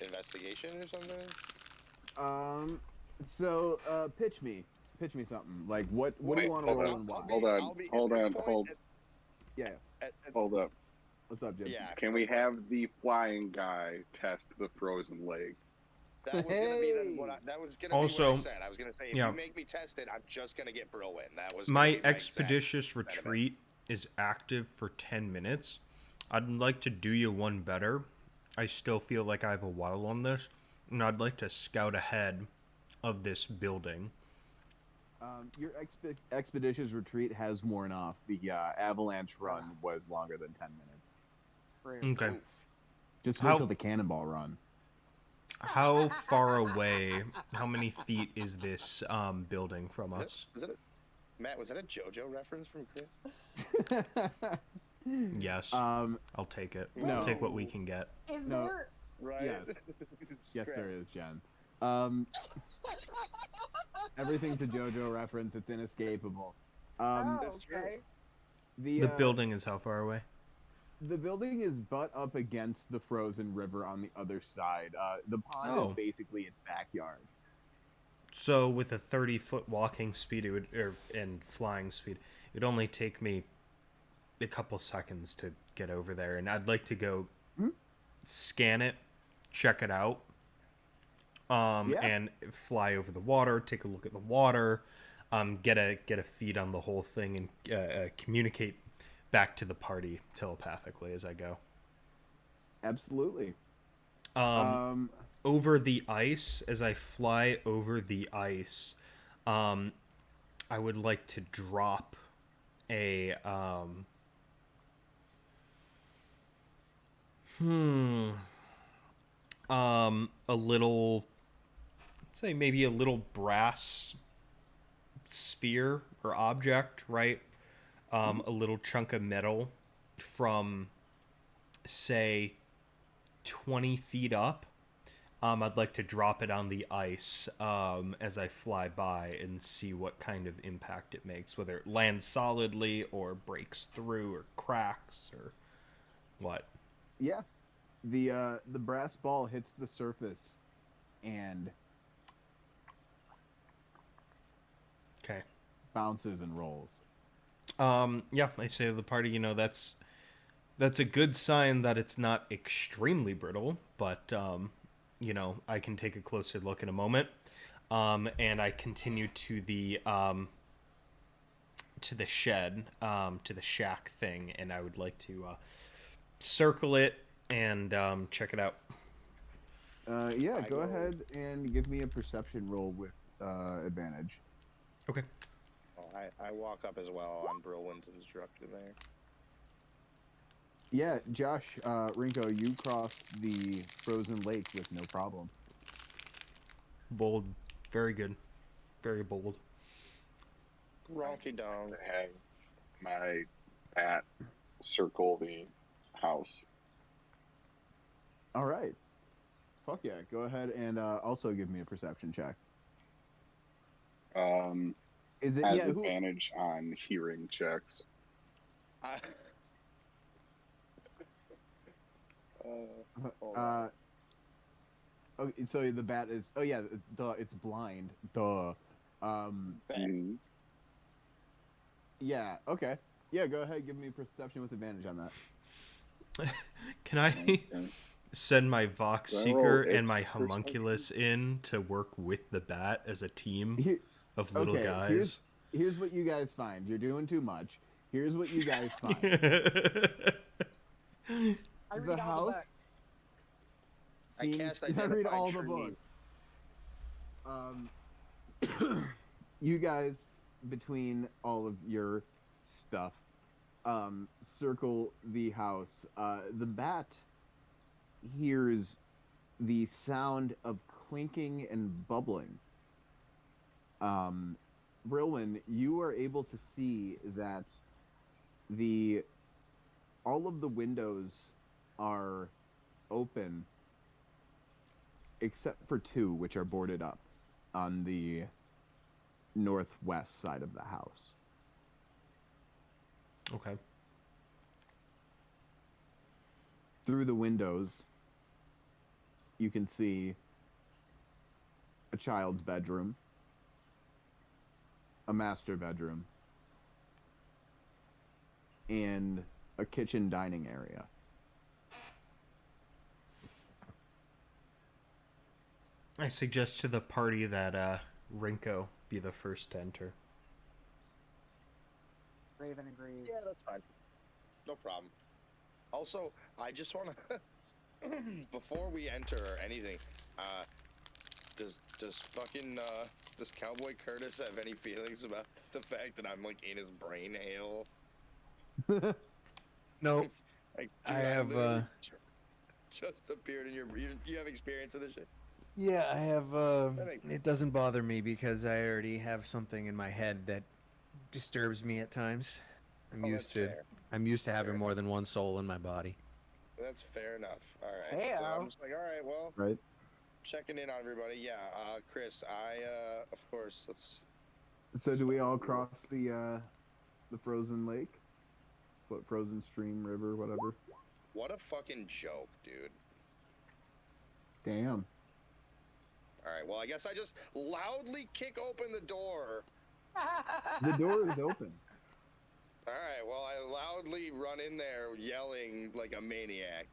Investigation or something? Pitch me something. Like, what do Wait, you want to hold roll on, and why? hold on, Yeah, hold up. what's up, Jim? Yeah. Can we have the flying guy test the frozen lake? That was gonna be that was gonna be Also, what I said. I was gonna say if yeah. you make me test it, I'm just gonna get Brilwin. That was My gonna be expeditious exact sentiment. retreat is active for 10 minutes. I'd like to do you one better. I still feel like I have a while on this, and I'd like to scout ahead of this building. Your expeditious retreat has worn off. The avalanche run was longer than 10 minutes. Okay. Oof. Just How- wait till the cannonball run. How far away, how many feet is this building from us? Matt, was that a JoJo reference from Chris? Yes, Um, I'll take it. no. Take what we can get. Is No. there? Right. Yes. Yes, there is, Jen. Everything's a JoJo reference. It's inescapable. Oh, That's true. okay. The building is how far away? The building is butt up against the frozen river on the other side. The pond Oh. is basically its backyard. So with a 30-foot walking speed, it would, and flying speed, it'd only take me a couple seconds to get over there, and I'd like to go scan it, check it out, Yeah. and fly over the water, take a look at the water, get a feed on the whole thing, and communicate back to the party telepathically as I go. Absolutely. Over the ice, as I fly over the ice, I would like to drop a a little, let's say maybe a little brass sphere or object, right? A little chunk of metal from, say, 20 feet up. I'd like to drop it on the ice as I fly by and see what kind of impact it makes, whether it lands solidly or breaks through or cracks or what. Yeah. The brass ball hits the surface and Okay. bounces and rolls. Yeah, I say to the party, that's a good sign that it's not extremely brittle, but I can take a closer look in a moment. And I continue to the shed, to the shack thing, and I would like to circle it and check it out. Yeah, I go go- ahead and give me a perception roll with advantage. Okay. Oh, I walk up as well on Brilwin's instruction there. Yeah, Josh, Rinko, you crossed the frozen lake with no problem. Bold. Very good. Very bold. Ronky dong. To have my bat circle the house. All right. Fuck yeah. Go ahead and also give me a perception check. Is it Has yeah? Who, advantage on hearing checks. Hold on. okay, so the bat is. Oh yeah, duh. It's blind. Duh. Mhm. Yeah. Okay. Yeah. Go ahead. Give me perception with advantage on that. Can I Okay. send my Vox Do I Seeker roll and my perception? homunculus in to work with the bat as a team Here- of little okay, guys? Here's what you guys find. You're doing too much. Here's what you guys find. I read The all house the books. I seems. cast I read identify all the tree. books. You guys, between all of your stuff, circle the house. The bat hears the sound of clinking and bubbling. Brilwin, you are able to see that all of the windows are open except for two, which are boarded up on the northwest side of the house. Okay. Through the windows, you can see a child's bedroom, a master bedroom, and a kitchen dining area. I suggest to the party that Rinko be the first to enter. Raven agrees. Yeah, that's fine. No problem. Also, I just want to, before we enter or anything, does Cowboy Curtis have any feelings about the fact that I'm like in his brain hail? Nope. Like, I dude, have, literally just appeared in you have experience with this shit? Yeah, I have. That makes It doesn't bother me because I already have something in my head that disturbs me at times. I'm Oh, used that's to. fair. I'm used to having Fair more than one soul in my body. That's fair enough. All right. So I'm just like, all right, well, Right? checking in on everybody. Yeah, Chris, of course, let's. So do we all cross the frozen lake? What, frozen stream, river, whatever? What a fucking joke, dude. Damn. All right, well, I guess I just loudly kick open the door. The door is open. All right, well, I loudly run in there yelling like a maniac.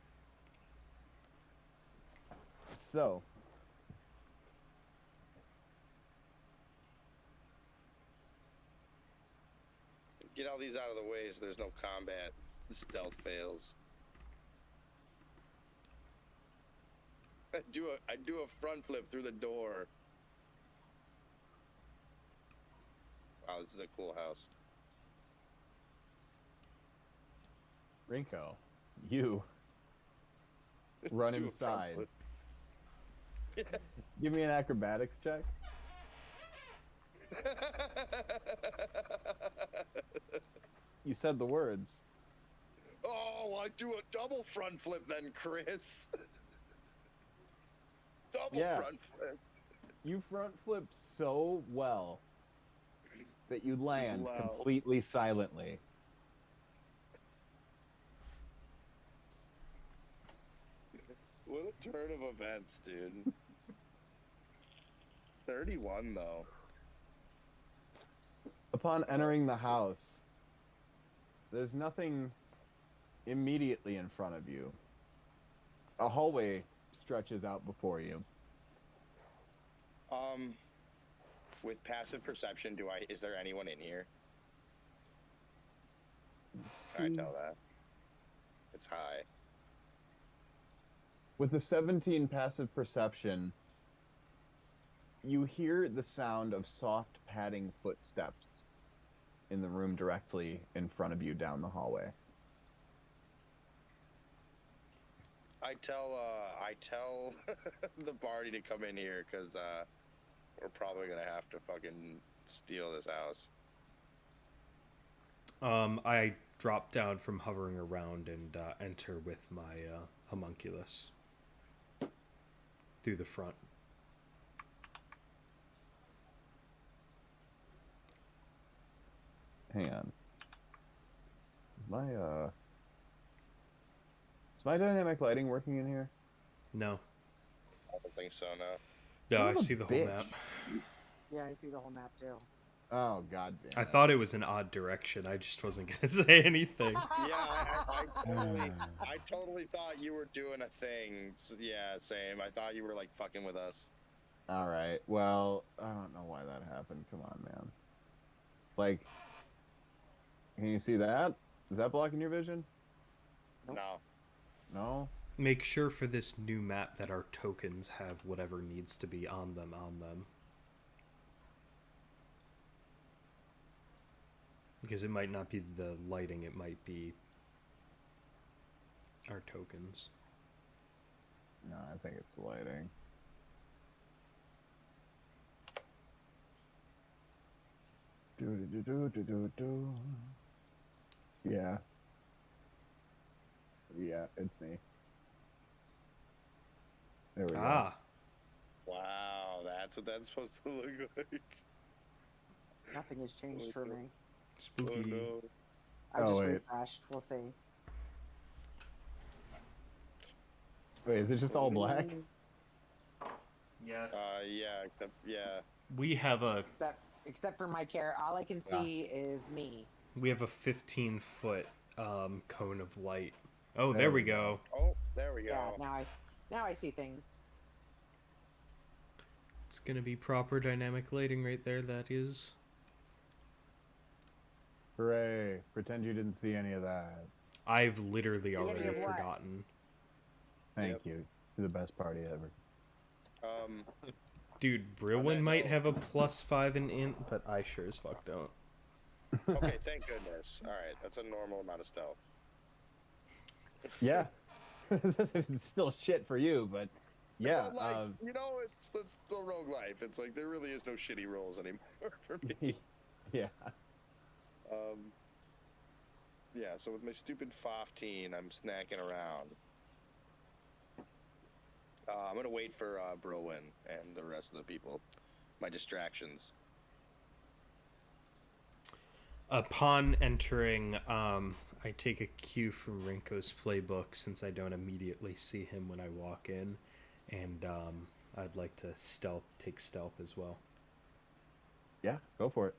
So, Get all these out of the way so there's no combat. The stealth fails. I do a front flip through the door. Wow, this is a cool house. Rinko, you run Do a front inside. flip. Give me an acrobatics check. You said the words. Oh, I do a double front flip then, Chris. Double Yeah. front flip. You front flip so well that you land loud. completely silently. What a turn of events, dude. 31 though. Upon entering the house, there's nothing immediately in front of you. A hallway stretches out before you. With passive perception, is there anyone in here? Can I tell that? It's high. With the 17 passive perception, you hear the sound of soft padding footsteps in the room directly in front of you down the hallway. I tell the party to come in here because we're probably gonna have to fucking steal this house. I drop down from hovering around and enter with my homunculus through the front. Hang on. Is my dynamic lighting working in here? No. I don't think so, no. No, Son I of a see the whole bitch. map. Yeah, I see the whole map too. Oh, god damn I it. thought it was an odd direction. I just wasn't gonna say anything. Yeah, I totally thought you were doing a thing. So, yeah, same. I thought you were like fucking with us. Alright, well, I don't know why that happened. Come on, man. Like, can you see that? Is that blocking your vision? No. No. Make sure for this new map that our tokens have whatever needs to be on them Because it might not be the lighting, it might be our tokens. No, I think it's lighting. Do. Yeah. Yeah, it's me. There we go. Wow, that's what that's supposed to look like. Nothing has changed for me. Spooky. Oh no. I Oh, just wait. refreshed. We'll see. Wait, is it just all black? Yes. Yeah. We have a Except for my chair, all I can see is me. 15-foot cone of light. Oh, there we go. Oh, there we go. Yeah, now I see things. It's gonna be proper dynamic lighting right there. That is. Hooray! Pretend you didn't see any of that. I've literally Any already of what? forgotten. Thank you. You're the best party ever. Dude, Brilwin might have a +5 in int, but I sure as fuck don't. Okay, thank goodness. All right, that's a normal amount of stealth. Yeah. It's still shit for you, but yeah. But like, you know, it's the rogue life. It's like there really is no shitty rolls anymore for me. Yeah. Yeah. So with my stupid 15, I'm snacking around. I'm gonna wait for Brilwin and the rest of the people. My distractions. Upon entering, I take a cue from Rinko's playbook since I don't immediately see him when I walk in, and I'd like to take stealth as well. Yeah, go for it.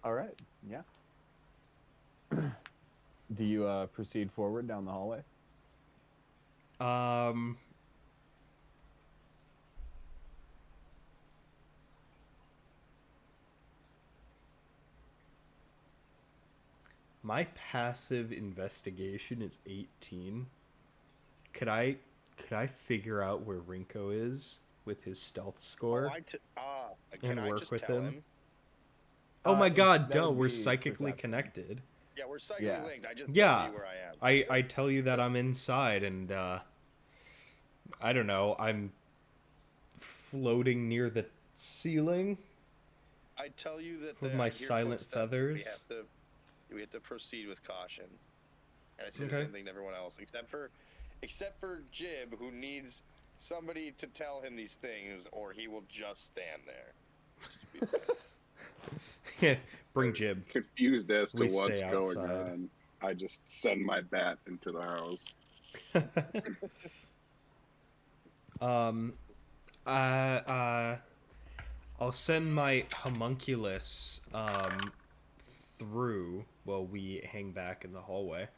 All right. Yeah. Do you proceed forward down the hallway? My passive investigation is 18. Could I figure out where Rinko is with his stealth score Can and I work just with tell him? Oh my god, that duh, would we're be psychically perception. connected. Yeah, we're psychically linked. I just Yeah. tell you where I am. I tell you that I'm inside and I don't know, I'm floating near the ceiling I tell you that with I my hear silent footsteps. feathers. We have to proceed with caution. And I say Okay. the same thing to everyone else, except for Jib, who needs somebody to tell him these things, or he will just stand there. Yeah, bring Jib. Confused as to We what's stay going outside. on. I just send my bat into the house. I'll send my homunculus through while we hang back in the hallway.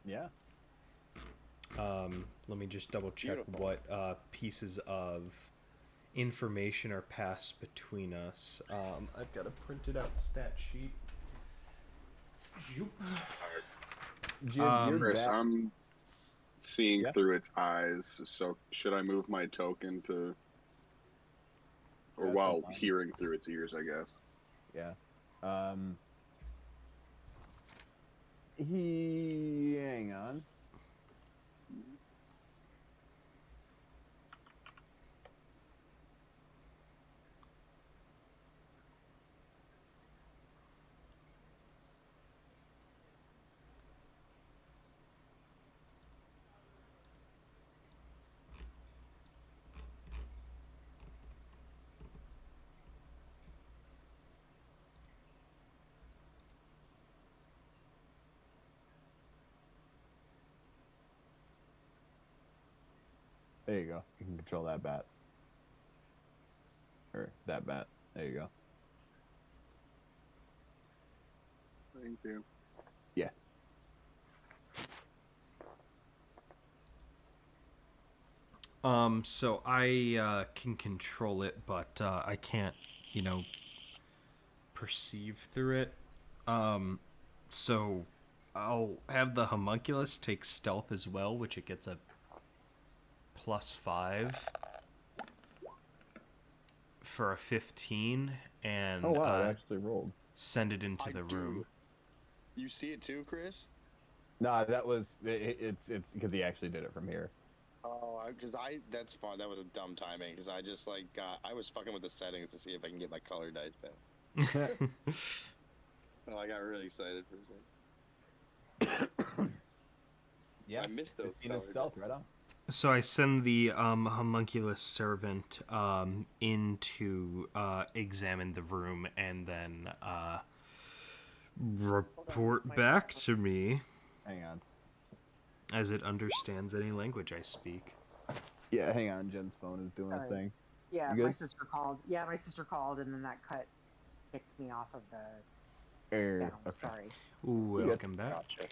Yeah. Let me just double check Beautiful. what pieces of information are passed between us. I've got a printed out stat sheet. Jib, Chris, I'm seeing Yeah. through its eyes, so should I move my token to... Or That's while fine. hearing through its ears, I guess. Yeah. Hang on. There you go. You can control that bat. Or that bat. There you go. Thank you. Yeah. So I can control it, but I can't, perceive through it. So I'll have the homunculus take stealth as well, which it gets a +5 for a 15, and Oh wow, it actually rolled. send it into I the do. room. You see it too, Chris? Nah, that was it's because he actually did it from here. Oh, because that's fun. That was a dumb timing because I just like I was fucking with the settings to see if I can get my color dice back. Oh, I got really excited for a second. Yeah, I missed those 15 color stealth, right on. So I send the homunculus servant in to examine the room and then report back to me Hang on. as it understands any language I speak. Yeah, hang on. Jen's phone is doing Sorry. a thing. Yeah, You good? my sister called. Yeah, my sister called, and then that kicked me off of the sound. Okay. Sorry. Ooh, good. welcome back. Gotcha.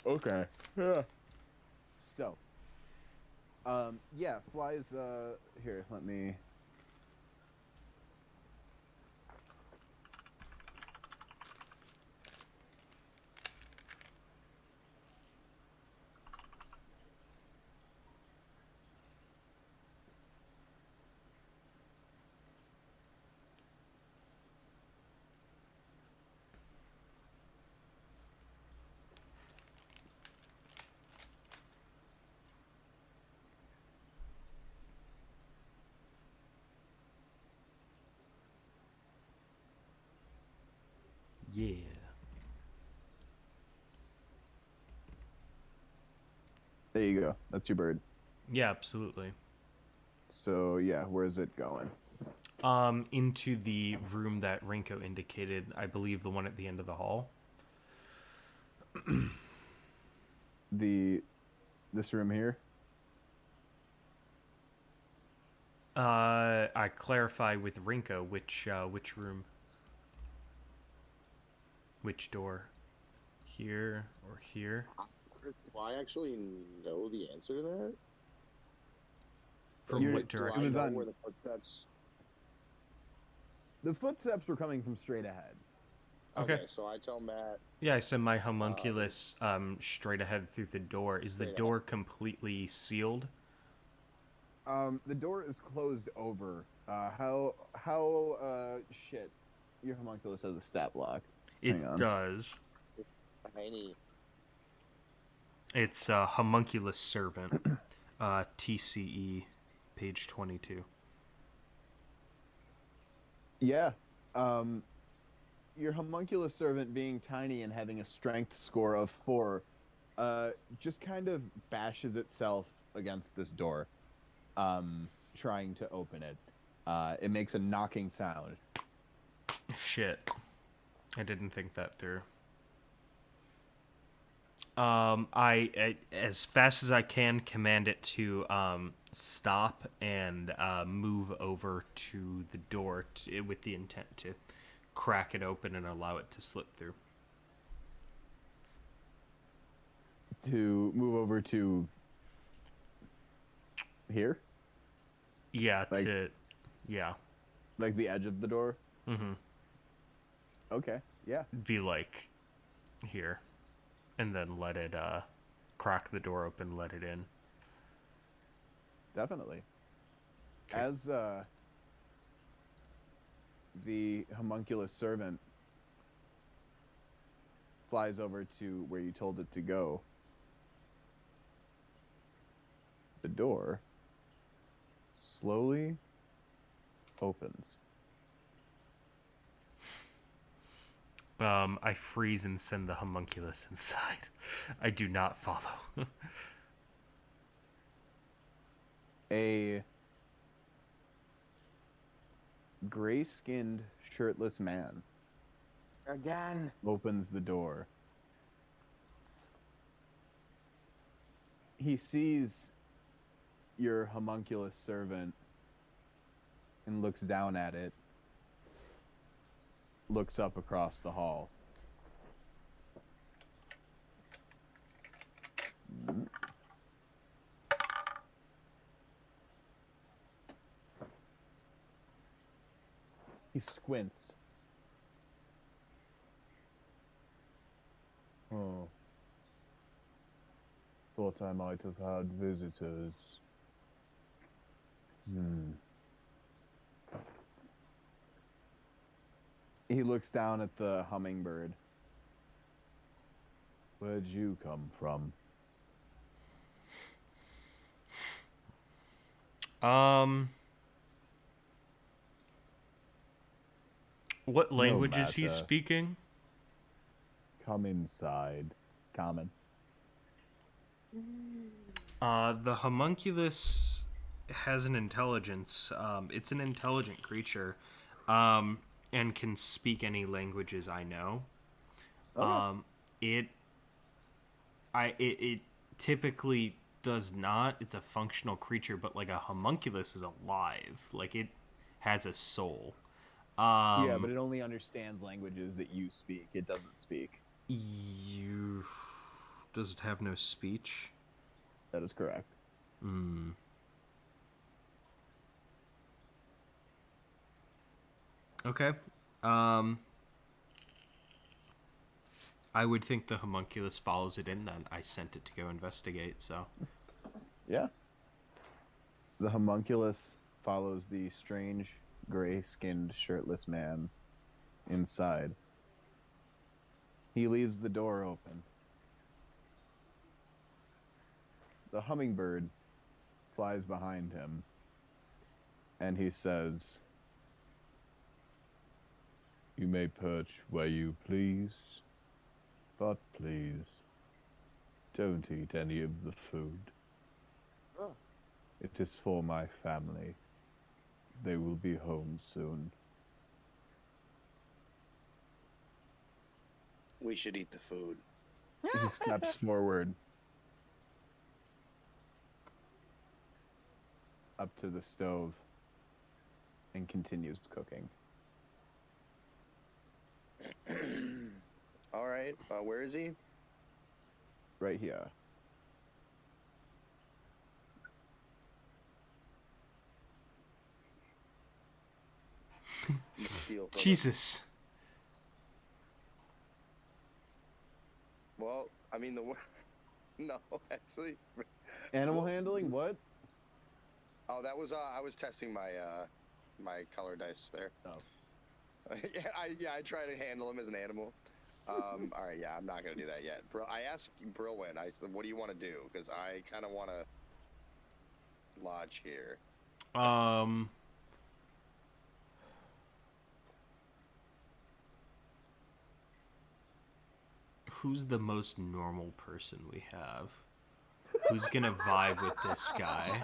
Okay. Yeah. So, yeah, flies. Here, let me. Yeah. There you go. That's your bird. Yeah, absolutely. So yeah, where's it going? Into the room that Rinko indicated, I believe the one at the end of the hall. This room here. I clarify with Rinko which room, which door, here or here. Chris, do I actually know the answer to that? From You're- what Do direction? I was know on- where the footsteps? The footsteps were coming from straight ahead. Okay. So I tell Matt. Yeah, I send my homunculus straight ahead through the door. Is the Straight door completely sealed? The door is closed over. Shit. Your homunculus has a stat block. It Hang on. does. Tiny. It's homunculus servant, TCE, page 22. Yeah. Your homunculus servant being tiny and having a strength score of 4, just kind of bashes itself against this door, trying to open it. It makes a knocking sound. Shit. I didn't think that through. I as fast as I can command it to stop and move over to the door with the intent to crack it open and allow it to slip through. To move over to here, Yeah, Like- yeah. like the edge of the door. Mm-hmm. Okay. Yeah. Be like here, and then let it crack the door open, let it in. Definitely. Okay. As the homunculus servant flies over to where you told it to go, the door slowly opens. I freeze and send the homunculus inside. I do not follow. A gray-skinned, shirtless man Again. opens the door. He sees your homunculus servant and looks down at it, looks up across the hall. He squints. Oh. Thought I might have had visitors. He looks down at the hummingbird. Where'd you come from? What No language is he matter. speaking? Come inside. Common. The homunculus has an intelligence. It's an intelligent creature, and can speak any languages I know. Okay. It typically does not. It's a functional creature, but like a homunculus is alive. Like it has a soul. Yeah, but it only understands languages that you speak. It doesn't speak. You does it have no speech? That is correct. Okay. I would think the homunculus follows it in then. I sent it to go investigate, so. Yeah. The homunculus follows the strange, gray-skinned, shirtless man inside. He leaves the door open. The hummingbird flies behind him, and he says, "You may perch where you please, but please, don't eat any of the food. Oh. It is for my family. They will be home soon." We should eat the food. He steps forward up to the stove and continues cooking. All right. Where is he? Right here. Steal from him. Jesus. Well, I mean no, actually. Animal handling? What? Oh, that was I was testing my my color dice there. Oh. I try to handle him as an animal. All right, yeah, I'm not gonna do that yet. I asked Brilwin. I said, "What do you want to do?" Because I kind of want to lodge here. Who's the most normal person we have? Who's gonna vibe with this guy?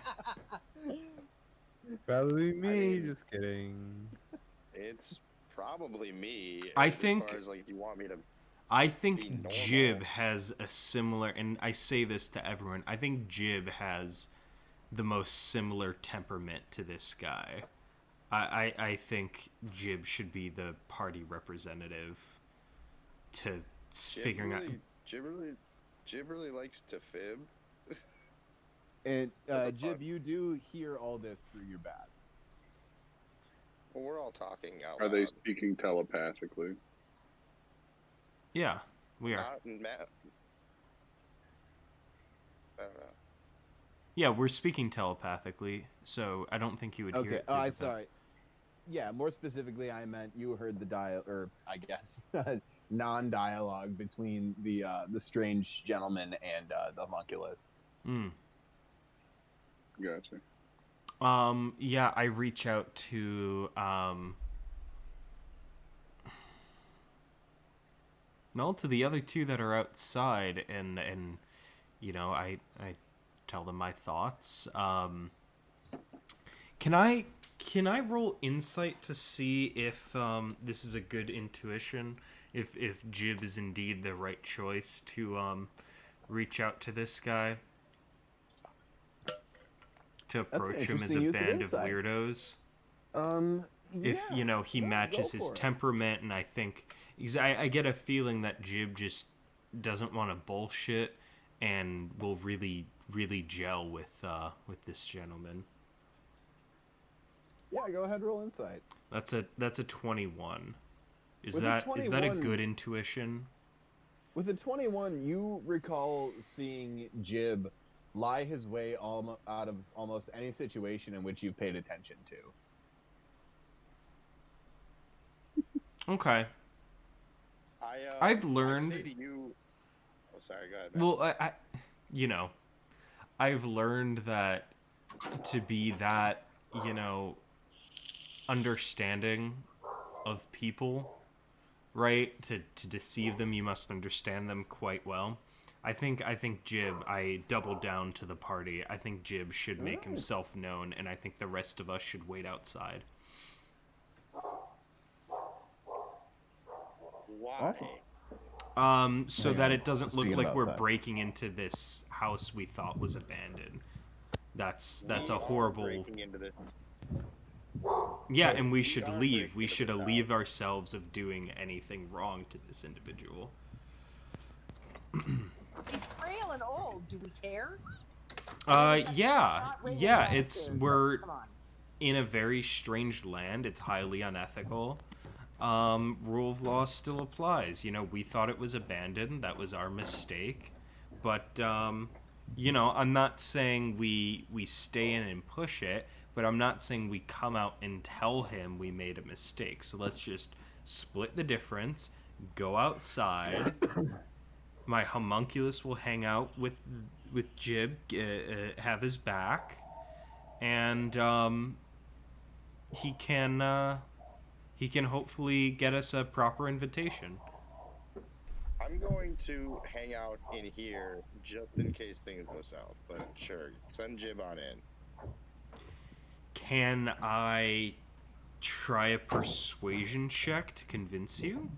Probably me. mean- Just kidding. It's probably me. I as think- far as like, do you want me to? I Be think normal. Jib has a similar, and I say this to everyone, I think Jib has the most similar temperament to this guy. I think Jib should be the party representative to figuring out. Jib really likes to fib. And That's a Jib, fun. you do hear all this through your bat. Well, we're all talking out Are they loud. speaking telepathically? Yeah, we are. Matt. I don't know. Yeah, we're speaking telepathically, so I don't think you would hear Okay. it. Oh, through I'm the- sorry. Yeah, more specifically, I meant you heard the or I guess non-dialogue between the strange gentleman and the homunculus. Gotcha. Yeah, I reach out to to the other two that are outside, and you know, I tell them my thoughts. Can I roll insight to see if this is a good intuition? If Jib is indeed the right choice to reach out to this guy, to approach him as interesting a use of band of insight. weirdos. Yeah, If you know he go matches his for it. temperament, and I think I get a feeling that Jib just doesn't want to bullshit and will really gel with this gentleman. Yeah, go ahead, roll insight. That's a 21. Is With a that is that a 21 good intuition? With a 21, you recall seeing Jib lie his way out of almost any situation in which you've paid attention to. Okay. I've learned. I say to you. Oh, sorry. Go ahead, man. Well, you know, I've learned that to be that, understanding of people, right? To deceive them, you must understand them quite well. I think Jib, I doubled down to the party. I think Jib should make himself known, and I think the rest of us should wait outside. Why? Awesome. So that it doesn't look Speaking like of we're outside. breaking into this house we thought was abandoned. That's We a are horrible. breaking into this. Yeah, and we should are leave. breaking We into should this alleviate house. ourselves of doing anything wrong to this individual. He's frail and old. Do we care? Yeah, Not really yeah. attitude, It's but we're come on. in a very strange land. It's highly unethical. Rule of law still applies. We thought it was abandoned. That was our mistake. But I'm not saying we stay in and push it, but I'm not saying we come out and tell him we made a mistake. So let's just split the difference, go outside. My homunculus will hang out with Jib, have his back, and he can hopefully get us a proper invitation. I'm going to hang out in here just in case things go south. But sure, send Jib on in. Can I try a persuasion check to convince you?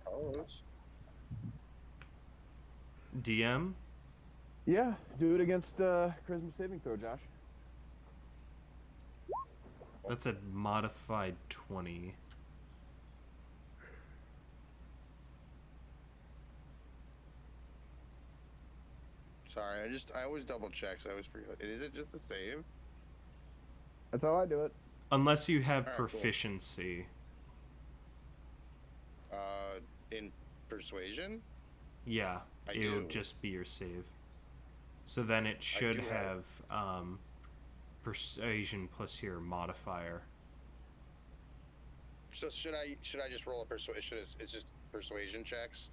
Carlos. DM? Yeah, do it against charisma saving throw, Josh. That's a modified 20. Sorry, I always double check, so I always forget. Is it just the save? That's how I do it. Unless you have Alright, cool. proficiency. In persuasion? Yeah, I it'll do. just be your save. So then it should do have persuasion plus your modifier. So should I just roll a persuasion? It's just persuasion checks.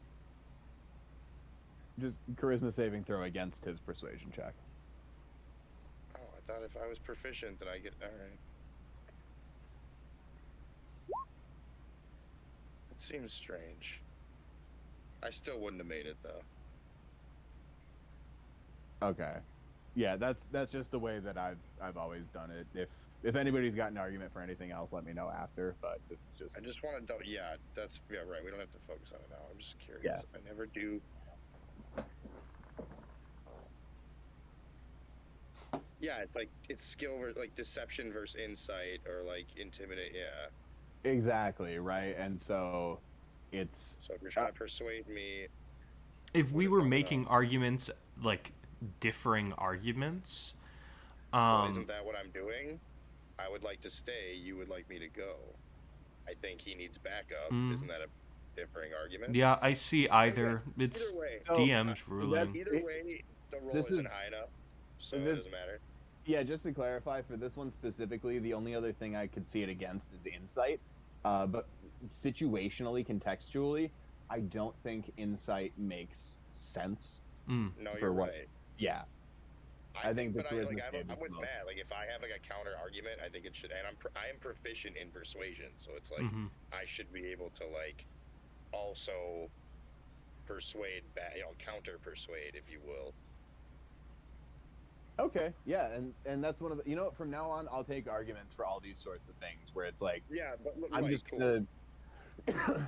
Just charisma saving throw against his persuasion check. Oh, I thought if I was proficient, then I get all right. It seems strange. I still wouldn't have made it though. Okay. Yeah, that's just the way that I've always done it. If anybody's got an argument for anything else, let me know after. But this is just. I just want to. Yeah, that's right. We don't have to focus on it now. I'm just curious. Yeah. I never do. Yeah, it's skill versus like deception versus insight or like intimidate. Yeah. Exactly right, and so it's. So if you're trying to persuade me, If we What were about making arguments, like differing arguments, well, isn't that what I'm doing? I would like to stay. You would like me to go. I think he needs backup. Isn't that a differing argument? yeah, I see either. It's Either way, So, DM's ruling. either way, the roll this isn't is- high enough, so this- it doesn't matter. Yeah, just to clarify, for this one specifically, the only other thing I could see it against is insight. But situationally, contextually, I don't think insight makes sense. Mm. No, For you're what? right. Yeah. I think the but charisma I'm save is with the most. Matt. Like, if I have like a counter argument, I think it should. And I am proficient in persuasion, so it's like Mhm. I should be able to like also persuade back, counter persuade, if you will. Okay, yeah, and that's one of the. From now on, I'll take arguments for all these sorts of things where it's like Yeah, but I'm just gonna.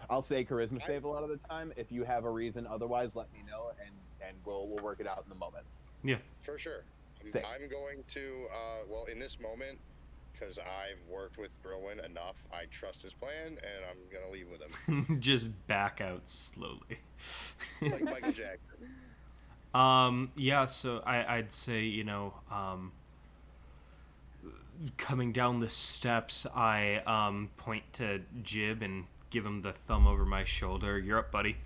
I'll say charisma save a lot of the time. If you have a reason otherwise, let me know, and we'll work it out in the moment. For sure. Same. I'm going to, well, in this moment, because I've worked with Brylwin enough, I trust his plan, and I'm going to leave with him. Just back out slowly. Like Michael Jackson. Yeah, so I'd say, coming down the steps, I point to Jib and give him the thumb over my shoulder. You're up, buddy.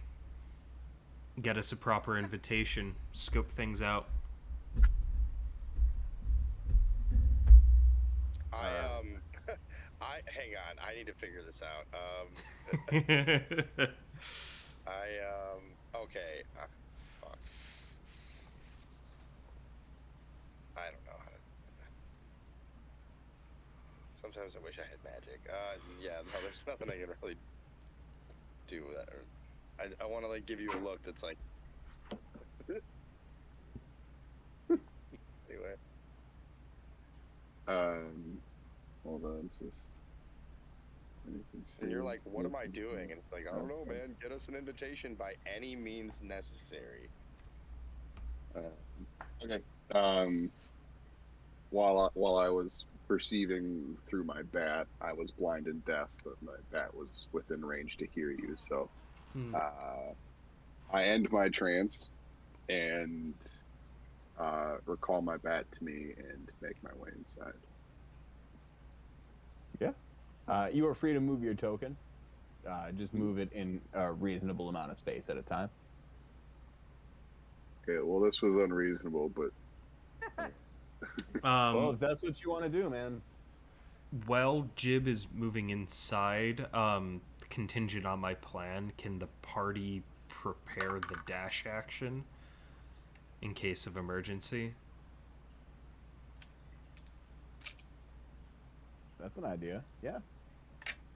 Get us a proper invitation. Scope things out. I hang on. I need to figure this out. Okay. Fuck. I don't know how to. Sometimes I wish I had magic. Yeah, no, there's nothing I can really do with that. I want to like give you a look that's like. Anyway. Hold on, just. And you're like, what am I doing? And it's like, I don't know, man. Get us an invitation by any means necessary. Okay. While I was perceiving through my bat, I was blind and deaf, but my bat was within range to hear you. So, I end my trance and recall my bat to me and make my way inside. You are free to move your token. Just move it in a reasonable amount of space at a time. Okay, well, this was unreasonable, but Well, if that's what you want to do, man. While Jib is moving inside, contingent on my plan, can the party prepare the dash action in case of emergency? That's an idea. Yeah.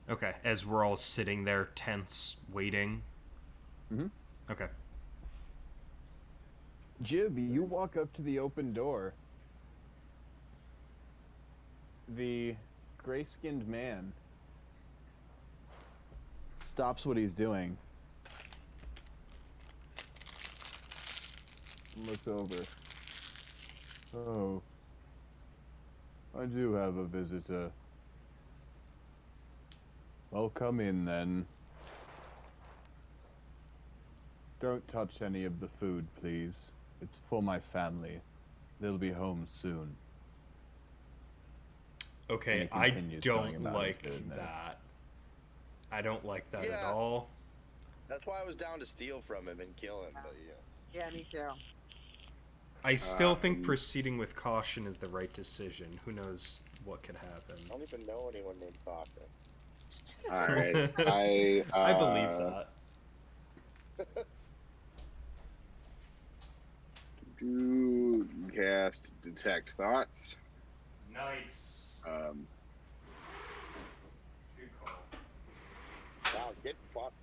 Okay, as we're all sitting there tense, waiting. Okay. Jib, you walk up to the open door. The gray-skinned man stops what he's doing. Looks over. Oh, I do have a visitor. Well, come in then. Don't touch any of the food, please. It's for my family. They'll be home soon. Okay, I don't like that. I don't like that at all. That's why I was down to steal from him and kill him, but yeah. Yeah, me too. I still think proceeding with caution is the right decision. Who knows what could happen. I don't even know anyone named Caution. all right, I believe that. Do cast detect thoughts. Nice. Good call. Wow, get fucked,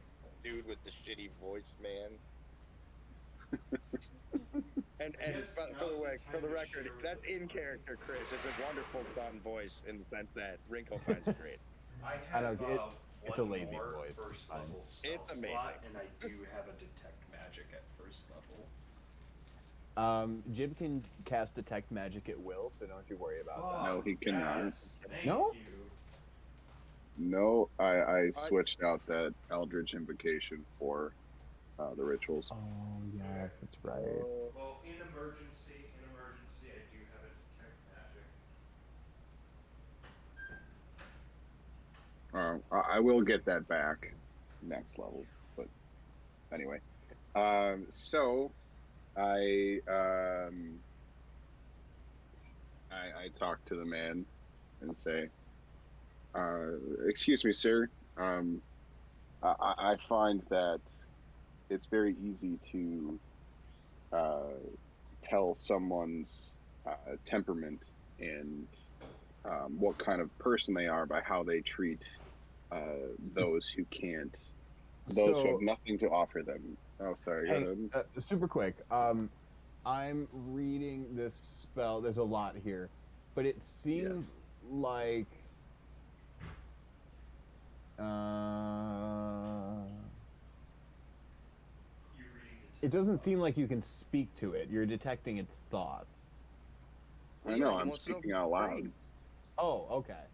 dude with the shitty voice, man. and Yes, for the record, that's in character, Chris. It's a wonderful fun voice in the sense that Rinko finds it great. I don't get it's a lazy voice. First level spell It's amazing. slot, and I do have a detect magic at first level. Jib can cast detect magic at will, so don't you worry about that. No, he cannot. Yes, thank No? you. No, I switched out that Eldritch invocation for the rituals. Oh yes, that's right. Well, in emergency, I do have a detect magic. I will get that back next level, but anyway. So I talk to the man and say, excuse me, sir. I find that it's very easy to tell someone's temperament and what kind of person they are by how they treat those who can't, those who have nothing to offer them. Oh, sorry. Hey, super quick. I'm reading this spell. There's a lot here, but it seems like it doesn't seem like you can speak to it. You're detecting its thoughts. I know. I'm speaking out loud. Oh, okay.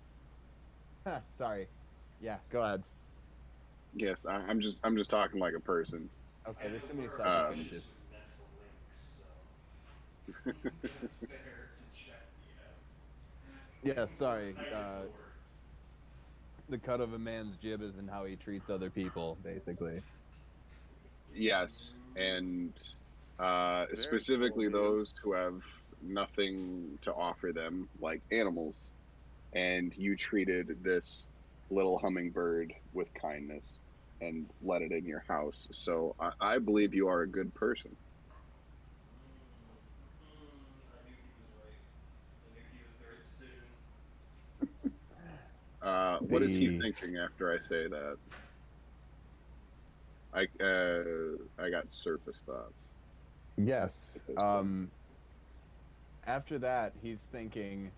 Huh, sorry. Yeah, go ahead. Yes, I'm just talking like a person. Okay, there's too many side finishes. Mental links, so that's fair to check. Yeah, sorry. The cut of a man's jib is in how he treats other people, basically. Yes, and Very cool, specifically dude. those who have nothing to offer them, like animals. And you treated this little hummingbird with kindness and let it in your house. So I believe you are a good person. I knew he was right. I knew he was the right decision. What is he The thinking after I say that? I got surface thoughts yes. at this point. After that, he's thinking,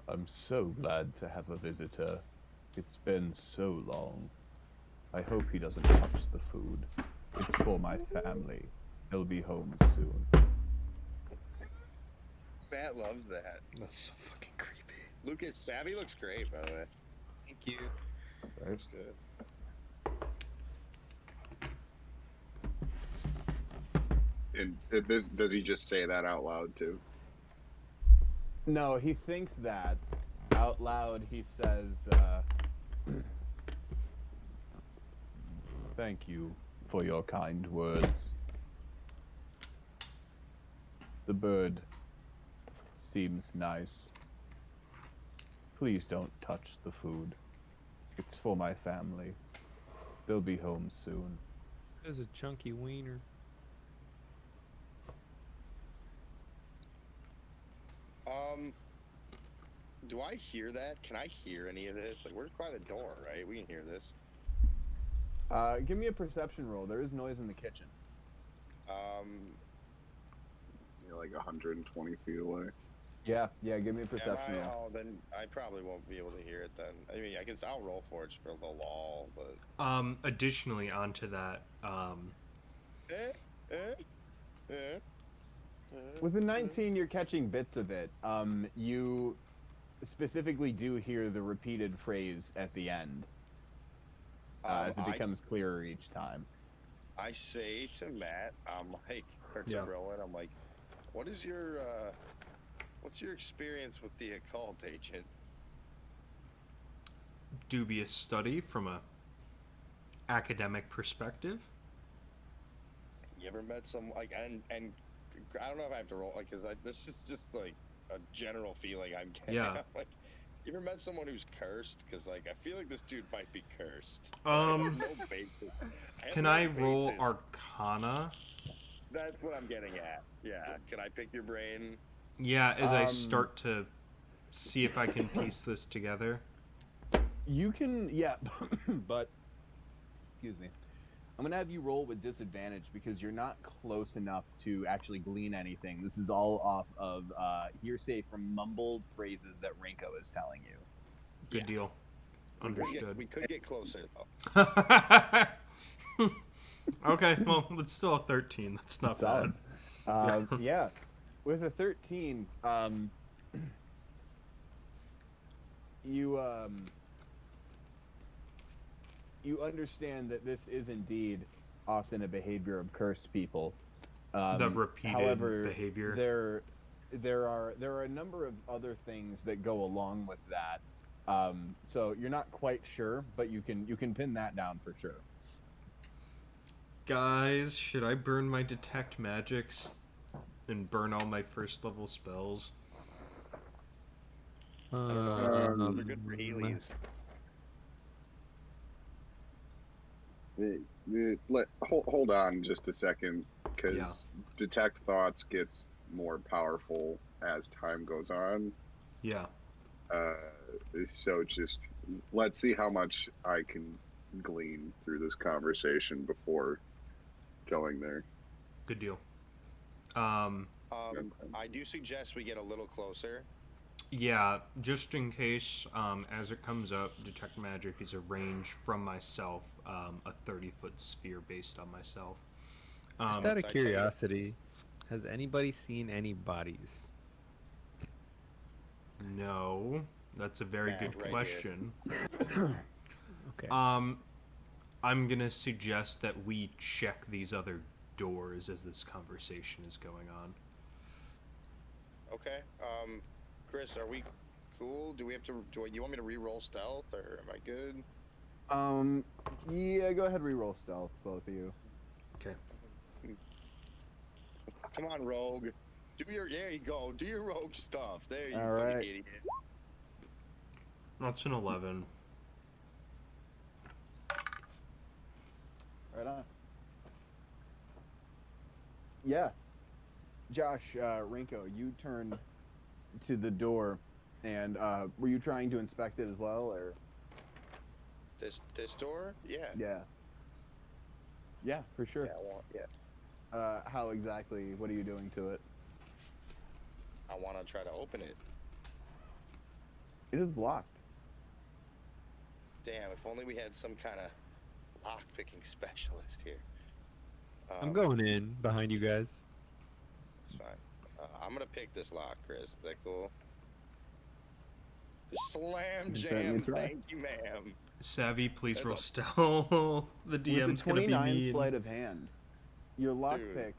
I'm so glad to have a visitor. It's been so long. I hope he doesn't touch the food. It's for my family. He'll be home soon. Matt loves that. That's so fucking creepy. Lucas, Savvy looks great, by the way. Thank you. Looks good. And does he just say that out loud too? No, he thinks that. Out loud, he says, thank you for your kind words. The bird seems nice. Please don't touch the food. It's for my family. They'll be home soon. There's a chunky wiener. Do I hear that? Can I hear any of this? Like, we're just by the door, right? We can hear this. Give me a perception roll. There is noise in the kitchen. You're like 120 feet away. Yeah, give me a Am perception I? roll. Oh, then I probably won't be able to hear it then. I mean, I guess I'll roll for it just for the lol, but. Additionally, onto that, Eh? Eh? Eh? With a 19, you're catching bits of it. You specifically do hear the repeated phrase at the end as it becomes clearer each time. I say to Matt, or to Yeah. Rowan, I'm like, what's your experience with the occult, agent? dubious study from a academic perspective. You ever met some and I don't know if I have to roll because this is just like a general feeling I'm getting. Yeah. Like, you ever met someone who's cursed? Because like I feel like this dude might be cursed. Um, I have no basis. Can no I roll basis. Arcana? That's what I'm getting at. Yeah. Can I pick your brain? Yeah, as I start to see if I can piece this together. You can, yeah, but, excuse me. I'm going to have you roll with disadvantage because you're not close enough to actually glean anything. This is all off of hearsay from mumbled phrases that Rinko is telling you. Good deal. Understood. We could get closer though. Okay, well, it's still a 13. That's not bad. Yeah, with a 13, you understand that this is indeed often a behavior of cursed people. The repeated however, behavior. there are a number of other things that go along with that. So you're not quite sure, but you can pin that down for sure. Guys, should I burn my detect magics and burn all my first level spells? I don't know. Those are good for Heelys. Hold on just a second, because detect thoughts gets more powerful as time goes on. Yeah. So just let's see how much I can glean through this conversation before going there. Good deal. I do suggest we get a little closer. Yeah, just in case, as it comes up, detect magic is a range from myself, a 30-foot sphere based on myself. Just out of curiosity, has anybody seen any bodies? No, that's a very good question. Okay. I'm gonna suggest that we check these other doors as this conversation is going on. Okay. Chris, are we cool? Do we have to? Do you want me to re-roll stealth, or am I good? Yeah, go ahead, re-roll stealth, both of you. Okay. Come on, rogue. There you go. Do your rogue stuff. There you All fucking right. idiot. That's an 11. Right on. Yeah. Josh, Rinko, you turned to the door, and were you trying to inspect it as well, or? This door? Yeah. Yeah. Yeah, for sure. Yeah. How exactly? What are you doing to it? I want to try to open it. It is locked. Damn! If only we had some kind of lock-picking specialist here. I'm going in behind you guys. It's fine. I'm gonna pick this lock, Chris. Is that cool? The slam You can certainly jam. try. Thank you, ma'am. Savvy, please That's roll a- stealth. The DM's With a gonna be 29 mean. sleight of hand, your Dude. lockpick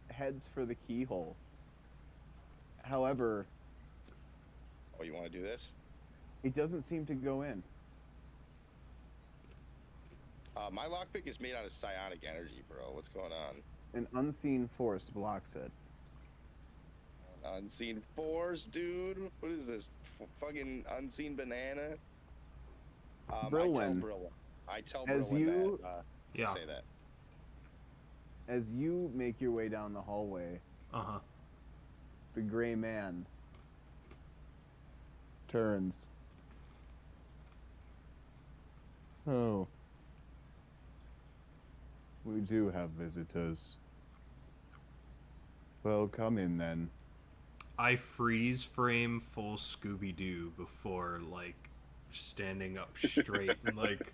heads for the keyhole. However, Oh, you want to do this? it doesn't seem to go in. My lockpick is made out of psionic energy, bro. What's going on? An unseen force blocks it. Unseen force, dude. What is this? Fucking unseen banana? Brilwyn, I tell as Brilwyn you- that. Yeah. Say that. As you make your way down the hallway, Uh-huh. the gray man turns. Oh. We do have visitors. Well, come in then. I freeze frame full Scooby-Doo before, like, standing up straight and, like,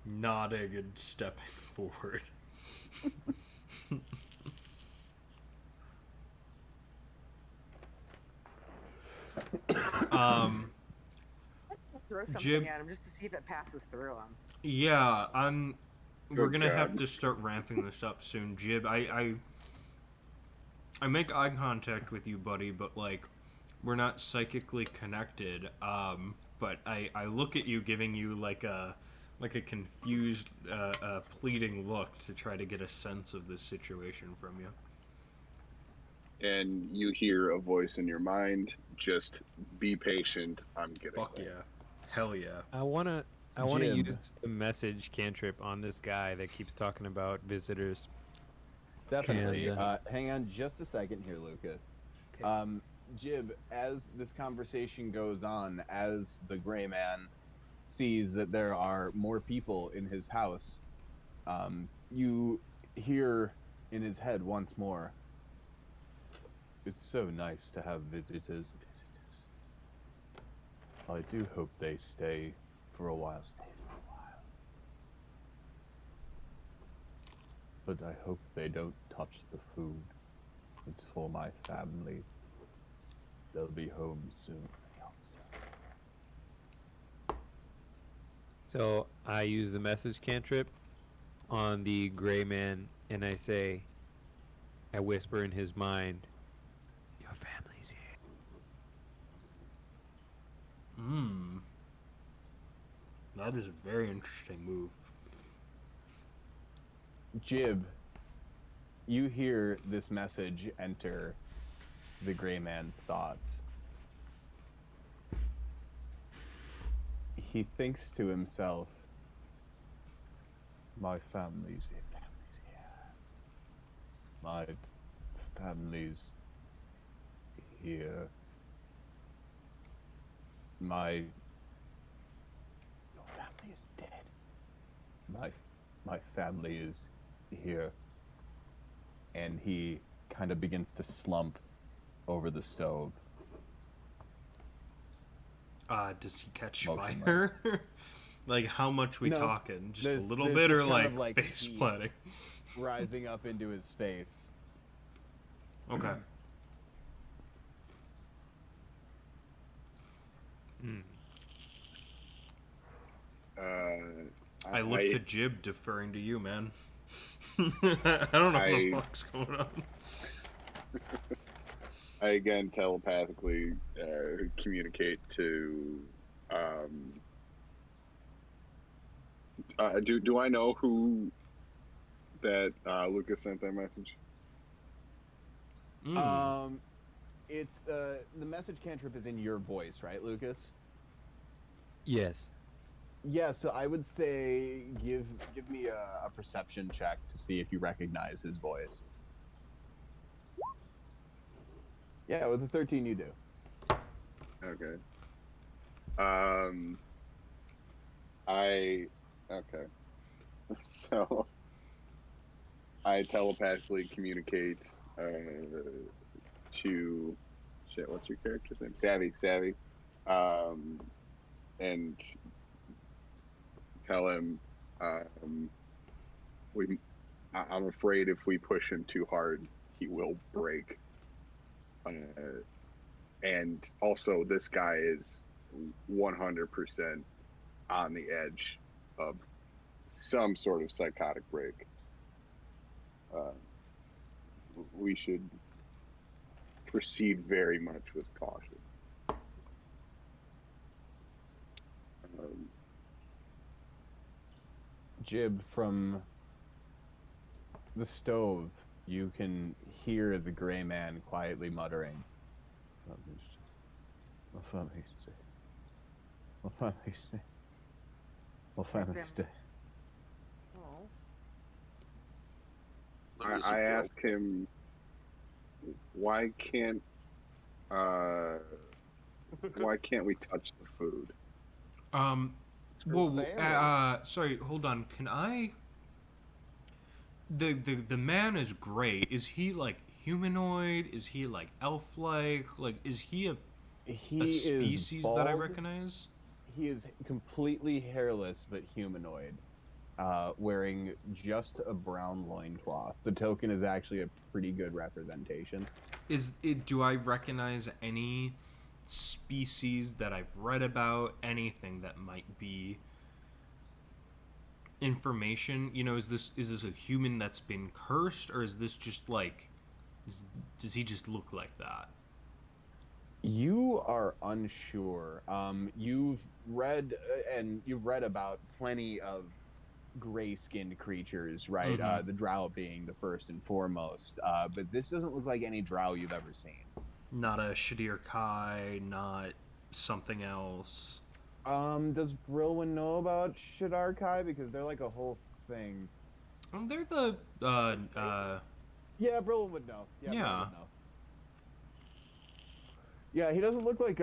nodding and stepping forward. Throw something Jib- at him just to see if it passes through him. Yeah, we're Good gonna have God. to start ramping this up soon, Jib. I make eye contact with you, buddy, but like we're not psychically connected. But I look at you, giving you like a confused, pleading look to try to get a sense of this situation from you. And you hear a voice in your mind. Just be patient. I'm getting Fuck there. yeah, hell yeah. I wanna Jib. use the message cantrip on this guy that keeps talking about visitors. Definitely. And, Hang on just a second here, Lucas. Okay. Jib, as this conversation goes on, as the gray man sees that there are more people in his house, you hear in his head once more, "It's so nice to have visitors. I do hope they stay for a while. But I hope they don't touch the food. It's for my family. They'll be home soon. So I use the message cantrip on the gray man, and I say, I whisper in his mind, "Your family's here." That is a very interesting move. Jib, you hear this message enter the gray man's thoughts. He thinks to himself, my family's here. My family's here. Your family is dead. My family is here. And he kind of begins to slump over the stove. Does he catch Motionless. fire? Like, how much we No, talking? Just a there's- little there's bit, just or kind of like like face heat. planting? Rising up into his face. Okay. I look to Jib, deferring to you, man. I don't know what the fuck's going on. I again telepathically communicate to. Do I know who that Lucas sent that message? It's the message cantrip is in your voice, right, Lucas? Yes. Yeah, so I would say give me a perception check to see if you recognize his voice. Yeah, with a 13 you do. Okay. I okay. So I telepathically communicate to shit. What's your character's name? Savvy. Um, and tell him we. I'm afraid if we push him too hard, he will break. And also, this guy is 100% on the edge of some sort of psychotic break. We should proceed very much with caution. Jib, from the stove, you can hear the gray man quietly muttering. Oh. I ask him, why can't we touch the food? Whoa, family. sorry, hold on. Can I? The man is gray. Is he like humanoid? Is he like elf-like? Like, is he a He is species that I bald. recognize? He is completely hairless but humanoid, wearing just a brown loincloth. The token is actually a pretty good representation. Is it? Do I recognize any species that I've read about? Anything that might be information? You know, is this a human that's been cursed, or is this just like, does he just look like that? You are unsure. You've read about plenty of gray-skinned creatures, right? Mm-hmm. The drow being the first and foremost. But this doesn't look like any drow you've ever seen. Not a Shadir Kai, not something else. Does Brilwin know about Shadar Kai? Because they're like a whole thing. They're the Yeah, Brilwin would know. Yeah, Brilwin yeah. would know. Yeah, he doesn't look like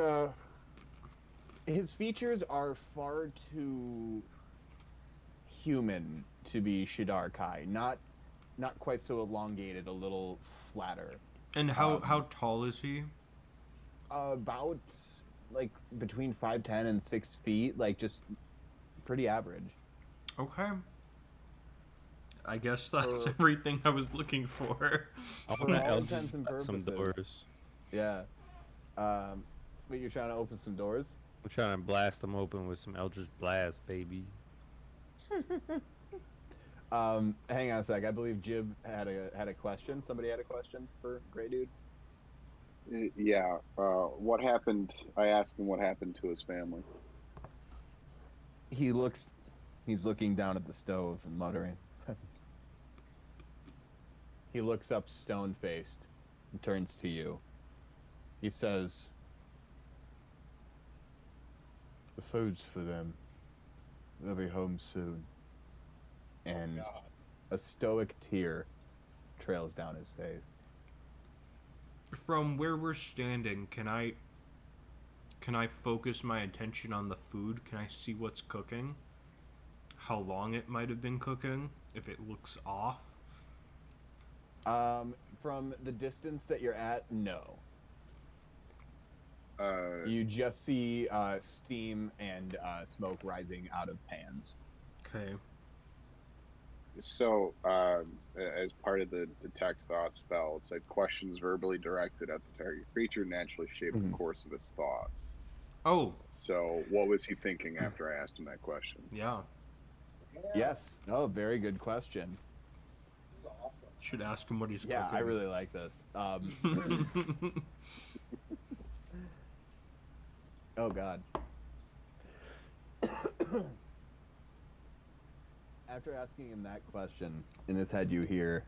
his features are far too human to be Shadar Kai. Not quite so elongated, a little flatter. And how tall is he? About like between 5'10" and 6 feet, like just pretty average. Okay. I guess that's For everything I was looking for. I for want to all Eldritch intents and Blast some purposes. doors. Yeah. But you're trying to open some doors? I'm trying to blast them open with some Eldritch Blast, baby. Hang on a sec. I believe Jib had a question. Somebody had a question for Grey Dude. Yeah. What happened? I asked him what happened to his family. He's looking down at the stove and muttering. He looks up stone-faced and turns to you. He says, "The food's for them. They'll be home soon." And a stoic tear trails down his face. From where we're standing, can I focus my attention on the food? Can I see what's cooking? How long it might have been cooking? If it looks off? From the distance that you're at, no. Uh, You just see steam and smoke rising out of pans. Okay. so, as part of the detect thought spell, it said questions verbally directed at the target creature naturally shape the course of its thoughts. Oh, So, what was he thinking after I asked him that question? yeah. Yes. Oh, very good question. Should ask him what he's Yeah, cooking. I really like this. Oh God. After asking him that question, in his head you hear,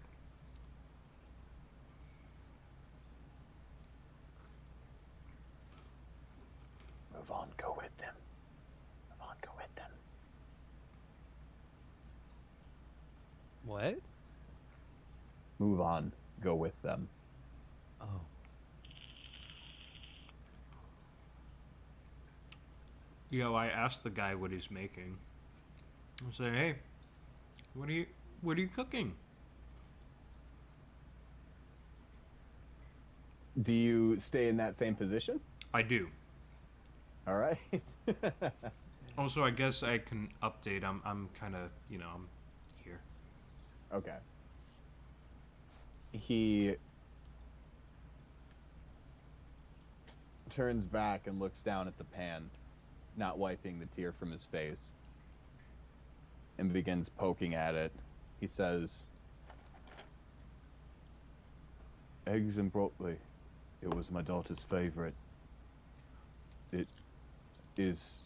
"Move on, go with them. Move on, go with them." What? Move on, go with them. Oh. I asked the guy what he's making. I say, hey, what are you cooking? Do you stay in that same position? I do. All right. Also, I guess I can update. I'm kind of, I'm here. Okay. He turns back and looks down at the pan, not wiping the tear from his face, and begins poking at it. He says, "Eggs and broccoli. It was my daughter's favorite. It is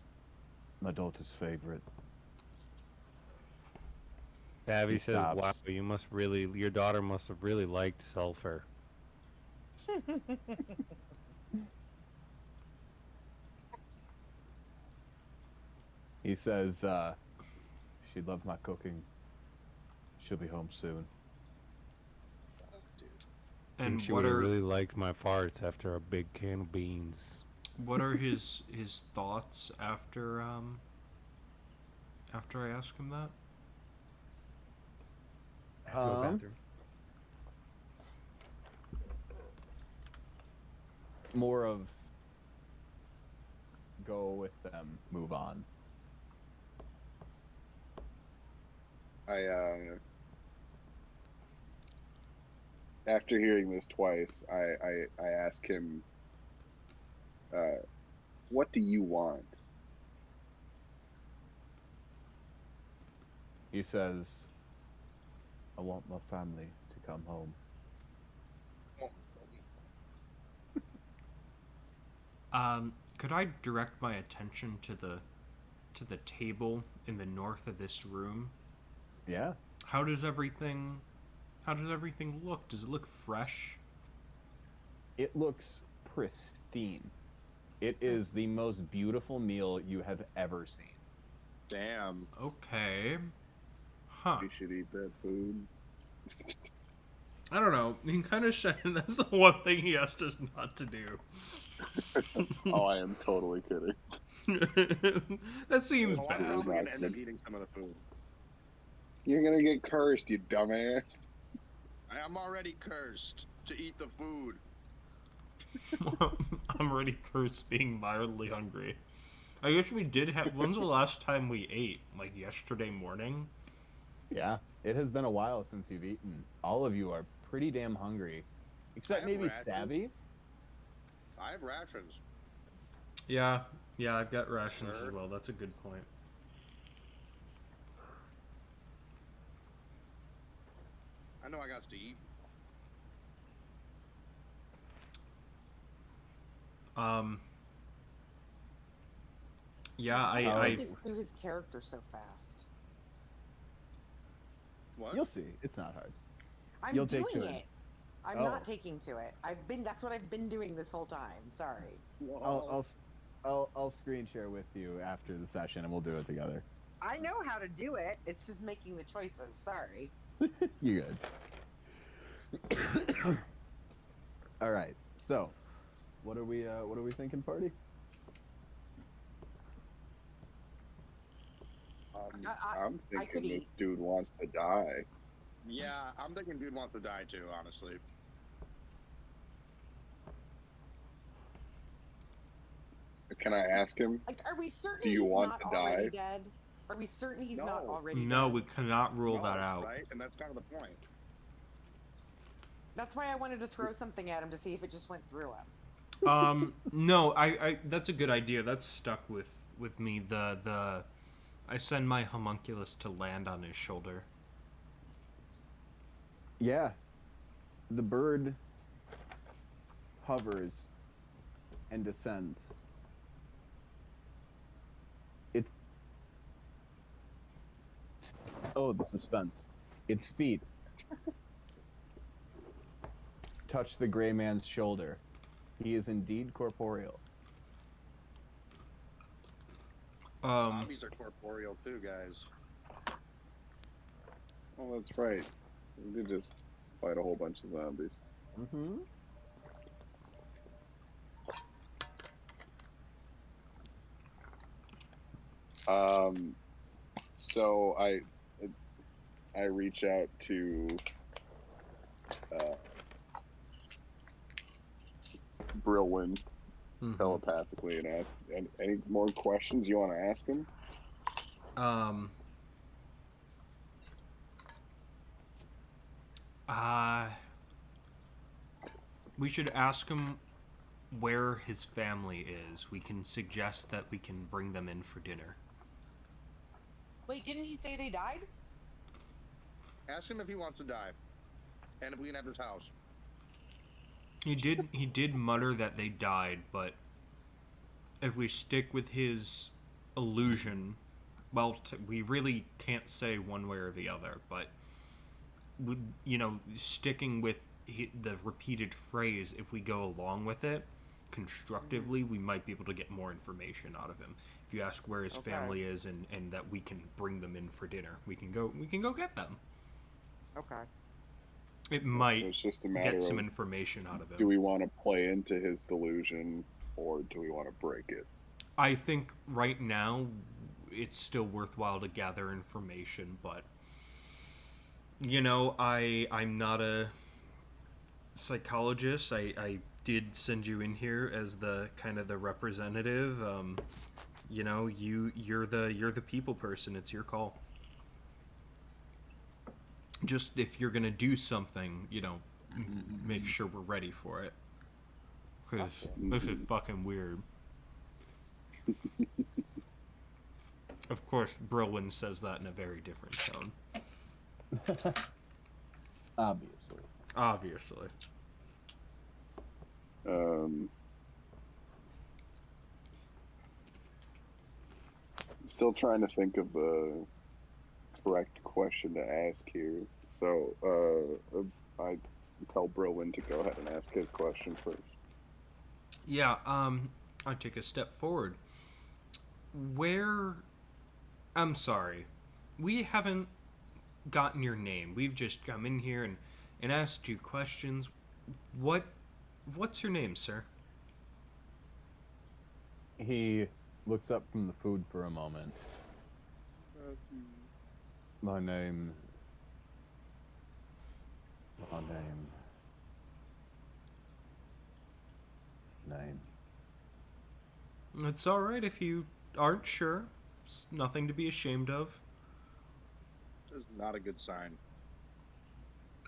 my daughter's favorite." Abby He says, stops. "Wow, your daughter must have really liked sulfur." He says, "She loved my cooking. She'll be home soon." And she what would have are really liked my farts after a big can of beans. what are his thoughts after I ask him that? I have to go to the bathroom. More of go with them, move on. After hearing this twice, I ask him, what do you want? He says, "I want my family to come home." Could I direct my attention to the table in the north of this room? Yeah. How does everything look? Does it look fresh? It looks pristine. It is the most beautiful meal you have ever seen. Damn. Okay. Huh. You should eat that food. I don't know. He kind of said that's the one thing he asked us not to do. Oh, I am totally kidding. That seems Well, I'm bad. probably gonna end up eating some of the food. You're gonna get cursed, you dumbass. I am already cursed to eat the food. I'm already cursed being mildly hungry. I guess we did have. When's the last time we ate? Like yesterday morning? Yeah. It has been a while since you've eaten. All of you are pretty damn hungry. Except have maybe rations. Savvy. I have rations. Yeah, I've got rations Sir? as well. That's a good point. I know I got to eat. Yeah, How- I Just do his character so fast. What? You'll see. It's not hard. I'm You'll doing take to it. it. I'm Oh. not taking to it. That's what I've been doing this whole time. Sorry. I'll screen share with you after the session, and we'll do it together. I know how to do it. It's just making the choices. Sorry. You good? All right. So, what are we thinking, party? I'm I could thinking this eat. dude wants to die. Yeah, I'm thinking dude wants to die too, honestly. Can I ask him? Like, are we certain Do you he's want not to already die? dead? Are we certain he's not No. already no, dead? we cannot rule that No, out. Right? And that's kind of the point. That's why I wanted to throw something at him to see if it just went through him. No, I that's a good idea. That's stuck with me. I send my homunculus to land on his shoulder. Yeah, the bird hovers and descends. It's oh, the suspense. Its feet touch the gray man's shoulder. He is indeed corporeal. Zombies are corporeal too, guys. Oh, that's right. We did just fight a whole bunch of zombies. Mm-hmm. So I reach out to Brilwin telepathically and ask any more questions you want to ask him. Um. We should ask him where his family is. We can suggest that we can bring them in for dinner. Wait, didn't he say they died? Ask him if he wants to die, and if we can have his house. He did mutter that they died, but if we stick with his illusion, well, we really can't say one way or the other, but sticking with the repeated phrase, if we go along with it constructively, we might be able to get more information out of him. If you ask where his family is and that we can bring them in for dinner, we can go get them. Okay. It might So it's just a matter get some of, information out of him. do we want to play into his delusion or do we want to break it? I think right now it's still worthwhile to gather information, but I'm not a psychologist. I did send you in here as the kind of the representative. You're the people person. It's your call. Just if you're gonna do something, make sure we're ready for it. Because this is fucking weird. Of course, Brilwin says that in a very different tone. Obviously. I'm still trying to think of the correct question to ask here. So I tell Brilwin to go ahead and ask his question first. Yeah, I take a step forward. I'm sorry. We haven't gotten your name. We've just come in here and asked you questions. What's your name, sir? He looks up from the food for a moment. My name. It's all right if you aren't sure. It's nothing to be ashamed of. This is not a good sign.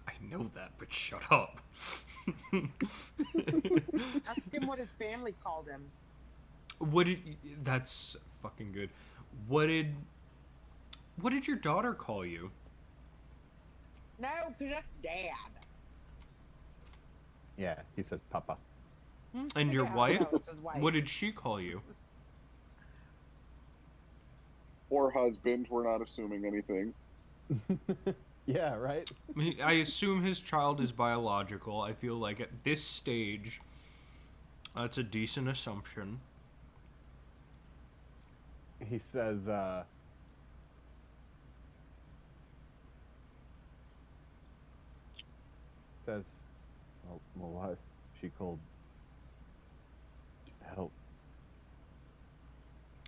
I know that, but shut up. Ask him what his family called him. That's fucking good. What did your daughter call you? No, because that's Dad. Yeah, he says Papa. And your Yeah, wife? no, it's his wife. What did she call you? Or husband, we're not assuming anything. Yeah, right? I assume his child is biological. I feel like at this stage, that's a decent assumption. He says, well, my wife, she called help.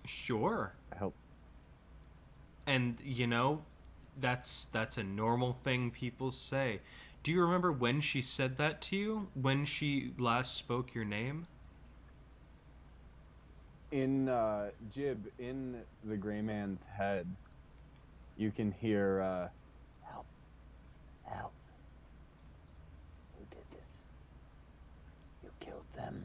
Sure. Help. And that's a normal thing people say. Do you remember when she said that to you? When she last spoke your name? In Jib, in the gray man's head, you can hear help. Who did this? You killed them.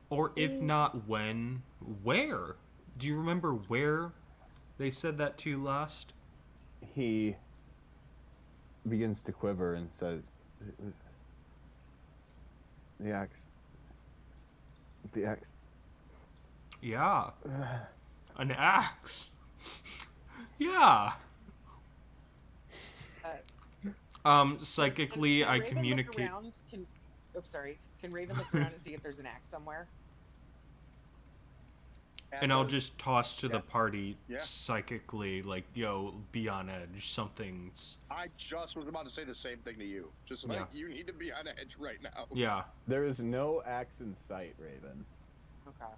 Or if not when, where? Do you remember where they said that to you last? He begins to quiver and says, "It was the axe. The axe." Yeah. An axe. Yeah. Psychically, Can I Raven communicate. Look around? Can Raven look around and see if there's an axe somewhere? And I'll just toss to the party Yeah. psychically, like, yo, be on edge. Something's. I just was about to say the same thing to you. Just like, you need to be on edge right now. Yeah. There is no axe in sight, Raven. Okay.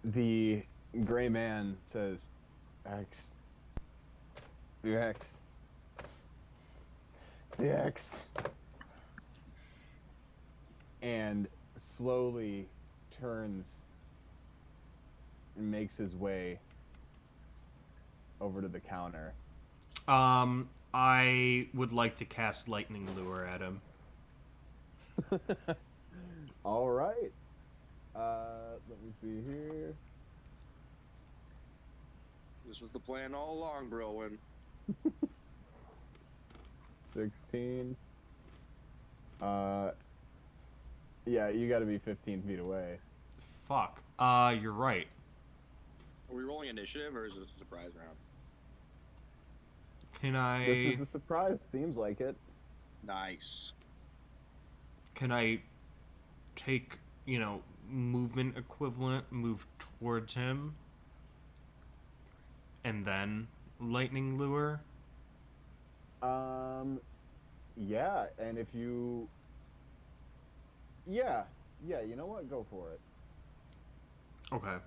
The gray man says, "Axe. The axe. The axe." And slowly turns and makes his way over to the counter. I would like to cast Lightning Lure at him. All right. Let me see here. This was the plan all along, Brilwin. 16. Yeah, you got to be 15 feet away. Fuck. You're right. Are we rolling initiative or is this a surprise round? Can I? This is a surprise. Seems like it. Nice. Can I take, movement equivalent, move towards him, and then Lightning Lure? Yeah, and if you... Yeah, you know what? Go for it. Okay.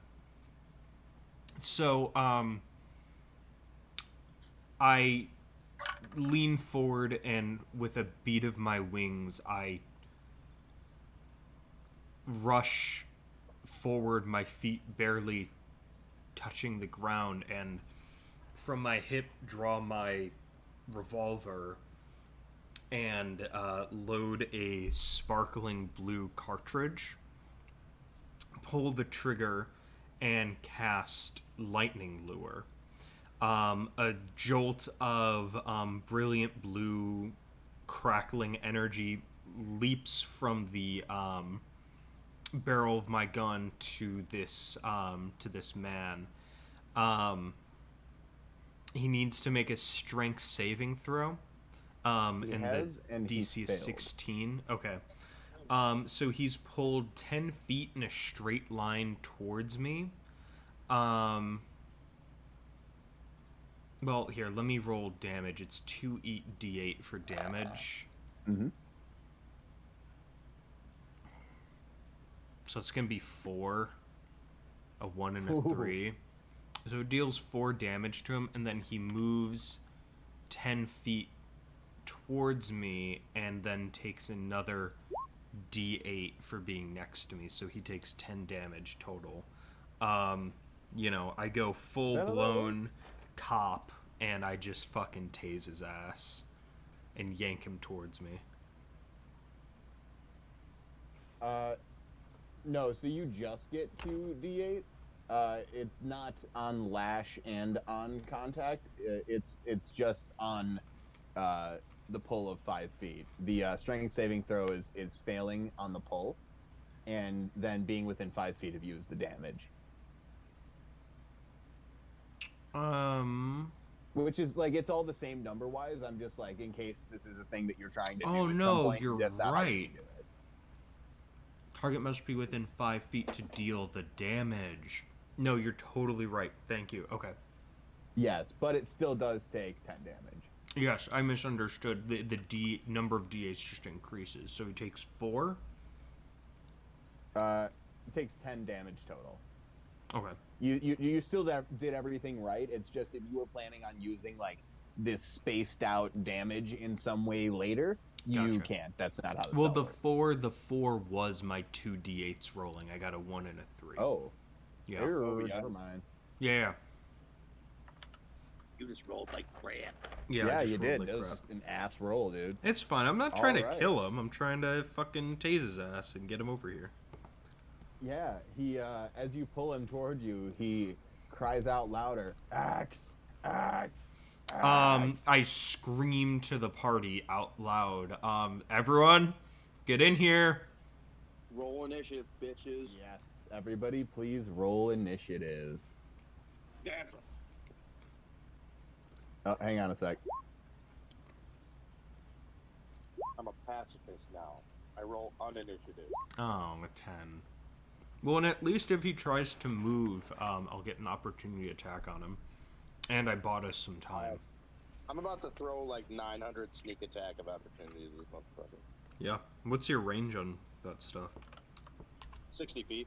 So, I lean forward and with a beat of my wings, I rush forward, my feet barely touching the ground, and from my hip draw my revolver and load a sparkling blue cartridge, pull the trigger, and cast Lightning Lure. A jolt of brilliant blue crackling energy leaps from the barrel of my gun to this man. He needs to make a strength saving throw. And DC is 16. Okay. So he's pulled 10 feet in a straight line towards me. Well, here, let me roll damage. It's 2d8 for damage. Mm-hmm. So it's going to be 4. A 1 and a 3. So it deals 4 damage to him, and then he moves 10 feet towards me and then takes another d8 for being next to me. So he takes 10 damage total. I go full-blown cop, and I just fucking tase his ass and yank him towards me. No, so you just get 2d8. It's not on lash and on contact. It's just on the pull of 5 feet. The strength saving throw is failing on the pull, and then being within 5 feet of you is the damage. Which is like, it's all the same number wise. I'm just like, in case this is a thing that you're trying to do. Oh at no, some point, you're that's not how you right. do it. Target must be within 5 feet to deal the damage. No, you're totally right. Thank you. Okay. Yes, but it still does take 10 damage. Yes, I misunderstood. The D number of D8s just increases. So he takes 4? It takes 10 damage total. Okay. You still did everything right. It's just if you were planning on using like this spaced out damage in some way later, you Gotcha. can't. That's not how this Well, works. the 4 was my 2 D8s rolling. I got a 1 and a 3. Oh. Yeah. Never mind. Yeah. You just rolled like crap. Yeah, Yeah, I just you rolled did. like It was crap. just an ass roll, dude. It's fine. I'm not trying to Alright. kill him. I'm trying to fucking tase his ass and get him over here. Yeah, he as you pull him toward you, he cries out louder, "Axe! Axe!" I scream to the party out loud. Everyone, get in here. Roll initiative, bitches. Yes, everybody, please roll initiative. Yes. Oh, hang on a sec. I'm a pacifist now. I roll uninitiative. Oh, a 10. Well, and at least if he tries to move, I'll get an opportunity attack on him. And I bought us some time. I'm about to throw like 900 sneak attack of opportunity to this motherfucker. Yeah. What's your range on that stuff? 60 feet.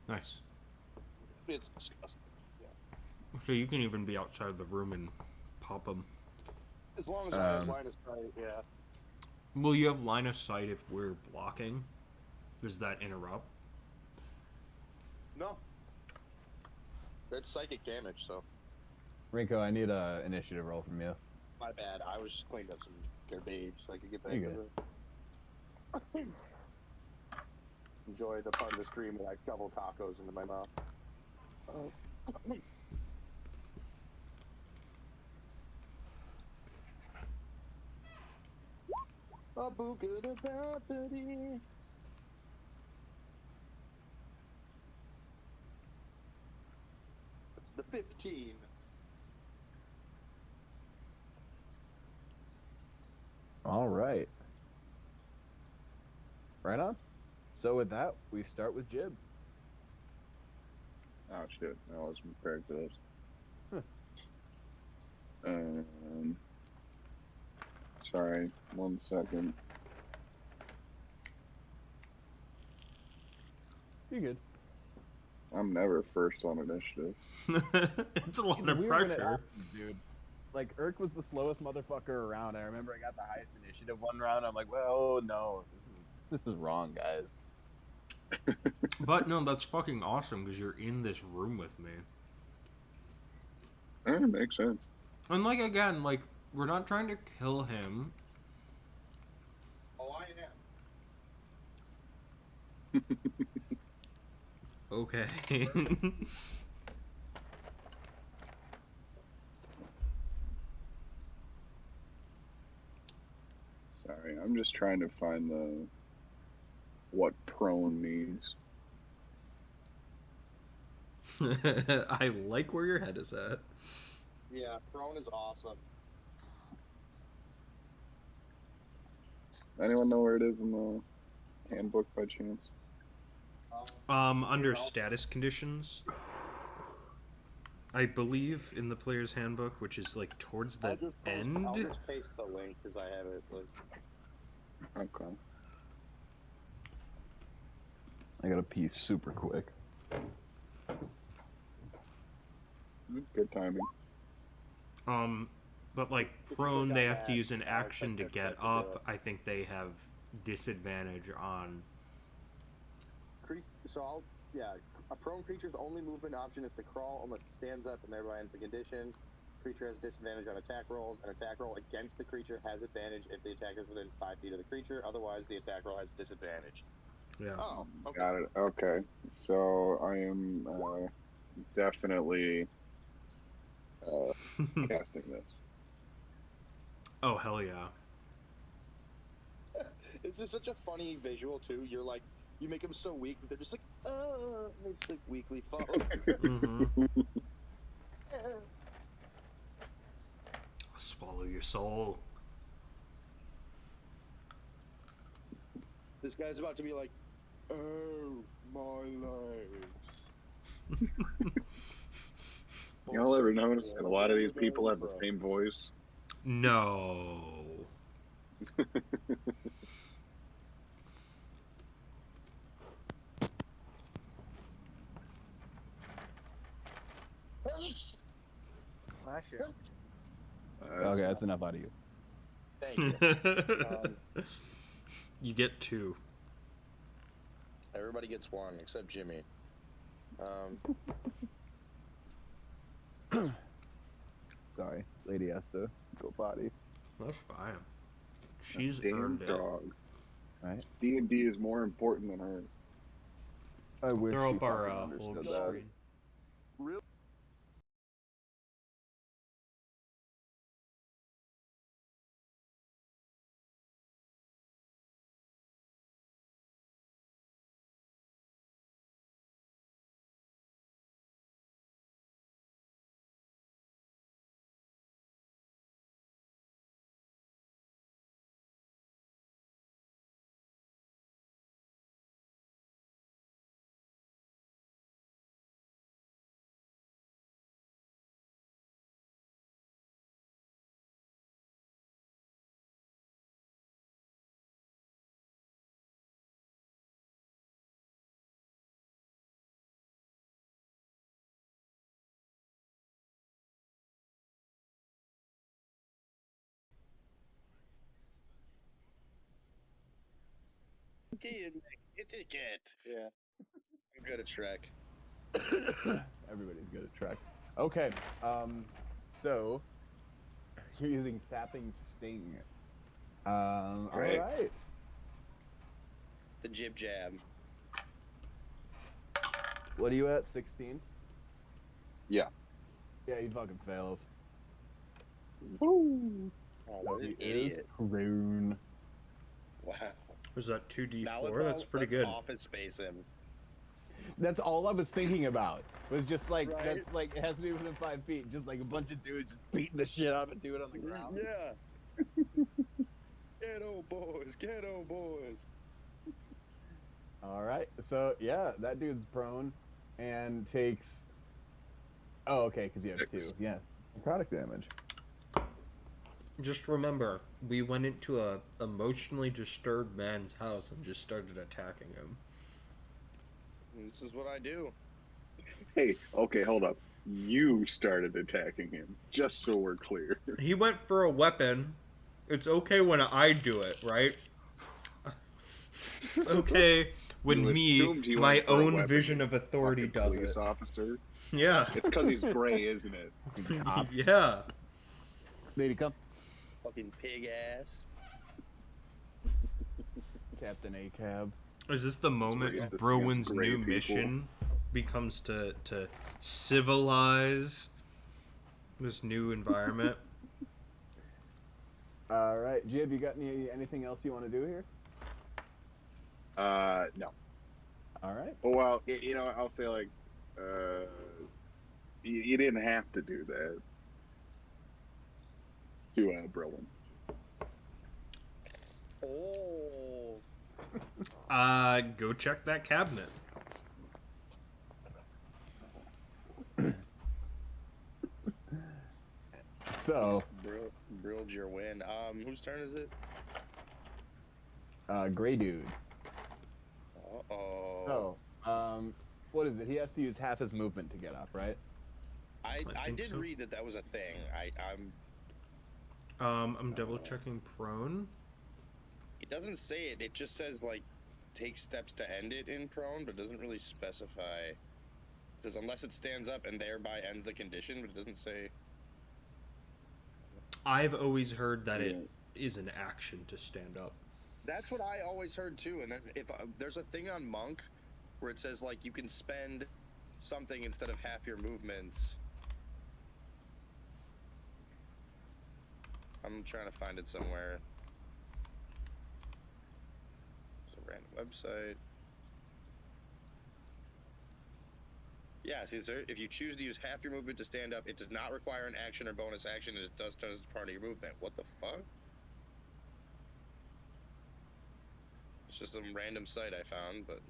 Nice. It's disgusting. So you can even be outside the room and pop them. As long as I have line of sight, yeah. Will you have line of sight if we're blocking? Does that interrupt? No. That's psychic damage, so. Rinko, I need a initiative roll from you. My bad. I was just cleaning up some garbage so I could get back You're to it. Enjoy the part of the stream where I shovel tacos into my mouth. A book about Betty. It's the 15. All right. Right on. So with that, we start with Jib. Oh shit! I wasn't prepared for this. Sorry, 1 second. You're good. I'm never first on initiative. It's a lot It's of weird when it pressure. happens, dude. Like, Urk was the slowest motherfucker around. I remember I got the highest initiative one round. I'm like, well, no, this is wrong, guys. But no, that's fucking awesome because you're in this room with me. That makes sense. And like again, like we're not trying to kill him. Oh, I am. Okay. Sorry, I'm just trying to find what prone means. I like where your head is at. Yeah, prone is awesome. Anyone know where it is in the handbook by chance? Under status conditions, I believe in the player's handbook, which is like towards the end. I'll just paste the link because I have it. Like... Okay. I got to pee super quick. Good timing. But like prone, they have to use an action to get up. I think they have disadvantage on. So a prone creature's only movement option is to crawl unless it stands up and thereby ends the condition. Creature has disadvantage on attack rolls. An attack roll against the creature has advantage if the attacker is within 5 feet of the creature. Otherwise, the attack roll has disadvantage. Yeah. Oh, okay. Got it. Okay. So I am definitely casting this. Oh hell yeah. This is such a funny visual too. You're like, you make them so weak that they're just like, and they just like weakly fall. Mm-hmm. Swallow your soul. This guy's about to be like, oh, my legs. Y'all ever notice that a lot of these people have the same voice? No. Okay, that's enough out of you. Thank you. You get 2. Everybody gets 1 except Jimmy. Sorry, lady has to go potty. That's fine. She's Damn earned it. dog. Right? D&D is more important than her. I wish Throw she up our fucking little understood that. screen. Monkey and a ticket. Yeah. I'm good at Shrek. Everybody's good at Trek. Okay, so you're using Sapping Sting. Great. All right. It's the jib jab. What are you at? 16? Yeah. Yeah, he fucking fails. Woo. Oh, So what he an is idiot. prone. Wow. Was that 2d4? Now That's pretty good. Office Space him. That's all I was thinking about. Was just like Right? that's like it has to be within 5 feet. Just like a bunch of dudes just beating the shit out of a dude on the ground. Yeah. Ghetto boys, ghetto boys. All right. So yeah, that dude's prone and takes. Oh, okay, because you have 6. 2. Yes, product damage. Just remember, we went into a emotionally disturbed man's house and just started attacking him. This is what I do. Hey, okay, hold up. You started attacking him, just so we're clear. He went for a weapon. It's okay when I do it, right? It's okay when You me, assumed he my went for a own weapon, vision you of authority fucking does police it. officer. Yeah. It's because he's gray, isn't it? Cop. Yeah. Lady, come. Fucking pig ass. Captain A cab. Is this the moment Racist against Browen's gray new people. mission becomes to civilize this new environment? All right, Jib, you got anything else you want to do here? No. All right. Well, I'll say like, you didn't have to do that to Brillin. Oh. Go check that cabinet. So, Brilled your win. Whose turn is it? gray dude. Uh-oh. So, what is it? He has to use half his movement to get up, right? I think did so. read that was a thing. I'm double checking prone. It doesn't say it. It just says like take steps to end it in prone, but it doesn't really specify. It says unless it stands up and thereby ends the condition, but it doesn't say. I've always heard that it is an action to stand up. That's what I always heard too. And then if there's a thing on Monk where it says like you can spend something instead of half your movements. I'm trying to find it somewhere. It's a random website. Yeah, see, sir, if you choose to use half your movement to stand up, it does not require an action or bonus action, and it does turn as part of your movement. What the fuck? It's just some random site I found, but...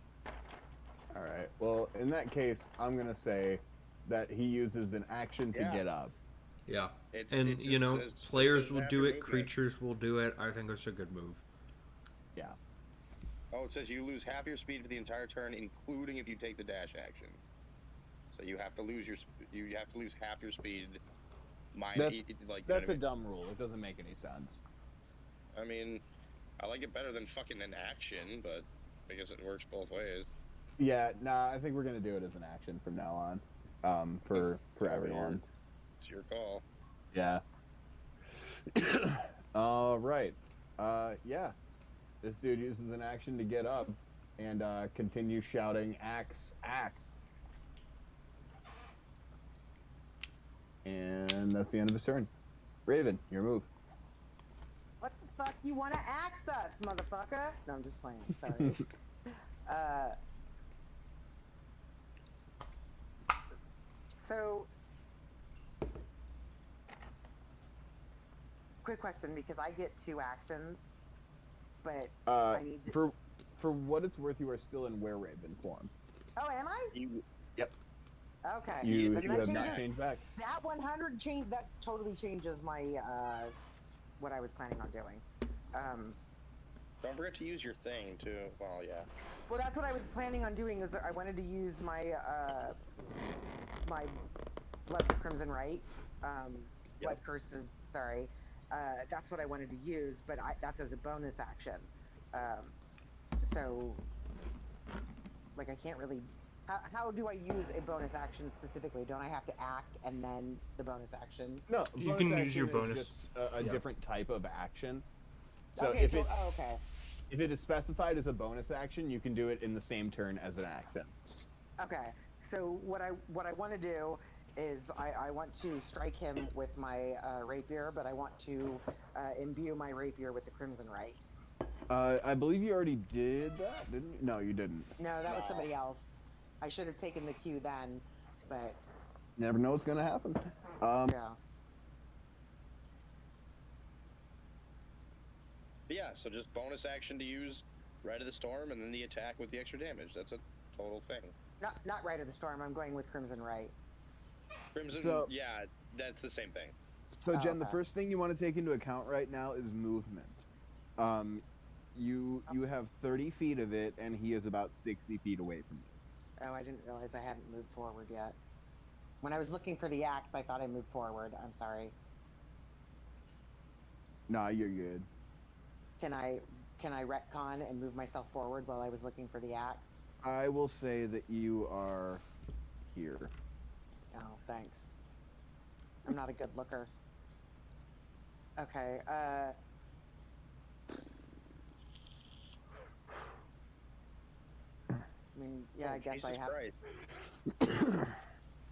All right. Well, in that case, I'm gonna say that he uses an action to get up. Yeah. It And, says players will half do your it, movement. creatures will do it. I think it's a good move. Yeah. Oh, it says you lose half your speed for the entire turn, including if you take the dash action. So you have to lose half your speed. That's a dumb rule. It doesn't make any sense. I mean, I like it better than fucking an action, but I guess it works both ways. Yeah. Nah. I think we're gonna do it as an action from now on. For everyone. It's your call. Yeah. All right. Yeah. This dude uses an action to get up and continue shouting axe, axe. And that's the end of his turn. Raven, your move. What the fuck you want to axe us, motherfucker? No, I'm just playing. Sorry. So, quick question, because I get 2 actions, but I need to... For what it's worth, you are still in were-raven form. Oh, am I? Yep. Okay. You Then have not changed back. That 100 change. That totally changes my what I was planning on doing. Don't forget to use your thing too. Well, yeah. Well, that's what I was planning on doing. Is I wanted to use my my blood for crimson right, blood curses. Sorry, that's what I wanted to use, but that's as a bonus action. So, like, I can't really. How do I use a bonus action specifically? Don't I have to act and then the bonus action? No, You bonus can action use your is bonus. just a Yeah. different type of action. So Okay, if so it okay. if it is specified as a bonus action, you can do it in the same turn as an action. Okay. So what I want to do is I want to strike him with my rapier, but I want to imbue my rapier with the crimson right. I believe you already did that, didn't you? No, you didn't. No, that was No. somebody else. I should have taken the cue then, but Never know what's gonna happen. yeah. But yeah, so just bonus action to use Rite of the Storm, and then the attack with the extra damage. That's a total thing. Not right of the storm. I'm going with crimson right. Crimson, So- yeah, that's the same thing. So, Jen, the okay. first thing you want to take into account right now is movement. You have 30 feet of it, and he is about 60 feet away from you. Oh, I didn't realize I hadn't moved forward yet. When I was looking for the axe, I thought I moved forward. I'm sorry. Nah, you're good. Can I retcon and move myself forward while I was looking for the axe? I will say that you are here. Oh, thanks. I'm not a good looker. Okay. I mean, yeah, Oh, I guess Jesus I have. Christ.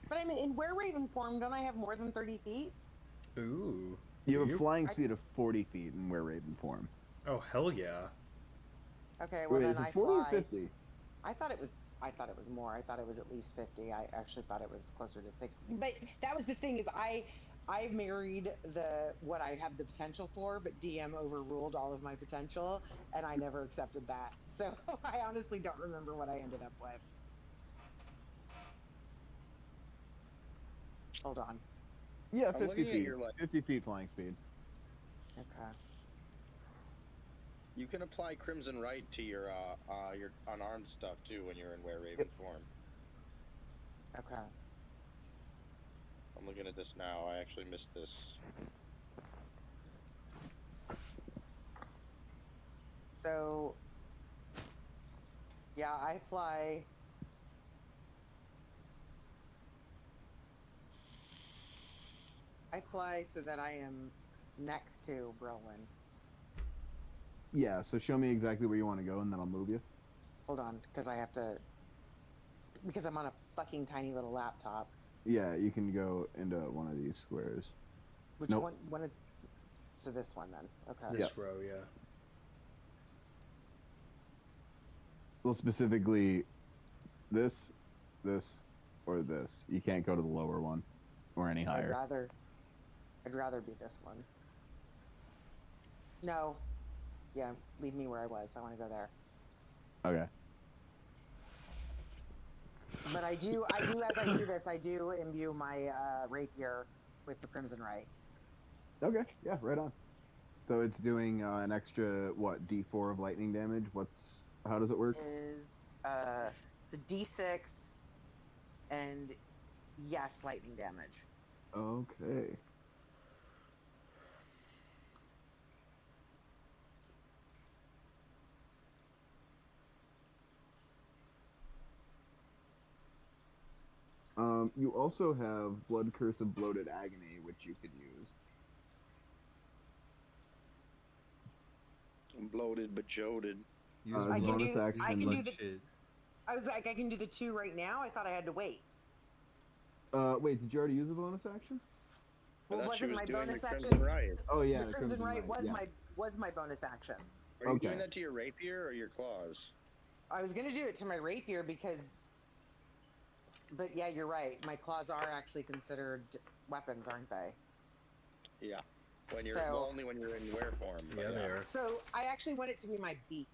But I mean, in where Raven form, don't I have more than 30 feet? Ooh. You have You? a flying speed of 40 feet in where Raven form. Oh hell yeah. Okay, well Wait, then is it I 40 or fly. 50? I thought it was. I thought it was more. I thought it was at least 50. I actually thought it was closer to 60. But that was the thing is I married the what I have the potential for, but DM overruled all of my potential, and I never accepted that. So I honestly don't remember what I ended up with. Hold on. Yeah, I'm 50 looking at feet. your, like, 50 feet flying speed. Okay. you can apply Crimson Right to your unarmed stuff too when you're in Were Raven form. Okay. I'm looking at this now. I actually missed this. So yeah, I fly. I fly so that I am next to Brolin. Yeah, so show me exactly where you want to go, and then I'll move you. Hold on, because I have to. Because I'm on a fucking tiny little laptop. Yeah, you can go into one of these squares. Which Nope. one is? So this one then. Okay. This row, yeah. Well, specifically, this, or this. You can't go to the lower one, or any So higher. I'd rather be this one. No. Yeah, leave me where I was. I want to go there. Okay. But I do as I do this, I do imbue my rapier with the crimson right. Okay, yeah, right on. So it's doing an extra, what, D4 of lightning damage? How does it work? Is it's a D6 and yes, lightning damage. Okay. You also have Blood Curse of Bloated Agony, which you could use. I'm bloated but joded. Use I can bonus do- action. I can do the- shit. I was like, I can do the 2 right now. I thought I had to wait. Wait, did you already use a bonus action? I Well, thought she wasn't was my doing the bonus Crimson action? Right. Oh yeah, The crimson right was yes. my bonus action. Are you Okay. doing that to your rapier or your claws? I was gonna do it to my rapier because, but yeah, you're right. My claws are actually considered weapons, aren't they? Yeah. When you're So- well, only when you're in wear form. but Yeah, they are. So I actually want it to be my beak.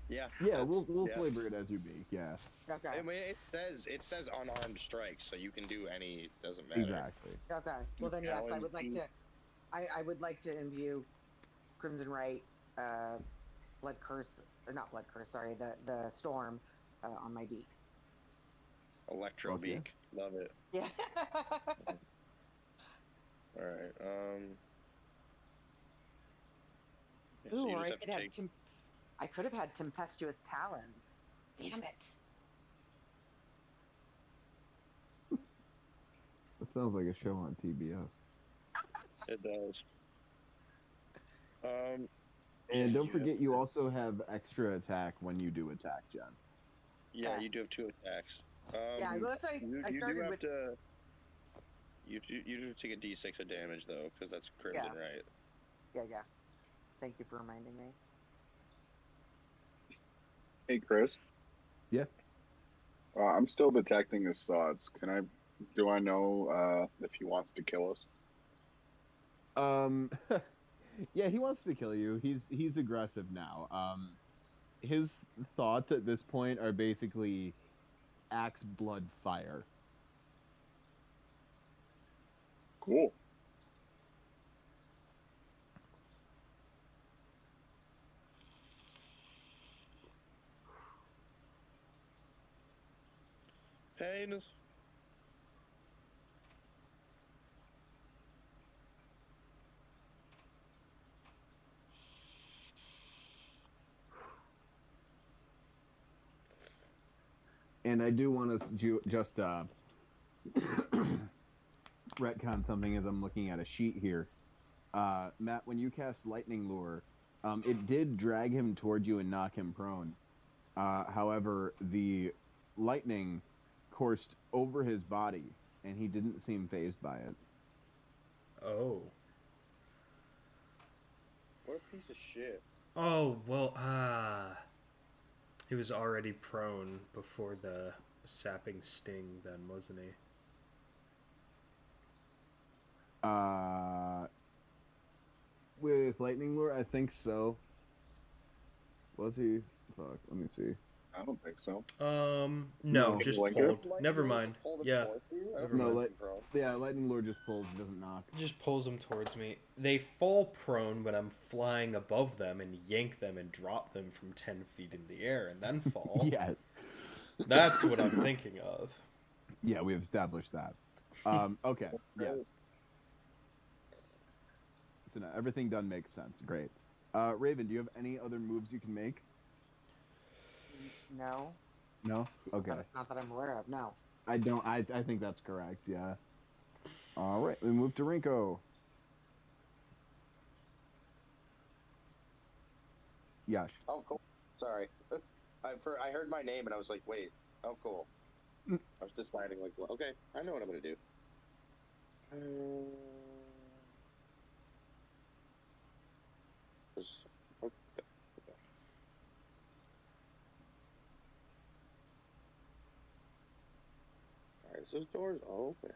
Yeah. Yeah, we'll yeah. flavor it as your beak. Yeah, Okay. I mean, it says unarmed strikes, so you can do any. Doesn't matter. exactly. Okay. Well then, yes, I Challenge would like beak. to. I would like to imbue Crimson Right, Blood Curse, or not Blood Curse. Sorry, the Storm on my beak. Electro Okay. beak. Love it. Yeah. All right. So Ooh, you or just I have could to have take. I could have had tempestuous talons. Damn it. That sounds like a show on TBS. It does. Um, And yeah, don't you have forget, you to- also have extra attack when you do attack, Jen. yeah, you do have 2 attacks. Yeah, well, that's why I You do started have with. to. You do take a D6 of damage though, because that's crimson, Yeah. right? Yeah. Thank you for reminding me. Hey, Chris. Yeah. I'm still detecting his thoughts. Do I know if he wants to kill us? Yeah, he wants to kill you. He's aggressive now. His thoughts at this point are basically axe, blood, fire. Cool. Penis. And I do want to just retcon something as I'm looking at a sheet here. Matt, when you cast Lightning Lure, it did drag him toward you and knock him prone. However, the lightning coursed over his body, and he didn't seem phased by it. Oh. What a piece of shit. Oh, well, he was already prone before the sapping sting, then, wasn't he? With Lightning Lure, I think so. Was he? Fuck, let me see. I don't think so. No, No. just Blinker? pulled. Never mind. Yeah, never No, mind. yeah, Lightning Lure just pulls, doesn't knock. Just pulls them towards me. They fall prone when I'm flying above them and yank them and drop them from 10 feet in the air and then fall. Yes. That's what I'm thinking of. Yeah, we have established that. Okay, yes. So now everything done makes sense. Great. Raven, do you have any other moves you can make? No. No? Okay. Not that I'm aware of. No. I don't. I think that's correct. Yeah. All right. We move to Rinko. Yash. Oh, cool. Sorry. I heard my name and I was like, wait. Oh, cool. I was deciding, like, well, okay, I know what I'm going to do. Okay. Alright, so this door's open.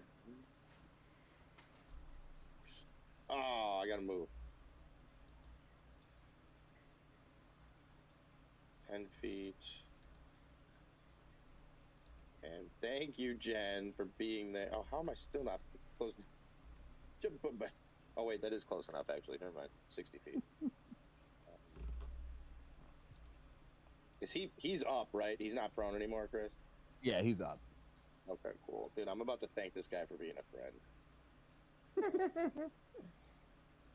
Oh, I gotta move. 10 feet. And thank you, Jen, for being there. Oh, how am I still not close? Oh, wait, that is close enough, actually. Never mind. 60 feet. He's up, right? He's not prone anymore, Chris? Yeah, he's up. Okay, cool. Dude, I'm about to thank this guy for being a friend.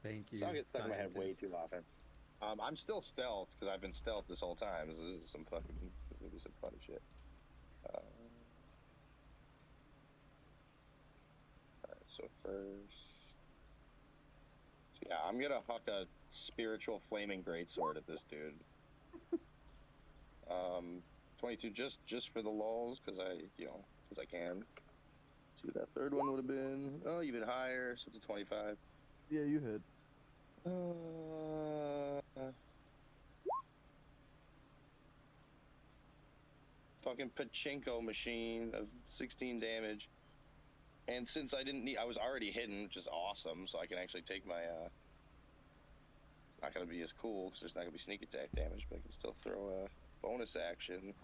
Thank you. Song gets stuck in my head way scientist. too often. I'm still stealth because I've been stealth this whole time. This is gonna be some funny shit. Alright, so first, yeah, I'm gonna huck a spiritual flaming greatsword at this dude. 22 just for the lulz because I can. Let's see what that third one would have been. Oh, even higher, so it's a 25. Yeah, you hit. Fucking pachinko machine of 16 damage. And since I was already hidden, which is awesome, so I can actually take my, it's not going to be as cool because there's not going to be sneak attack damage, but I can still throw a bonus action.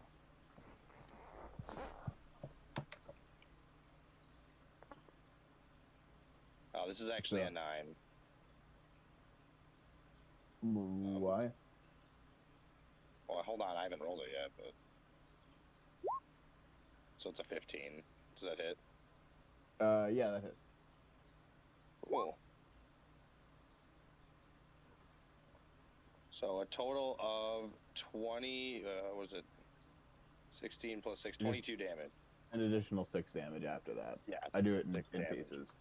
Oh, this is actually a 9. Why? Well, hold on, I haven't rolled it yet, but... So it's a 15. Does that hit? Yeah, that hits. Cool. So a total of 20. Was it 16 plus 6? Just 22 damage. an additional 6 damage after that. Yeah. I do it in 6 damage. pieces.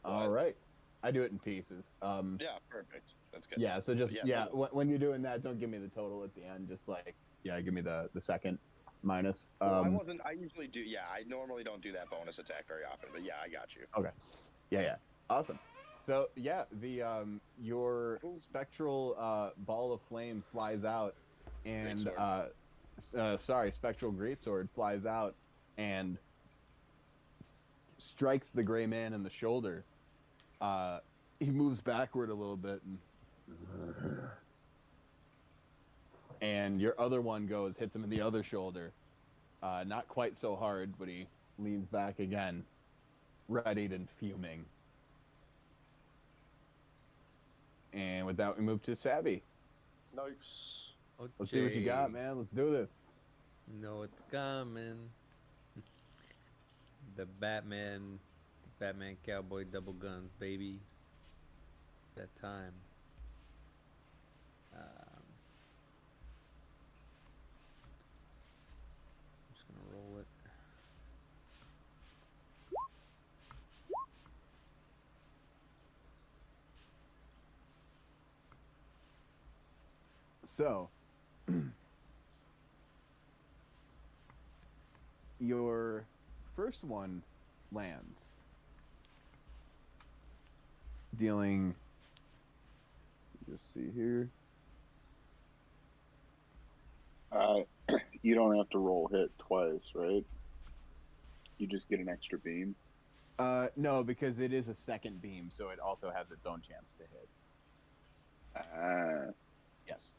What? All right. I do it in pieces. Yeah, perfect. That's good. Yeah, so just, Yeah, when you're doing that, don't give me the total at the end. Just like, give me the second minus. Well, I usually do. Yeah, I normally don't do that bonus attack very often, but yeah, I got you. Okay. Yeah. Awesome. So, the your spectral ball of flame flies out, and spectral greatsword flies out and strikes the gray man in the shoulder. He moves backward a little bit, and your other one hits him in the other shoulder. Not quite so hard, but he leans back again, readied and fuming. And with that, we move to Savvy. Nice. Okay. Let's see what you got, man. Let's do this. Know it's coming. The Batman cowboy double guns, baby. That time. I'm just gonna roll it. So, your first one lands, dealing. Just see here. You don't have to roll hit twice, right? You just get an extra beam. No, because it is a second beam, so it also has its own chance to hit. Yes.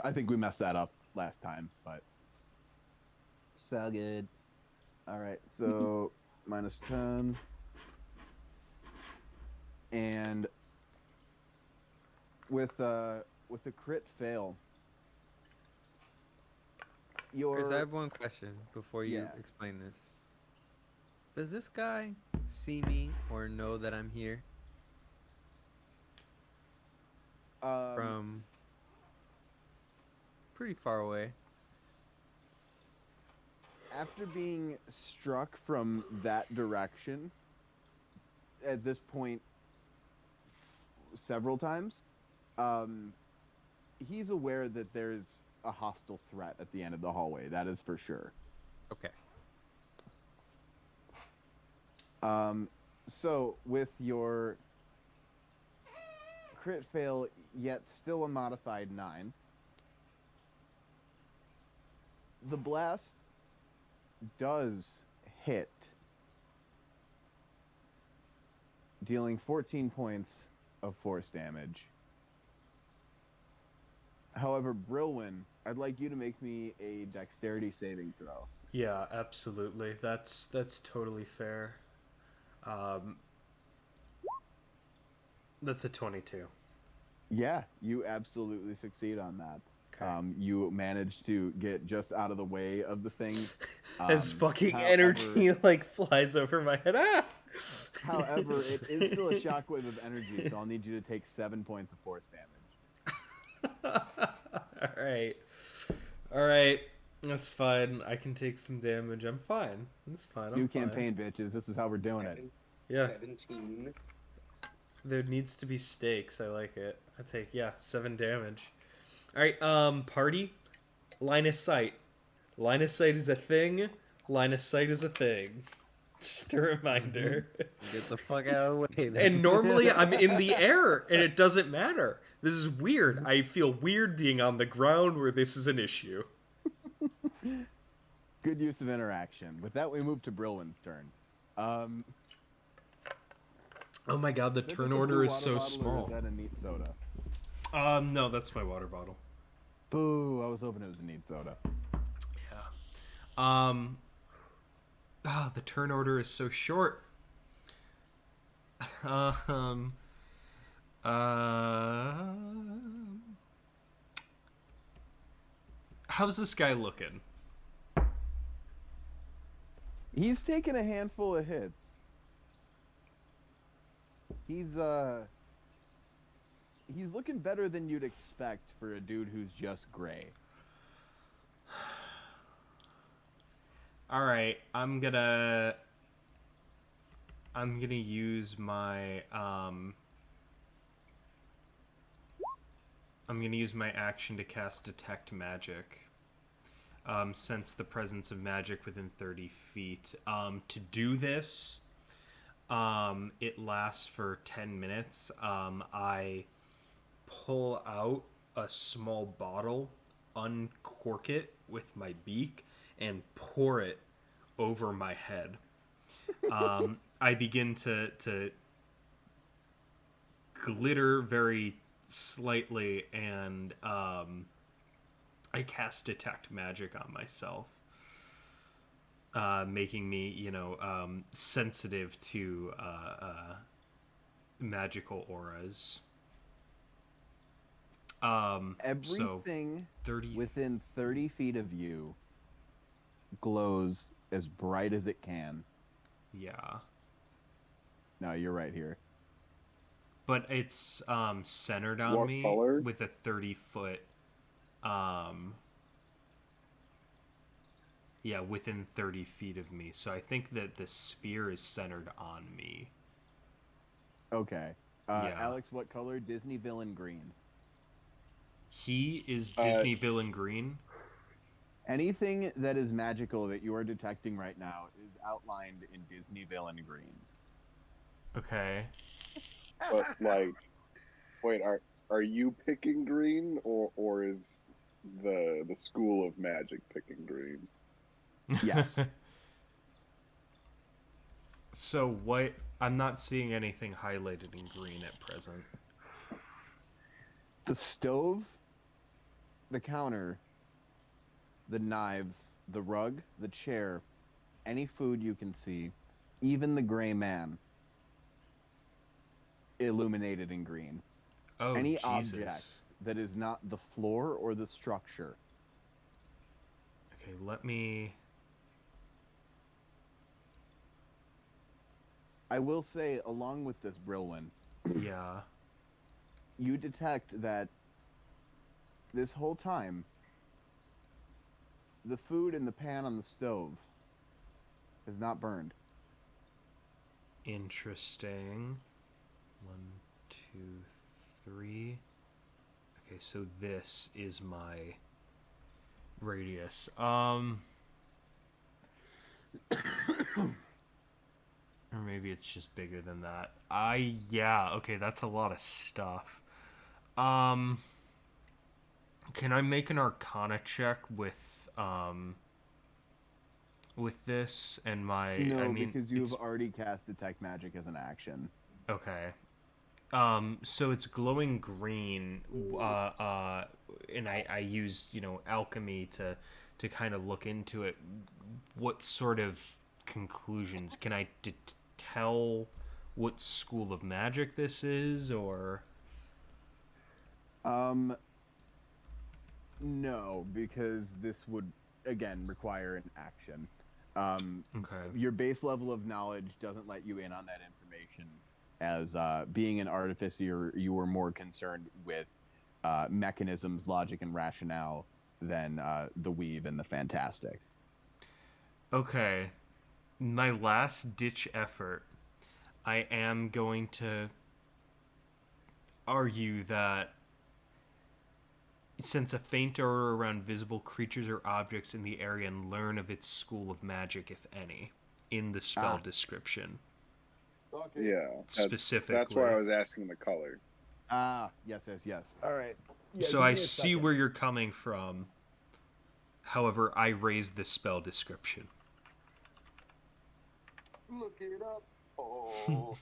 I think we messed that up last time, but so good. All right, so minus 10, and with a crit fail, Chris, I have one question before you Yeah. explain this. Does this guy see me or know that I'm here from pretty far away? After being struck from that direction, at this point, several times, he's aware that there's a hostile threat at the end of the hallway. That is for sure. Okay. So with your crit fail, yet still a modified 9, the blast does hit, dealing 14 points of force damage. However, Brilwyn, I'd like you to make me a dexterity saving throw. Yeah, absolutely. That's totally fair. That's a 22. Yeah, you absolutely succeed on that. Okay. You manage to get just out of the way of the thing. As fucking however- energy like flies over my head. Ah! However, it is still a shockwave of energy, so I'll need you to take 7 points of force damage. All right. That's fine. I can take some damage. I'm fine. It's fine. I'm New fine. campaign, bitches. This is how we're doing it. Yeah. 17. There needs to be stakes. I like it. I take 7 damage. All right. Party. Line of sight. Line of sight is a thing. Line of sight is a thing. Just a reminder. Get the fuck out of the way then. And normally I'm in the air, and it doesn't matter. This is weird. I feel weird being on the ground where this is an issue. Good use of interaction. With that, we move to Brilwyn's turn. Oh my god, the Is that turn just a order blue is water so bottle, or small. Is that a neat soda? No, that's my water bottle. Boo! I was hoping it was a neat soda. Yeah. The turn order is so short. How's this guy looking? He's taken a handful of hits. He's he's looking better than you'd expect for a dude who's just gray. All right, I'm gonna use my I'm gonna use my action to cast Detect Magic. Sense the presence of magic within 30 feet. To do this, it lasts for 10 minutes. I pull out a small bottle, uncork it with my beak, and pour it over my head. I begin to glitter very slightly, and I cast Detect Magic on myself, making me, sensitive to magical auras. Everything 30. within 30 feet of you glows as bright as it can. Yeah. No, you're right here. But it's centered on What me color? with a 30-foot. Yeah, within 30 feet of me. So I think that the sphere is centered on me. Okay. Yeah. Alex, what color? Disney villain green. He is Disney villain green. Anything that is magical that you are detecting right now is outlined in Disney villain green. Okay. But like, wait, are you picking green, or is the school of magic picking green? Yes. So what? I'm not seeing anything highlighted in green at present. The stove, the counter, the knives, the rug, the chair, any food you can see, even the gray man, illuminated in green. Oh, Any Jesus. object that is not the floor or the structure. Okay, let me... I will say, along with this, Brilwyn, Yeah. you detect that this whole time, the food in the pan on the stove is not burned. Interesting. 1, 2, 3. Okay, so this is my radius. Or maybe it's just bigger than that. Yeah, okay, that's a lot of stuff. Can I make an Arcana check with this and my... No, because you've already cast Detect Magic as an action. Okay. So it's glowing green, and I use, alchemy to kind of look into it. What sort of conclusions can I tell what school of magic this is, or? No, because this would again require an action. Okay. Your base level of knowledge doesn't let you in on that information. As being an artificer, you were more concerned with mechanisms, logic, and rationale than the weave and the fantastic. Okay. My last ditch effort, I am going to argue that sense a faint aura around visible creatures or objects in the area and learn of its school of magic, if any, in the spell description. Okay. Yeah, specifically. That's why I was asking the color. Yes. All right. Yeah, so I see where you're coming from. However, I raised the spell description. Look it up. Oh.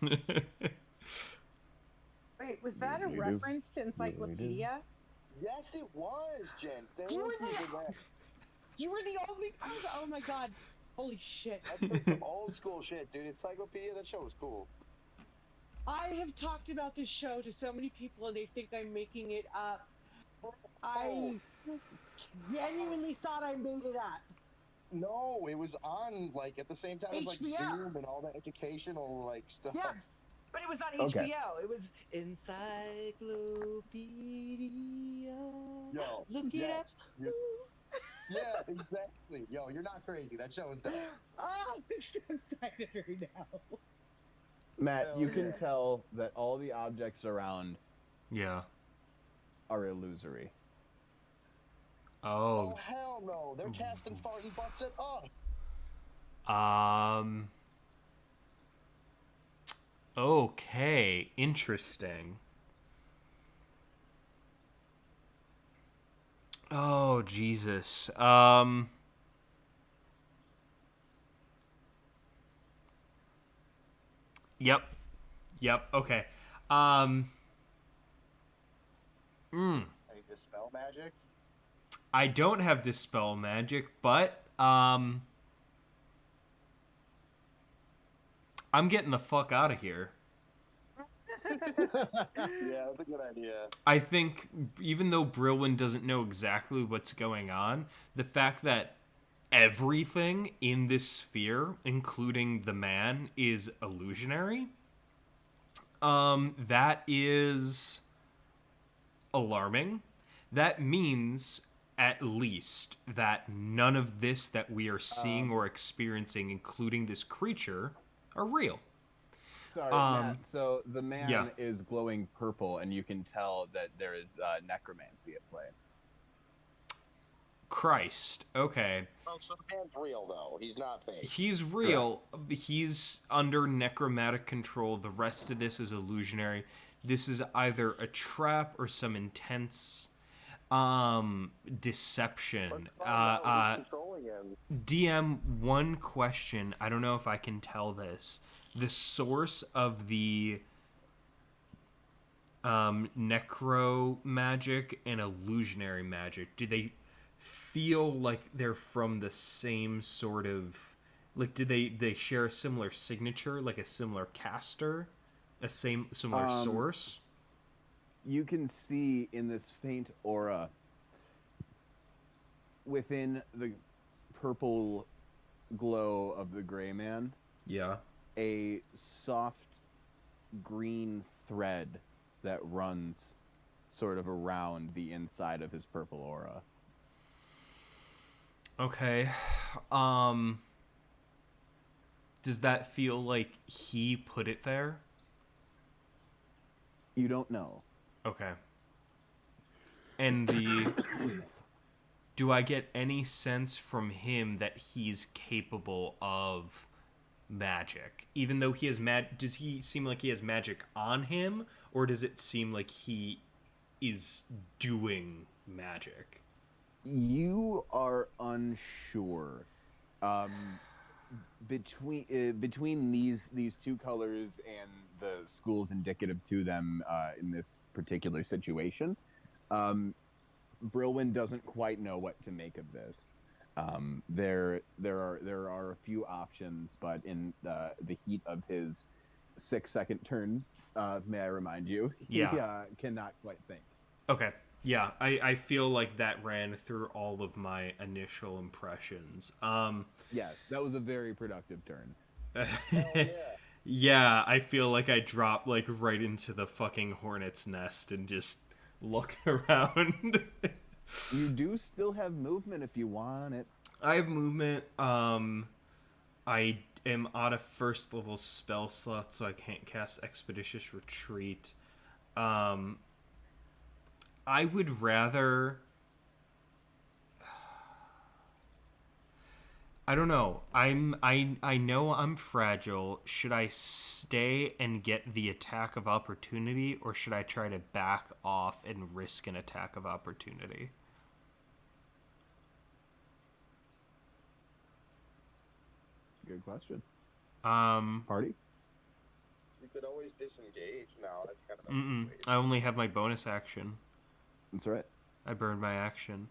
Wait, was that a reference to Encyclopedia? Yes, it was, Jen. You were the only person. Oh my god. Holy shit. That's some old school shit, dude. Encyclopedia, that show was cool. I have talked about this show to so many people and they think I'm making it up. I genuinely thought I made it up. No, it was on, like, at the same time as, like, HBO. Zoom and all that educational, like, stuff. Yeah. But it was on Okay. HBO. It was Encyclopedia. Yo, Look it up. yes, yeah, exactly. Yo, you're not crazy. That show is dope. Oh, I'm so excited right now. Matt, Hell you can yeah. tell that all the objects around Yeah. are illusory. Oh Oh. hell no! They're casting farting butts at us. Um. Okay. Interesting. Oh Jesus. Yep. Yep. Okay. Um. Mm. Hey, dispel magic. I don't have dispel magic, but I'm getting the fuck out of here. Yeah, that's a good idea. I think even though Brilwin doesn't know exactly what's going on, the fact that everything in this sphere, including the man, is illusionary, that is alarming. That means at least that none of this that we are seeing or experiencing, including this creature, are real. Sorry, Matt. Um, So the yeah. man is glowing purple, and you can tell that there is necromancy at play. Christ. Okay. Oh, so the man's real though. He's not fake. He's real. He's under necromantic control. The rest of this is illusionary. This is either a trap or some intense deception. Who's controlling him? DM, one question. I don't know if I can tell this. The source of the necro magic and illusionary magic, do they feel like they're from the same sort of, like, do they share a similar signature, like a similar caster, a similar source? You can see in this faint aura within the purple glow of the gray man Yeah. a soft green thread that runs sort of around the inside of his purple aura. Okay. Does that feel like he put it there? You don't know. Okay. And do I get any sense from him that he's capable of magic? Even though he has does he seem like he has magic on him, or does it seem like he is doing magic? You are unsure. Between these two colors and the schools indicative to them in this particular situation, Brilwin doesn't quite know what to make of this. There are a few options, but in the heat of his 6-second turn, may I remind you, Yeah. he cannot quite think. Okay. Yeah, I feel like that ran through all of my initial impressions. Yes, that was a very productive turn. Yeah. Yeah, I feel like I dropped like right into the fucking hornet's nest and just looked around. You do still have movement if you want it. I have movement. I am out of first level spell slot, so I can't cast Expeditious Retreat. I would rather. I don't know. I know I'm fragile. Should I stay and get the attack of opportunity, or should I try to back off and risk an attack of opportunity? Good question. Party? You could always disengage. No, that's kind of. I only have my bonus action. That's right. I burned my action.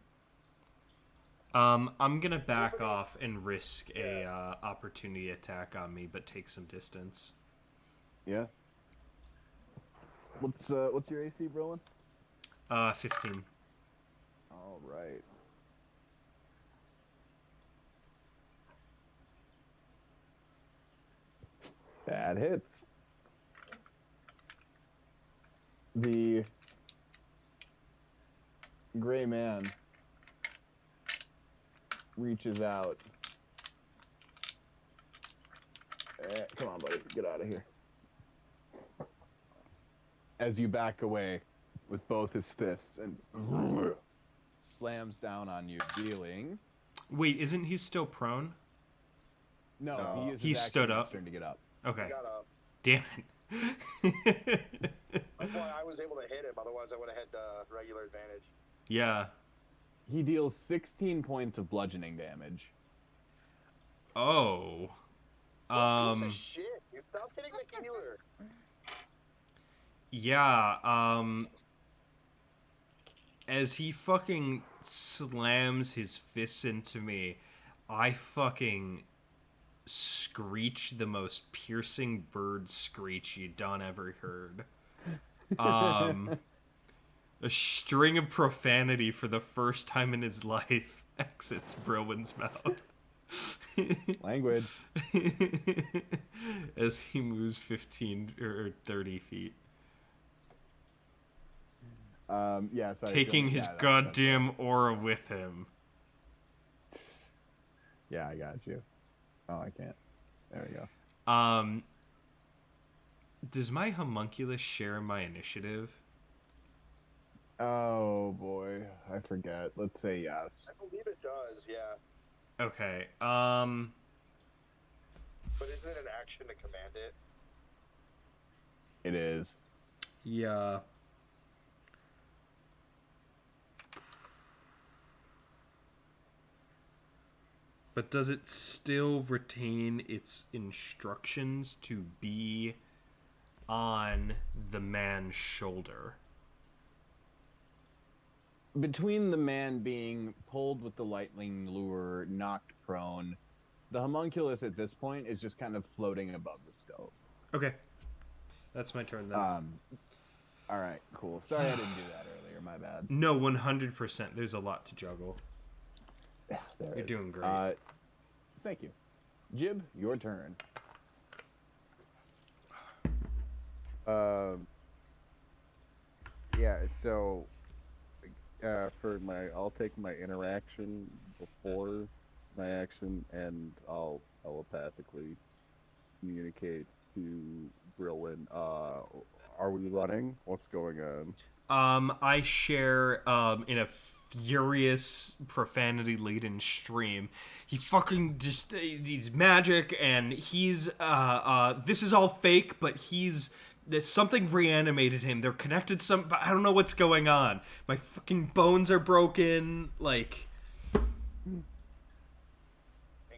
I'm gonna back off and risk a opportunity attack on me, but take some distance. Yeah. What's your AC, Brolin? 15. All right. That hits. The gray man reaches out. Come on, buddy. Get out of here. As you back away with both his fists and slams down on you, dealing. Wait, isn't he still prone? No, he stood up. Turn to get up. Okay. He got up. Damn it. That's why I was able to hit him. Otherwise, I would have had regular advantage. Yeah. He deals 16 points of bludgeoning damage. Oh. What piece of shit? You stop hitting the healer. Yeah, as he fucking slams his fists into me, I fucking screech the most piercing bird screech you done ever heard. A string of profanity for the first time in his life exits Browin's mouth. Language. As he moves 15 or 30 feet. Yeah, sorry. Taking his goddamn aura with him. Yeah, I got you. Oh, I can't. There we go. Does my homunculus share my initiative? Oh boy, I forget. Let's say yes. I believe it does, yeah. Okay. But isn't it an action to command it? It is. Yeah. But does it still retain its instructions to be on the man's shoulder? Between the man being pulled with the lightning lure, knocked prone, the homunculus at this point is just kind of floating above the stove. Okay. That's my turn then. All right, cool. Sorry I didn't do that earlier. My bad. No, 100%. There's a lot to juggle. There You're doing great. Thank you. Jib, your turn. Yeah, so I'll take my interaction before my action, and I'll telepathically communicate to Brillin. Are we running? What's going on? I share in a furious profanity-laden stream. He fucking just he's magic, and he's this is all fake, but there's something reanimated him. They're connected I don't know what's going on. My fucking bones are broken. Like. And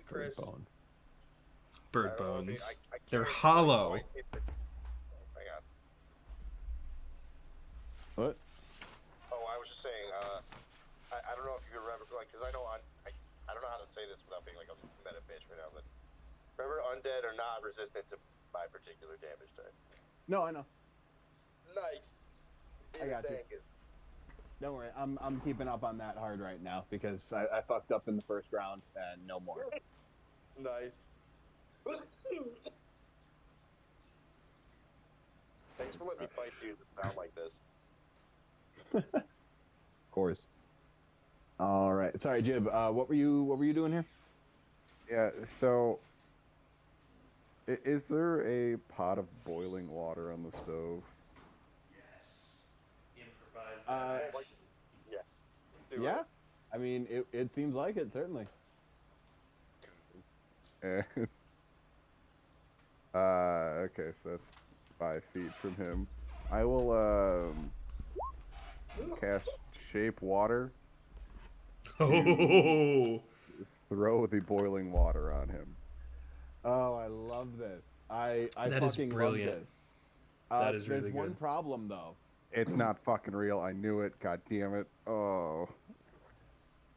Chris. Bird I don't know, bones. I They're can't- hollow. Hang on. What? Oh, I was just saying, I don't know if you remember, like, because I know I don't know how to say this without being like a meta bitch right now, but remember, undead are not resistant to my particular damage type. No, I know. Nice. I got you. Dang it. Don't worry. I'm keeping up on that hard right now because I fucked up in the first round and no more. Nice. Thanks for letting me fight dudes that sound like this. Of course. All right. Sorry, Jib. What were you doing here? Yeah, so is there a pot of boiling water on the stove? Yes. Improvise Yeah. Do Yeah. it. I mean, it seems like it certainly. Okay, so that's 5 feet from him. I will cast Shape Water, Oh. throw the boiling water on him. Oh, I love this. I That is fucking brilliant. love this. That is really There's one good. problem though. It's not fucking real. I knew it. God damn it. Oh,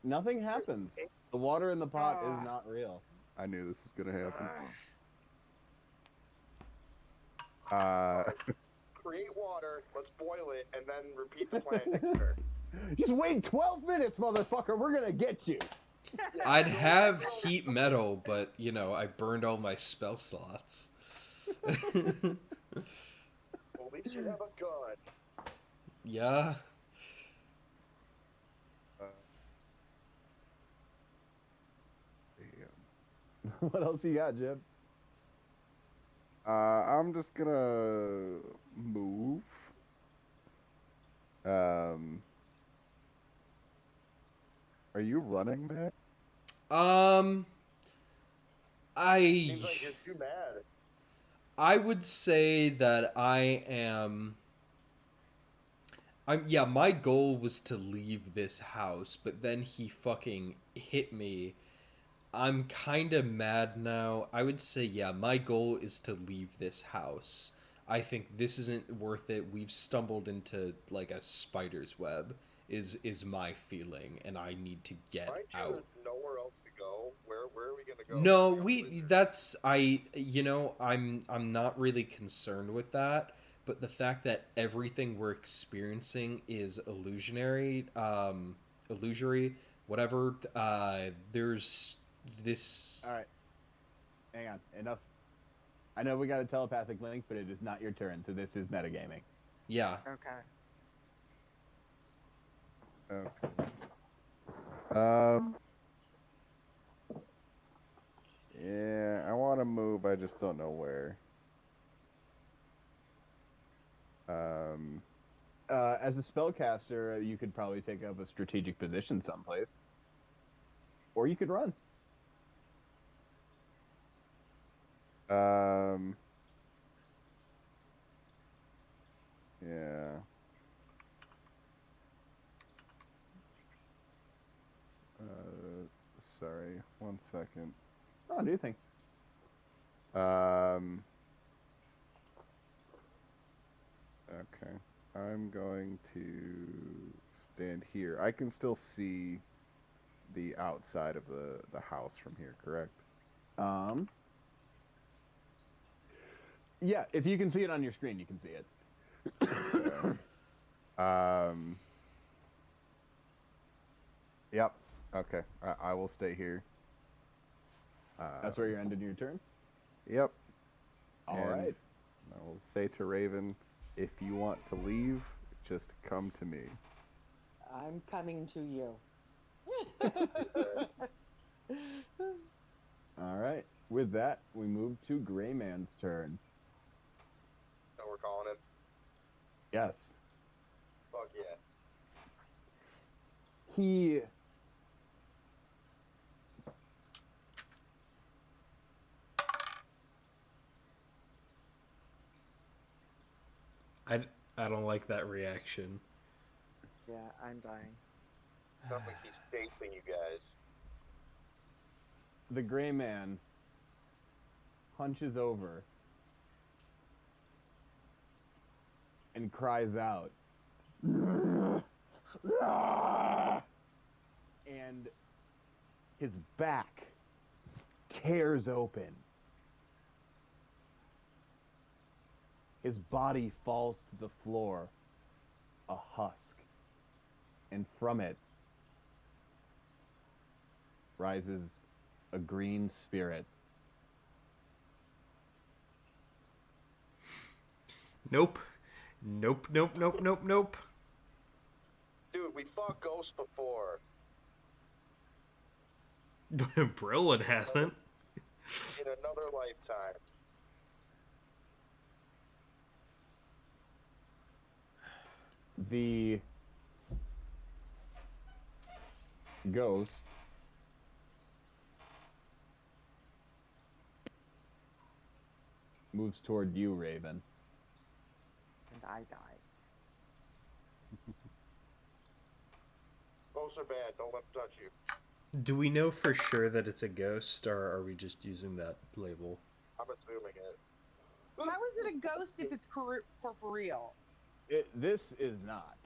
Nothing happens. The water in the pot is not real. I knew this was gonna happen. Create water, let's boil it, and then repeat the plan next turn. Just wait 12 minutes, motherfucker. We're gonna get you. I'd have heat metal, but I burned all my spell slots. Well, at least you have a gun. Yeah. Uh, damn. What else you got, Jim? I'm just gonna move. Um, are you running, Matt? Um, Seems I like you're too mad. I would say that I am. Yeah, my goal was to leave this house, but then he fucking hit me. I'm kind of mad now. I would say, yeah, my goal is to leave this house. I think this isn't worth it. We've stumbled into like a spider's web. Is my feeling, and I need to get Aren't you out. nowhere else to go? Where are we gonna go? No, There's like a we blizzard. that's I you know, I'm not really concerned with that, but the fact that everything we're experiencing is illusory, whatever, there's this. All right, hang on. Enough. I know we got a telepathic link, but it is not your turn, so this is metagaming. Yeah. Okay. Okay. Um, yeah, I want to move. I just don't know where. Um, As a spellcaster, you could probably take up a strategic position someplace, or you could run. um, yeah. Sorry, 1 second. Oh, do you think? Um, okay. I'm going to stand here. I can still see the outside of the house from here, correct? Yeah, if you can see it on your screen, you can see it. Okay. Um, yep. Okay. I will stay here. That's where you're ending your turn. Yep. All And right. I will say to Raven, if you want to leave, just come to me. I'm coming to you. All right. With that, we move to Gray Man's turn. So we're calling him. Yes. Fuck yeah. He I I don't like that reaction. Yeah, I'm dying. Sounds like he's chasing you guys. the Gray Man hunches over and cries out. And his back tears open. His body falls to the floor, a husk, and from it rises a green spirit. Nope. Nope, nope, nope, nope, nope. Dude, we fought ghosts before. Brillin hasn't. In another lifetime. The ghost moves toward you, Raven. And I die. Ghosts are bad. Don't let them touch you. Do we know for sure that it's a ghost, or are we just using that label? I'm assuming it. How is it a ghost if it's corporeal? This is not.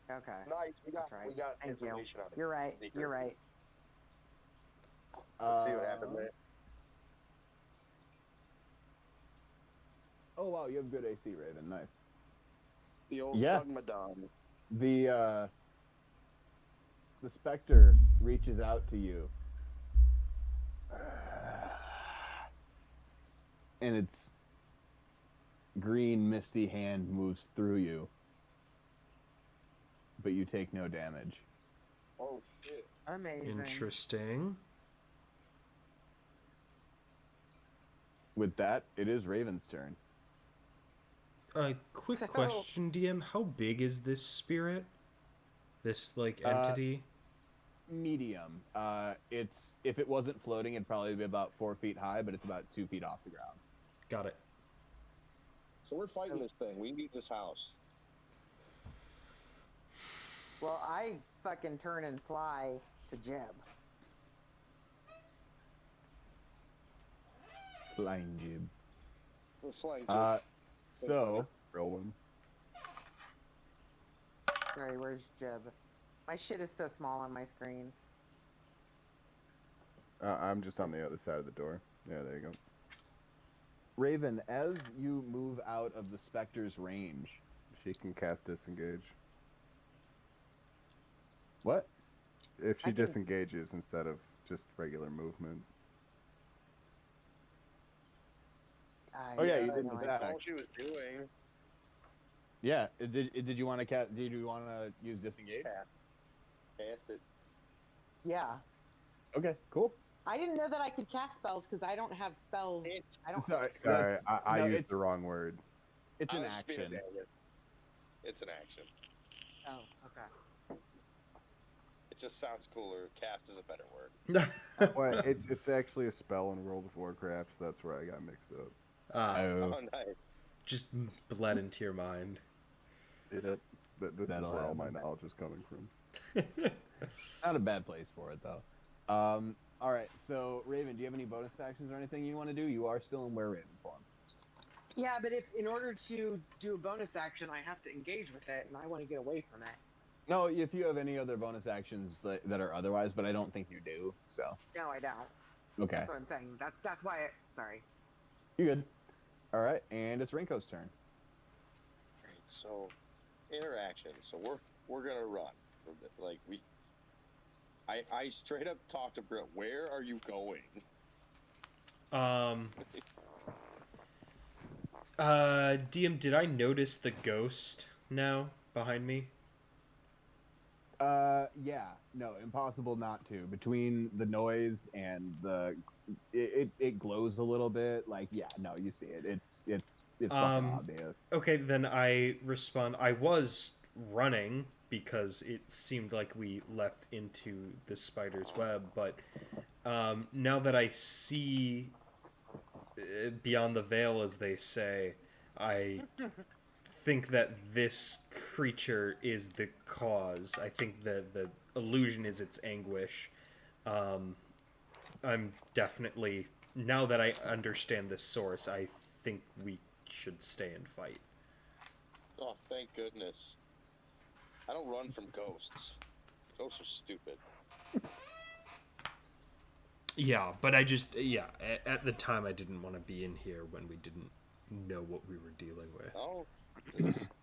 Okay. Nice. We got, That's right. we got Thank you. information on it. You're right. Secret. You're right. Let's see what happened there. Oh wow, you have good AC, Raven. Nice. The old Yeah. Sugmadon. The specter reaches out to you, and its green misty hand moves through you but you take no damage. Oh shit. Amazing. Interesting. With that, it is Raven's turn. Quick So- question, DM. How big is this spirit? This, like, entity? Medium. It's if it wasn't floating, it'd probably be about 4 feet high, but it's about 2 feet off the ground. Got it. So we're fighting this thing. We need this house. Well, I fucking turn and fly to Jib. Flying jib. We're flying. Jib. So Rolling. Sorry, where's Jib? My shit is so small on my screen. I'm just on the other side of the door. Yeah, there you go. Raven, as you move out of the Spectre's range, She can cast disengage. what? If she I can- disengages instead of just regular movement. Oh, yeah, you I didn't know, attack. That's all she was doing. Yeah. Did you want to Did you want to use disengage? Cast it. Yeah. Okay, cool. I didn't know that I could cast spells because I don't have spells. I don't. Sorry, Sorry, I no, used it's the wrong word. it's an I was speaking action. of Magus. It's an action. Oh, okay. It just sounds cooler. Cast is a better word. Well, it's actually a spell in World of Warcraft, so that's where I got mixed up. Oh, nice. Just bled into your mind. This is That'll where all my happen. knowledge is coming from. Not a bad place for it though. All right. So Raven, do you have any bonus actions or anything you want to do? You are still in Raven form. Yeah, but if in order to do a bonus action, I have to engage with it, and I want to get away from it. No, if you have any other bonus actions that are otherwise, but I don't think you do. So No, I don't. okay, That's what I'm saying. That's why. Sorry. you good. All right, and it's Rinko's turn. Right, so interaction. So we're gonna run. Like I straight up talked to Britt. Where are you going? DM, did I notice the ghost now behind me? Yeah, no, impossible not to. Between the noise and it glows a little bit. Like, yeah, no, you see it. It's fucking obvious. Okay, then I respond. I was running because it seemed like we leapt into the spider's web, but now that I see beyond the veil, as they say, I think that this creature is the cause. I think that the illusion is its anguish. I'm definitely, now that I understand the source, I think we should stay and fight. Oh, thank goodness. I don't run from ghosts. Ghosts are stupid. Yeah, but I just, at the time I didn't want to be in here when we didn't know what we were dealing with. Oh,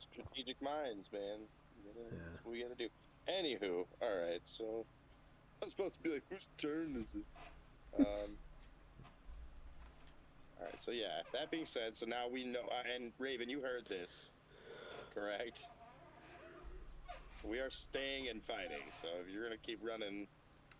strategic minds, man. Yeah. That's what we gotta do. Anywho, alright, so I was supposed to be like, whose turn is it? Alright, so yeah, that being said, so now we know, and Raven, you heard this, correct? So we are staying and fighting, so if you're gonna keep running,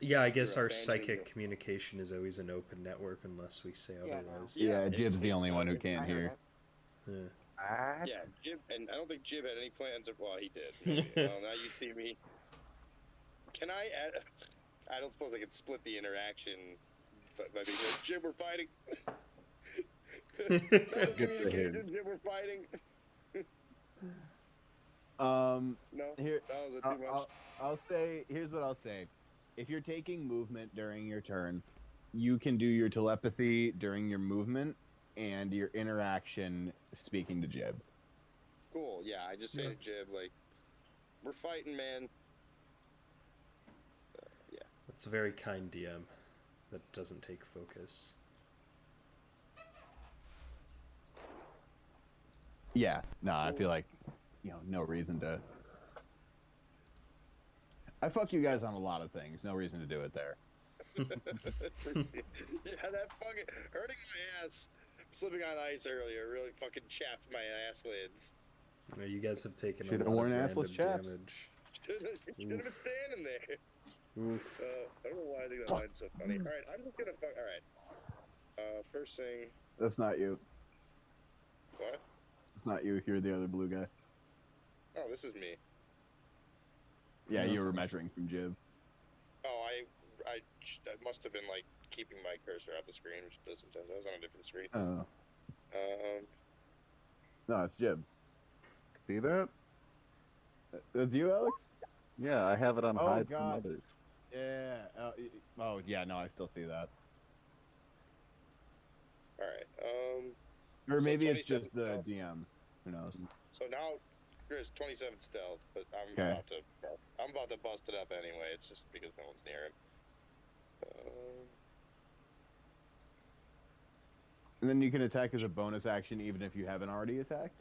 Yeah, I guess You're our abandoning psychic the- communication is always an open network unless we say Yeah, no. otherwise. Yeah, it's- Jib's the only one who I can't heard hear. it. Yeah. yeah, Jib, and I don't think Jib had any plans of, well, he did. Maybe. Well, now you see me. Can I add, I don't suppose I could split the interaction, but by being like, Jib, we're fighting. No communication, Jib, we're fighting. No, Here, that was it too much. I'll say, here's what I'll say. If you're taking movement during your turn, you can do your telepathy during your movement and your interaction speaking to Jib. Cool, yeah, I just say Yeah. to Jib, like, we're fighting, man. That's a very kind DM that doesn't take focus. Yeah, no, I feel like, no reason to. I fuck you guys on a lot of things. No reason to do it there. Yeah, that fucking hurting my ass, slipping on ice earlier really fucking chapped my ass lids. You guys have taken Should've a lot worn of assless random chaps. damage. Should have been standing there. Oof. I don't know why I think that line's so funny. All right, I'm just gonna fuck. All right. First thing. That's not you. What? It's not you. You're the other blue guy. Oh, this is me. Yeah, No. you were measuring from Jib. Oh, I must have been like keeping my cursor off the screen, which does sometimes. I was on a different screen. Oh. Um. No, it's Jib. See that? That's you, Alex? Yeah, I have it on Oh, hide from God. others. Yeah. Oh, yeah. No, I still see that. All right. Or So maybe it's 27 just the stealth. DM. Who knows? So now, Chris, 27 stealth, but I'm Okay. about to bust it up anyway. It's just because no one's near him. And then you can attack as a bonus action even if you haven't already attacked?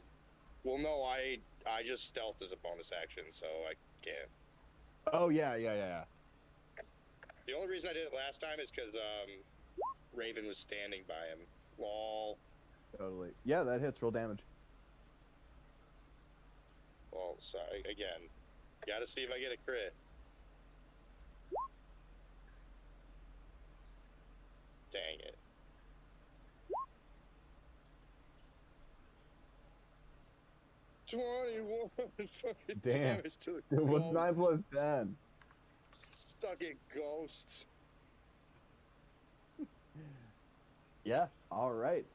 Well, no, I just stealth as a bonus action, so I can't. Oh, yeah. The only reason I did it last time is because Raven was standing by him. Lol. Totally. Yeah, that hits. Roll damage. Well, sorry again. Gotta see if I get a crit. Dang it. Fucking Damn. damage to the What's ghost. 9 plus 10? Suck it, ghosts. Yeah, alright.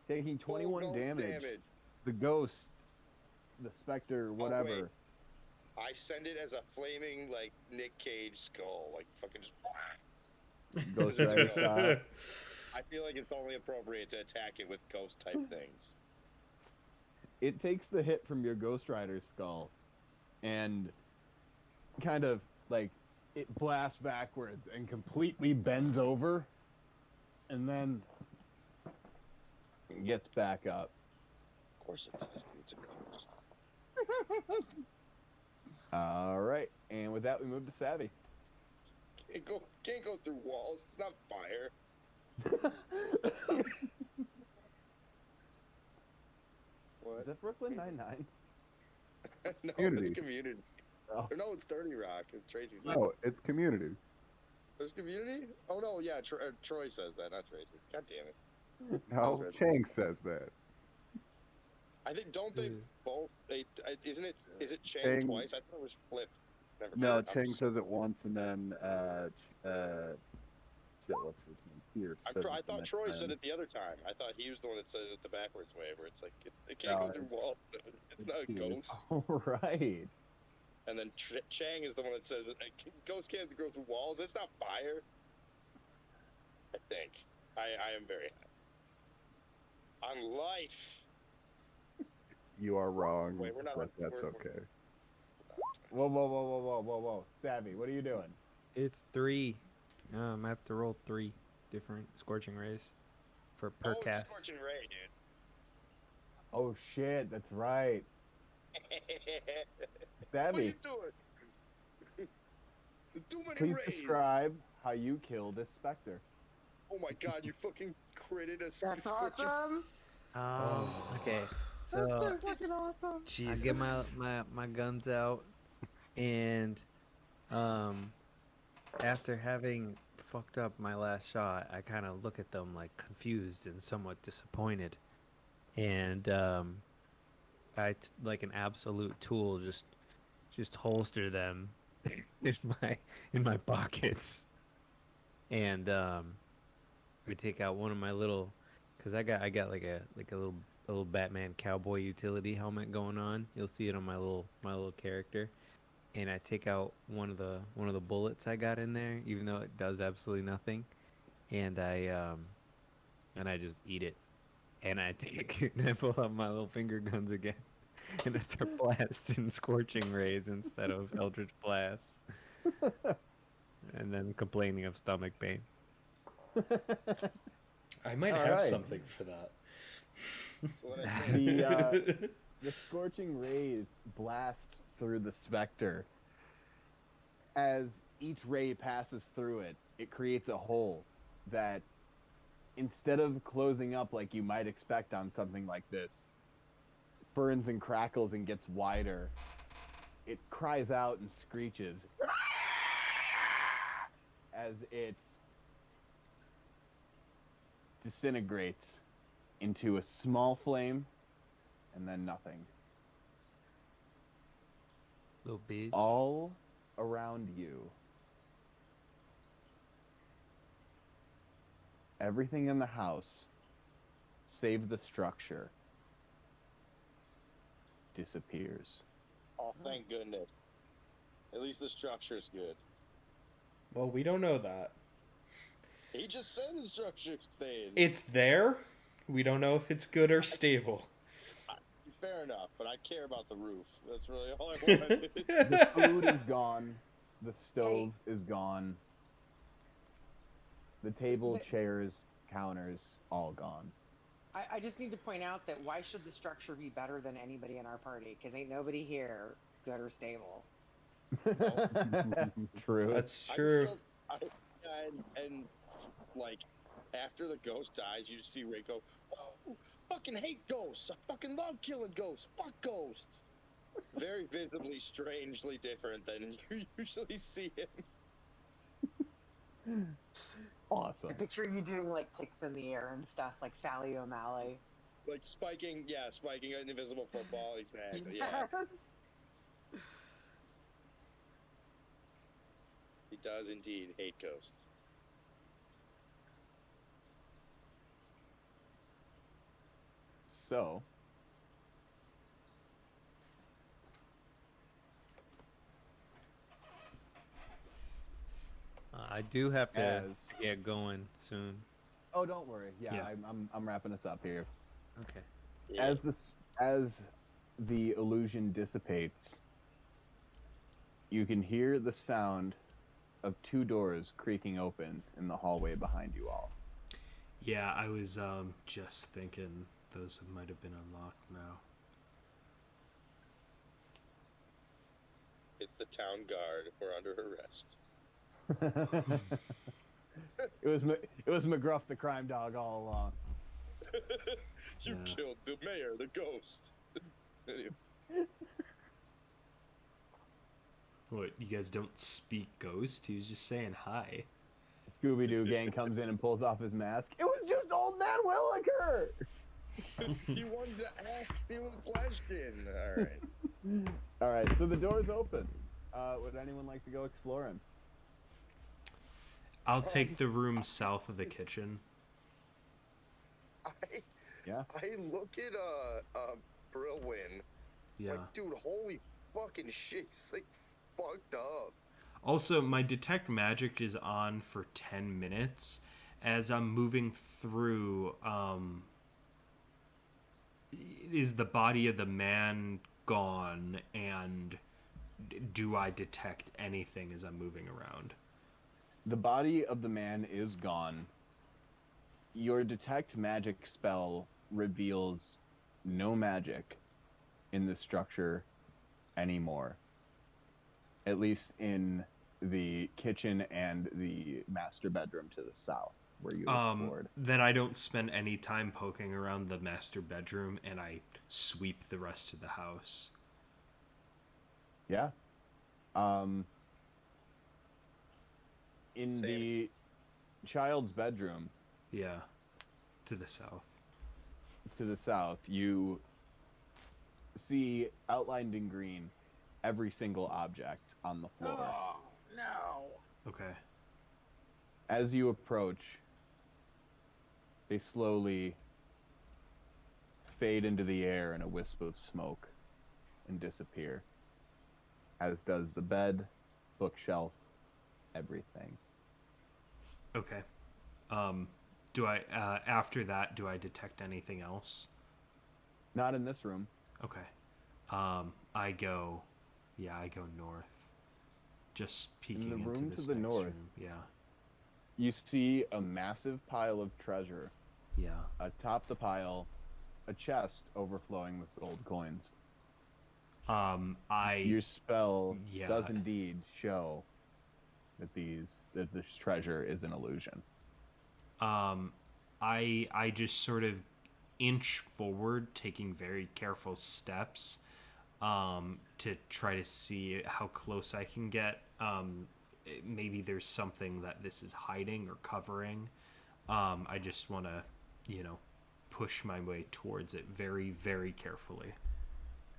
Taking Full 21 ghost damage. The ghost, the specter, whatever. I send it as a flaming, like, Nick Cage skull. Like, fucking just... Ghost Rider style. I feel like it's only appropriate to attack it with ghost-type things. It takes the hit from your Ghost Rider skull and kind of, like, it blasts backwards and completely bends over and then gets back up. Of course it does, dude. It's a ghost. Alright, and with that we move to Savvy. Can't go through walls. It's not fire. What? Is that Brooklyn Nine-Nine? No, Community. it's Community. Oh. Or no, it's 30 Rock. It's Tracy's. No, it's Community. There's Community? Oh, no, yeah, Troy says that, not Tracy. God damn it. No, Chang says that. I think, don't they both, is it Chang Chang- twice? I thought it was flipped. Never No, mind. Chang says it once, and then shit, what's his name? Pierce. says I it the thought next Troy time. said it the other time. I thought he was the one that says it the backwards way, where it's like, it can't No, go through walls. It's not a Pierce. ghost. Alright. And then Chang is the one that says it. Ghosts can't go through walls. It's not fire. I think. I am very happy. On life. You are wrong, Wait, we're not- but that's we're- okay. Whoa. Savvy, what are you doing? It's 3. I have to roll 3 different scorching rays per cast. Scorching Ray, dude. Oh shit, that's right. What are Savvy, you doing? Too many please rays. describe how you killed this specter. Oh my god, you fucking critted a That's scorching. awesome. Okay. That's So so fucking awesome. I Jesus. get my guns out, and after having fucked up my last shot, I kind of look at them like confused and somewhat disappointed, and like an absolute tool just holster them in my pockets, and we take out one of my little, cause I got like a little Batman cowboy utility helmet going on. You'll see it on my little character, and I take out one of the bullets I got in there, even though it does absolutely nothing, and I just eat it, and I pull out my little finger guns again, and I start blasting scorching rays instead of Eldritch Blast, and then complaining of stomach pain. I might All have right. something for that. That's what I think. The scorching rays blast through the specter. As each ray passes through it, it creates a hole that, instead of closing up like you might expect on something like this, burns and crackles and gets wider it cries out and screeches as it disintegrates into a small flame and then nothing. Little bitch. All around you, everything in the house, save the structure, disappears. Oh, thank goodness. At least the structure's good. Well, we don't know that. He just said the structure stayed. It's there. We don't know if it's good or stable. Fair enough, but I care about the roof. That's really all I wanted. The food is gone. The stove is gone. The table, chairs, counters, all gone. I just need to point out that why should the structure be better than anybody in our party? Because ain't nobody here good or stable. True. That's true. And like after the ghost dies, you just see Ray go, "Oh, fucking hate ghosts! I fucking love killing ghosts! Fuck ghosts!" Very visibly, strangely different than you usually see him. Awesome. I picture you doing like kicks in the air and stuff like Sally O'Malley. Like spiking an invisible football. Exactly. Yeah. He does indeed hate ghosts. So, I do have to as get going soon. oh, don't worry. Yeah, Yeah. I'm wrapping us up here. Okay. Yeah. As the illusion dissipates, you can hear the sound of two doors creaking open in the hallway behind you all. Yeah, I was just thinking those might have been unlocked now. It's the town guard. We're under arrest. It was McGruff the crime dog all along. You Yeah. killed the mayor, the ghost. Anyway. What, you guys don't speak ghost? He was just saying hi. Scooby-Doo gang comes in and pulls off his mask. It was just Old Man Williker! He wanted to ask him a question. All right. All right, so the door's open. Would anyone like to go exploring? I'll take the room south of the kitchen. Yeah. I look at Brilwin. Yeah. Like, dude, holy fucking shit, he's like fucked up. Also, my detect magic is on for 10 minutes. As I'm moving through, is the body of the man gone, and do I detect anything as I'm moving around? The body of the man is gone. Your detect magic spell reveals no magic in the structure anymore. At least in the kitchen and the master bedroom to the south, where you explored. Then I don't spend any time poking around the master bedroom, and I sweep the rest of the house. Yeah. In the child's bedroom, Yeah. To the south. to the south, you see outlined in green every single object on the floor. Oh no! Okay. As you approach, they slowly fade into the air in a wisp of smoke and disappear, as does the bed, bookshelf, everything. Okay. Do I after that do I detect anything else? Not in this room. Okay. I go north. Just peeking the into room this to the next north. room. Yeah. You see a massive pile of treasure. Yeah. Atop the pile, a chest overflowing with gold coins. Your spell Yeah. does indeed show that this treasure is an illusion. I just sort of inch forward, taking very careful steps, to try to see how close I can get. Maybe there's something that this is hiding or covering. I just want to, push my way towards it very, very carefully.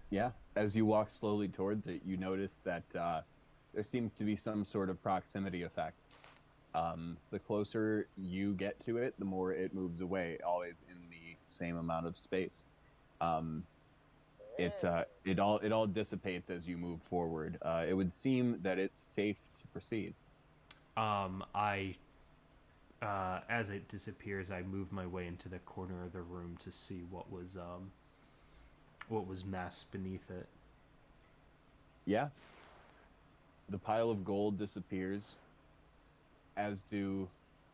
Yeah. As you walk slowly towards it, you notice that there seems to be some sort of proximity effect. The closer you get to it, the more it moves away, always in the same amount of space. It all dissipates as you move forward. It would seem that it's safe to proceed. I as it disappears, I move my way into the corner of the room to see what was massed beneath it. Yeah. The pile of gold disappears, as do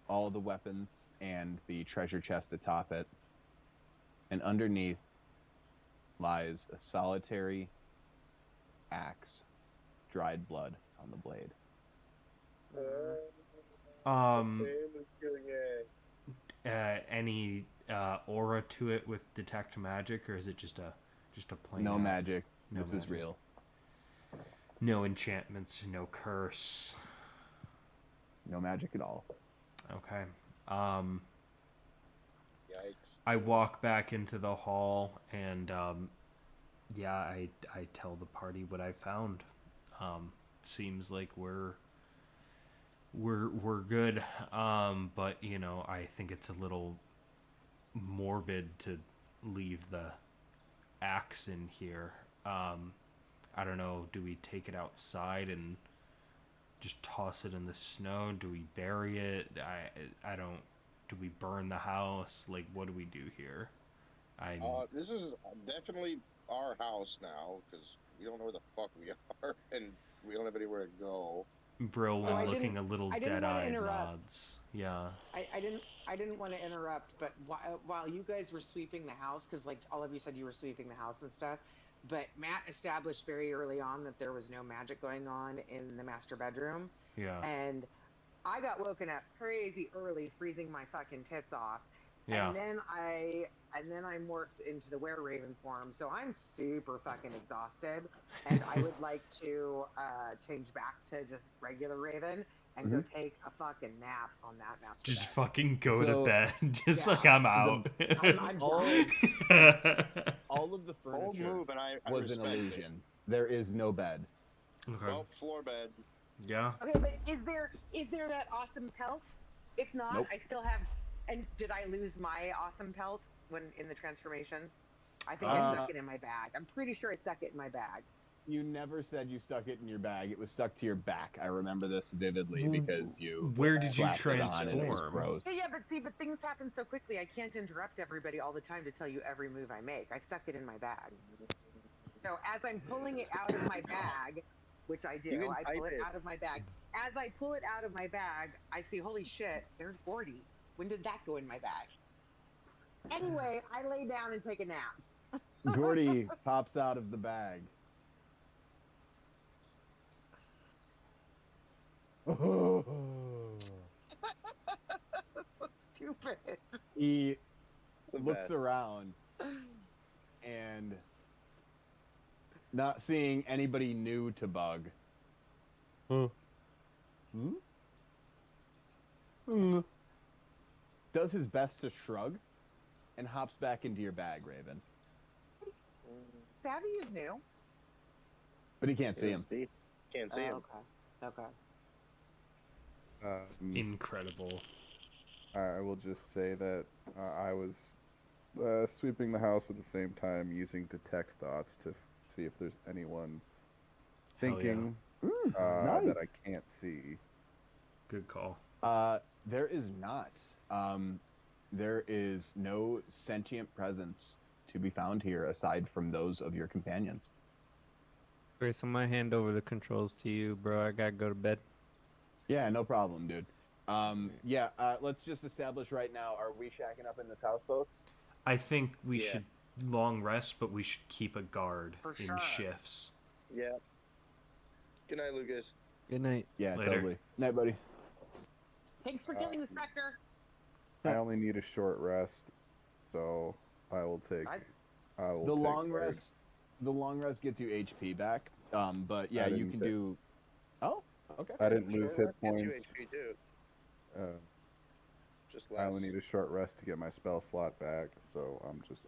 all the weapons and the treasure chest atop it. And underneath lies a solitary axe, dried blood on the blade. Any aura to it with detect magic, or is it just a plain No axe? magic. No This magic. is real. No enchantments, no curse. No magic at all. Okay. Yikes. I walk back into the hall and I tell the party what I found. Seems like we're good. But I think it's a little morbid to leave the axe in here. I don't know, do we take it outside and just toss it in the snow? Do we bury it? I don't. Do we burn the house? Like, what do we do here? This is definitely our house now, because we don't know where the fuck we are, and we don't have anywhere to go. Brill, So I looking didn't- a little I didn't wanna dead-eyed, interrupt. nods. Yeah. I didn't want to interrupt, but while you guys were sweeping the house, because like all of you said you were sweeping the house and stuff, but Matt established very early on that there was no magic going on in the master bedroom, Yeah. and I got woken up crazy early, freezing my fucking tits off, Yeah. and then I morphed into the were raven form, so I'm super fucking exhausted, and I would like to change back to just regular raven and go take a fucking nap on that master Just bed. fucking go to So- bed. Just Yeah. like I'm out. I'm All, done. all of the Bold furniture move, and I was an respect it. illusion. There is no bed. Okay. Well, floor bed. Yeah. Okay, but is there that awesome pelt? If not, Nope. I still have. And did I lose my awesome pelt when in the transformation? I think I Uh, stuck it in my bag. I'm pretty sure I stuck it in my bag. You never said you stuck it in your bag. It was stuck to your back. I remember this vividly because you Where did you slapped it on and it was transform? froze. Yeah, but things happen so quickly. I can't interrupt everybody all the time to tell you every move I make. I stuck it in my bag. So as I'm pulling it out of my bag, which I You do, can I pull type it it. out of my bag. As I pull it out of my bag, I see, holy shit, there's Gordy. When did that go in my bag? Anyway, I lay down and take a nap. Gordy pops out of the bag. That's so stupid. He The looks best. around and not seeing anybody new to bug. Does his best to shrug and hops back into your bag, Raven. Savvy is new. But he can't see him. Can't see him. Okay. Incredible. I will just say that I was sweeping the house at the same time using detect thoughts to see if there's anyone Hell yeah. thinking Nice. that I can't see. Good call. There is not. There is no sentient presence to be found here aside from those of your companions. Grace, I'm gonna hand over the controls to you, bro. I gotta go to bed. Yeah, no problem, dude. Let's just establish right now, are we shacking up in this house, folks? I think we Yeah. should long rest, but we should keep a guard For in sure. shifts. Yeah. Good night, Lucas. Good night. Yeah, Later. totally. Night, buddy. Thanks for killing the Spectre. I only need a short rest, so I will take. I- I will The take long guard. rest The long rest gets you HP back. But yeah, I you didn't can hit- do. Oh, okay. I didn't lose Short hit rest gets you points. HP too. Uh, Just I less. only need a short rest to get my spell slot back, so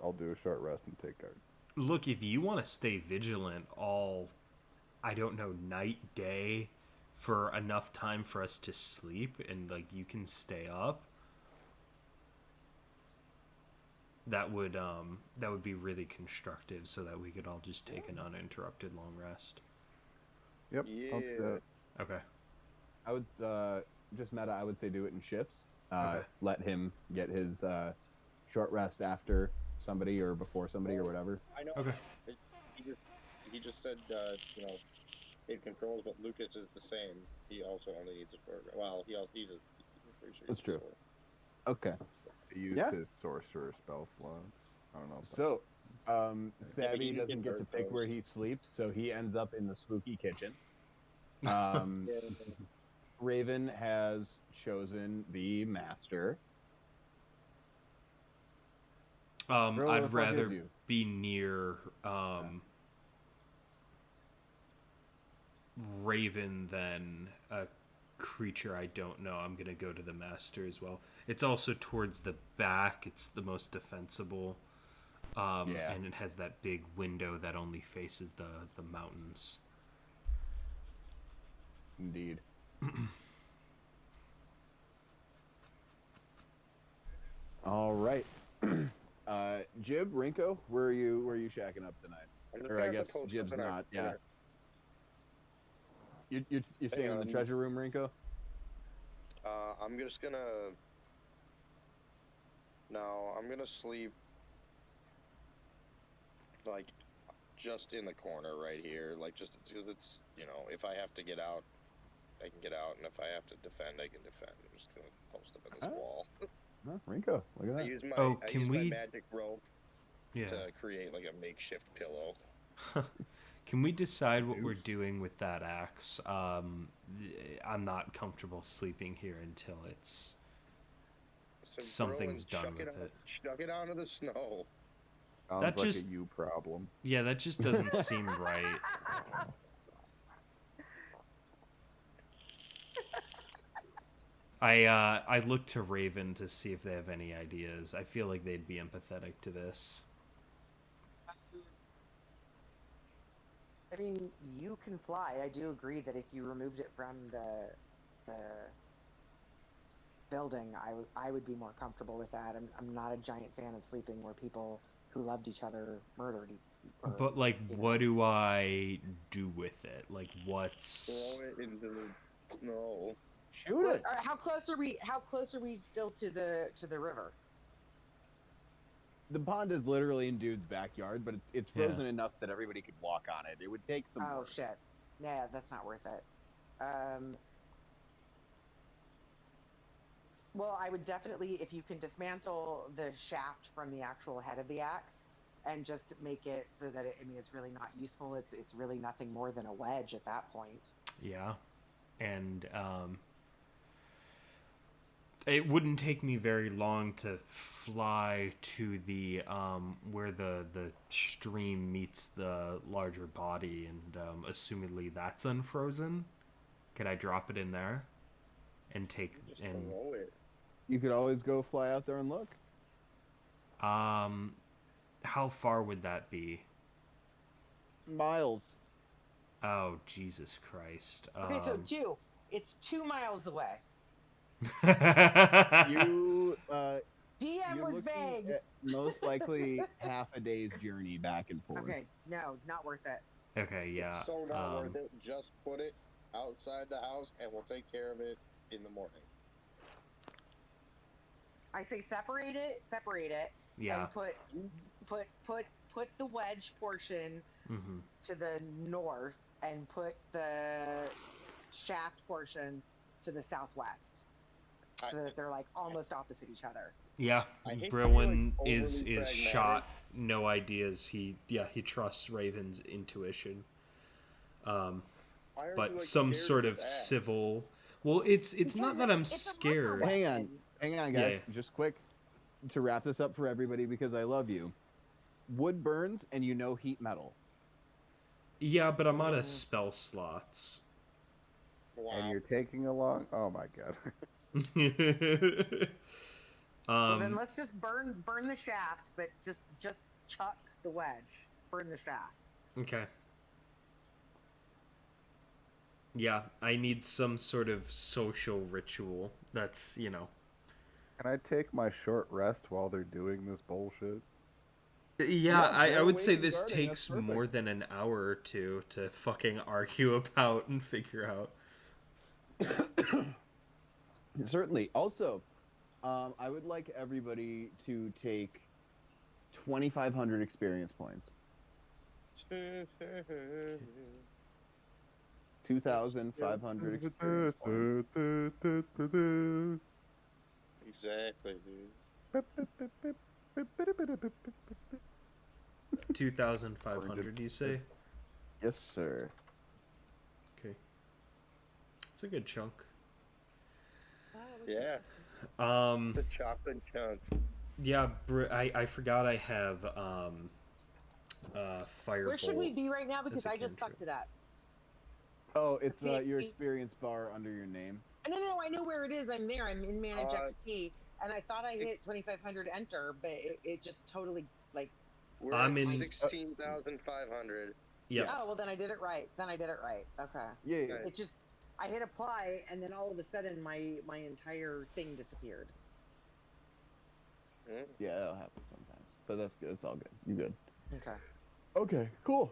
I'll do a short rest and take guard. Look, if you want to stay vigilant all, I don't know, night, day, for enough time for us to sleep, and like you can stay up, that would be really constructive, so that we could all just take an uninterrupted long rest. Yep. I'll do Yeah. that. Okay. I would just meta. I would say do it in shifts. Okay. Let him get his short rest after somebody or before somebody or whatever. I know. Okay. He just said it controls, but Lucas is the same. He also only needs a short. Well, he's pretty sure. That's he's a true. sword. Okay. I use Yeah. his sorcerer spell slots. I don't know. If So, Savvy you doesn't can get to burn pick those. where he sleeps, so he ends up in the spooky kitchen. Raven has chosen the master. Bro, where the I'd fuck rather is you? be near Raven than a creature I don't know. I'm gonna go to the master as well. It's also towards the back. It's the most defensible. Yeah. And it has that big window that only faces the mountains. Indeed. All right. Jib, Rinko, where are you shacking up tonight? I'm just Or gonna I have to guess post Jib's up in our not. Yeah. corner. You're staying in the treasure room, Rinko? I'm just gonna. No, I'm gonna sleep. Like, just in the corner right here. Like, just because it's, if I have to get out, I can get out, and if I have to defend, I can defend. I'm just gonna post up in this Alright. wall. Huh, Rinko, look at I that. use my Oh, I can use we- my magic rope Yeah. to create like a makeshift pillow. Can we decide what we're Oops. doing with that axe? I'm not comfortable sleeping here until it's So Something's throw and done with it. Chuck it out of the snow. Sounds That like just- a you problem. Yeah, that just doesn't seem right. I look to Raven to see if they have any ideas. I feel like they'd be empathetic to this. I mean, you can fly. I do agree that if you removed it from the building, I would be more comfortable with that. I'm not a giant fan of sleeping where people who loved each other murdered. But like, what do I do with it? Like, what's Throw it into the snow. Shoot it. How close are we? How close are we still to the river? The pond is literally in dude's backyard, but it's Yeah. frozen enough that everybody could walk on it. It would take some Oh work. shit! Yeah, that's not worth it. Well, I would definitely, if you can dismantle the shaft from the actual head of the axe, and just make it so that it's really not useful. It's really nothing more than a wedge at that point. Yeah, and it wouldn't take me very long to fly to the where the stream meets the larger body, and assumedly that's unfrozen. Could I drop it in there and take Just and throw it. You could always go fly out there and look. how far would that be? Miles. Oh, Jesus Christ. Okay, so it's 2 miles away. You DM you're was looking vague. at most likely half a day's journey back and forth. Okay, no, not worth it. Okay, yeah. It's so not worth it. Just put it outside the house, and we'll take care of it in the morning. I say separate it, Yeah. and put the wedge portion Mm-hmm. to the north, and put the shaft portion to the southwest, so that they're like almost opposite each other. Yeah, I hate to be, Brillin like, is overly pragmatic. shot. No ideas. He trusts Raven's intuition. Why are But you, like, some scared sort this of axe? civil. Well, it's not that I'm It's a scared. murder Hang on. weapon. Hang on, guys. Yeah. Just quick to wrap this up for everybody because I love you. Wood burns and you know heat metal. Yeah, but I'm out of spell slots. And Wow. you're taking a long. Oh my god. Well, then um, let's just burn the shaft, but just chuck the wedge. Burn the shaft. okay. Yeah, I need some sort of social ritual. That's, Can I take my short rest while they're doing this bullshit? Yeah, Yeah, I they're would say waiting this guarding. That's takes more perfect. than an hour or two to fucking argue about and figure out. Certainly. Also, I would like everybody to take 2,500 experience points. 2,500 experience points. Exactly, dude. 2,500, you say? Yes, sir. Okay. It's a good chunk. Yeah, Um, the chocolate chunk. yeah, I forgot I have, Where should we Firebolt be right now? as Because a I just cantrip. fucked it up. Oh, it's Repeat. your experience bar under your name. No, I know where it is. I'm there. I'm in Manage Uh, XP, and I thought I hit 2,500 enter, but it just totally like. We're I'm at in. 16,500. Yep. Oh well, then I did it right. Okay. Yeah. It's just I hit apply, and then all of a sudden my entire thing disappeared. Yeah, that'll happen sometimes. But that's good. It's all good. You good. Okay. Okay, cool.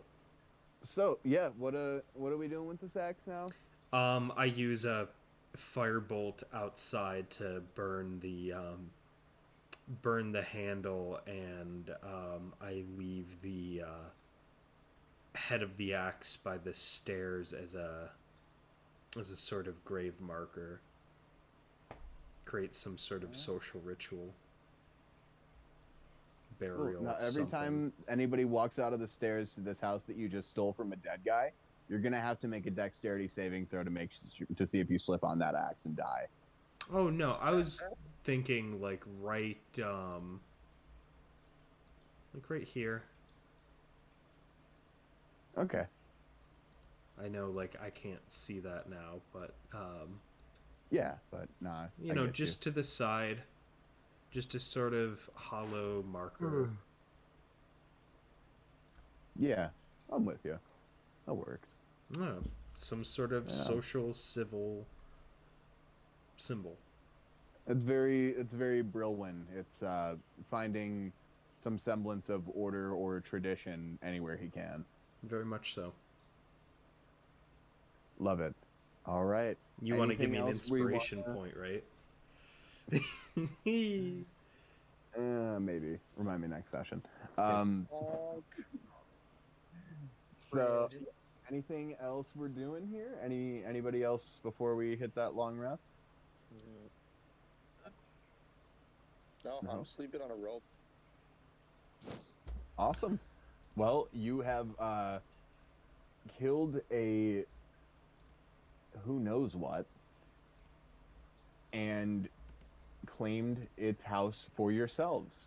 So, yeah, what are we doing with this axe now? I use a firebolt outside to burn the handle, and I leave the head of the axe by the stairs as a sort of grave marker. Create some sort of social ritual. Burial. Now, every something. time anybody walks out of the stairs to this house that you just stole from a dead guy, you're gonna have to make a dexterity saving throw to see if you slip on that axe and die. Oh no, I was thinking like right here. Okay. I know, like, I can't see that now, but Yeah, but nah. just to the side, just a sort of hollow marker. Yeah, I'm with you. That works. Oh, some sort of social civil symbol. It's very Brilwyn. It's finding some semblance of order or tradition anywhere he can. Very much so. Love it. All right. You want to give me an inspiration point, right? Maybe. Remind me next session. So, anything else we're doing here? Anybody else before we hit that long rest? No, I'm sleeping on a rope. Awesome. Well, you have killed a who knows what and claimed its house for yourselves.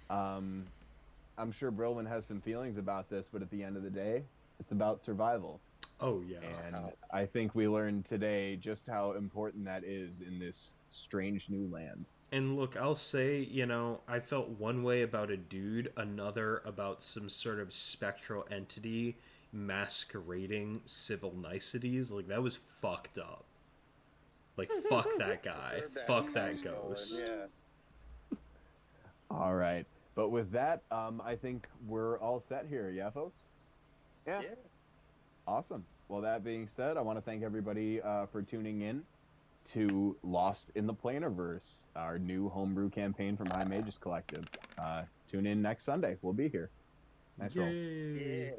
I'm sure Brilwyn has some feelings about this, but at the end of the day, it's about survival. Oh, yeah. And I think we learned today just how important that is in this strange new land. And look, I'll say, I felt one way about a dude, another about some sort of spectral entity masquerading civil niceties. Like, that was fucked up. Like, fuck that guy. Fuck that ghost. Yeah. All right. But with that, I think we're all set here. Yeah, folks? Yeah. Awesome. Well, that being said, I want to thank everybody for tuning in to Lost in the Planarverse, our new homebrew campaign from High Mages Collective. Tune in next Sunday. We'll be here. Nice roll. Yay. Yeah.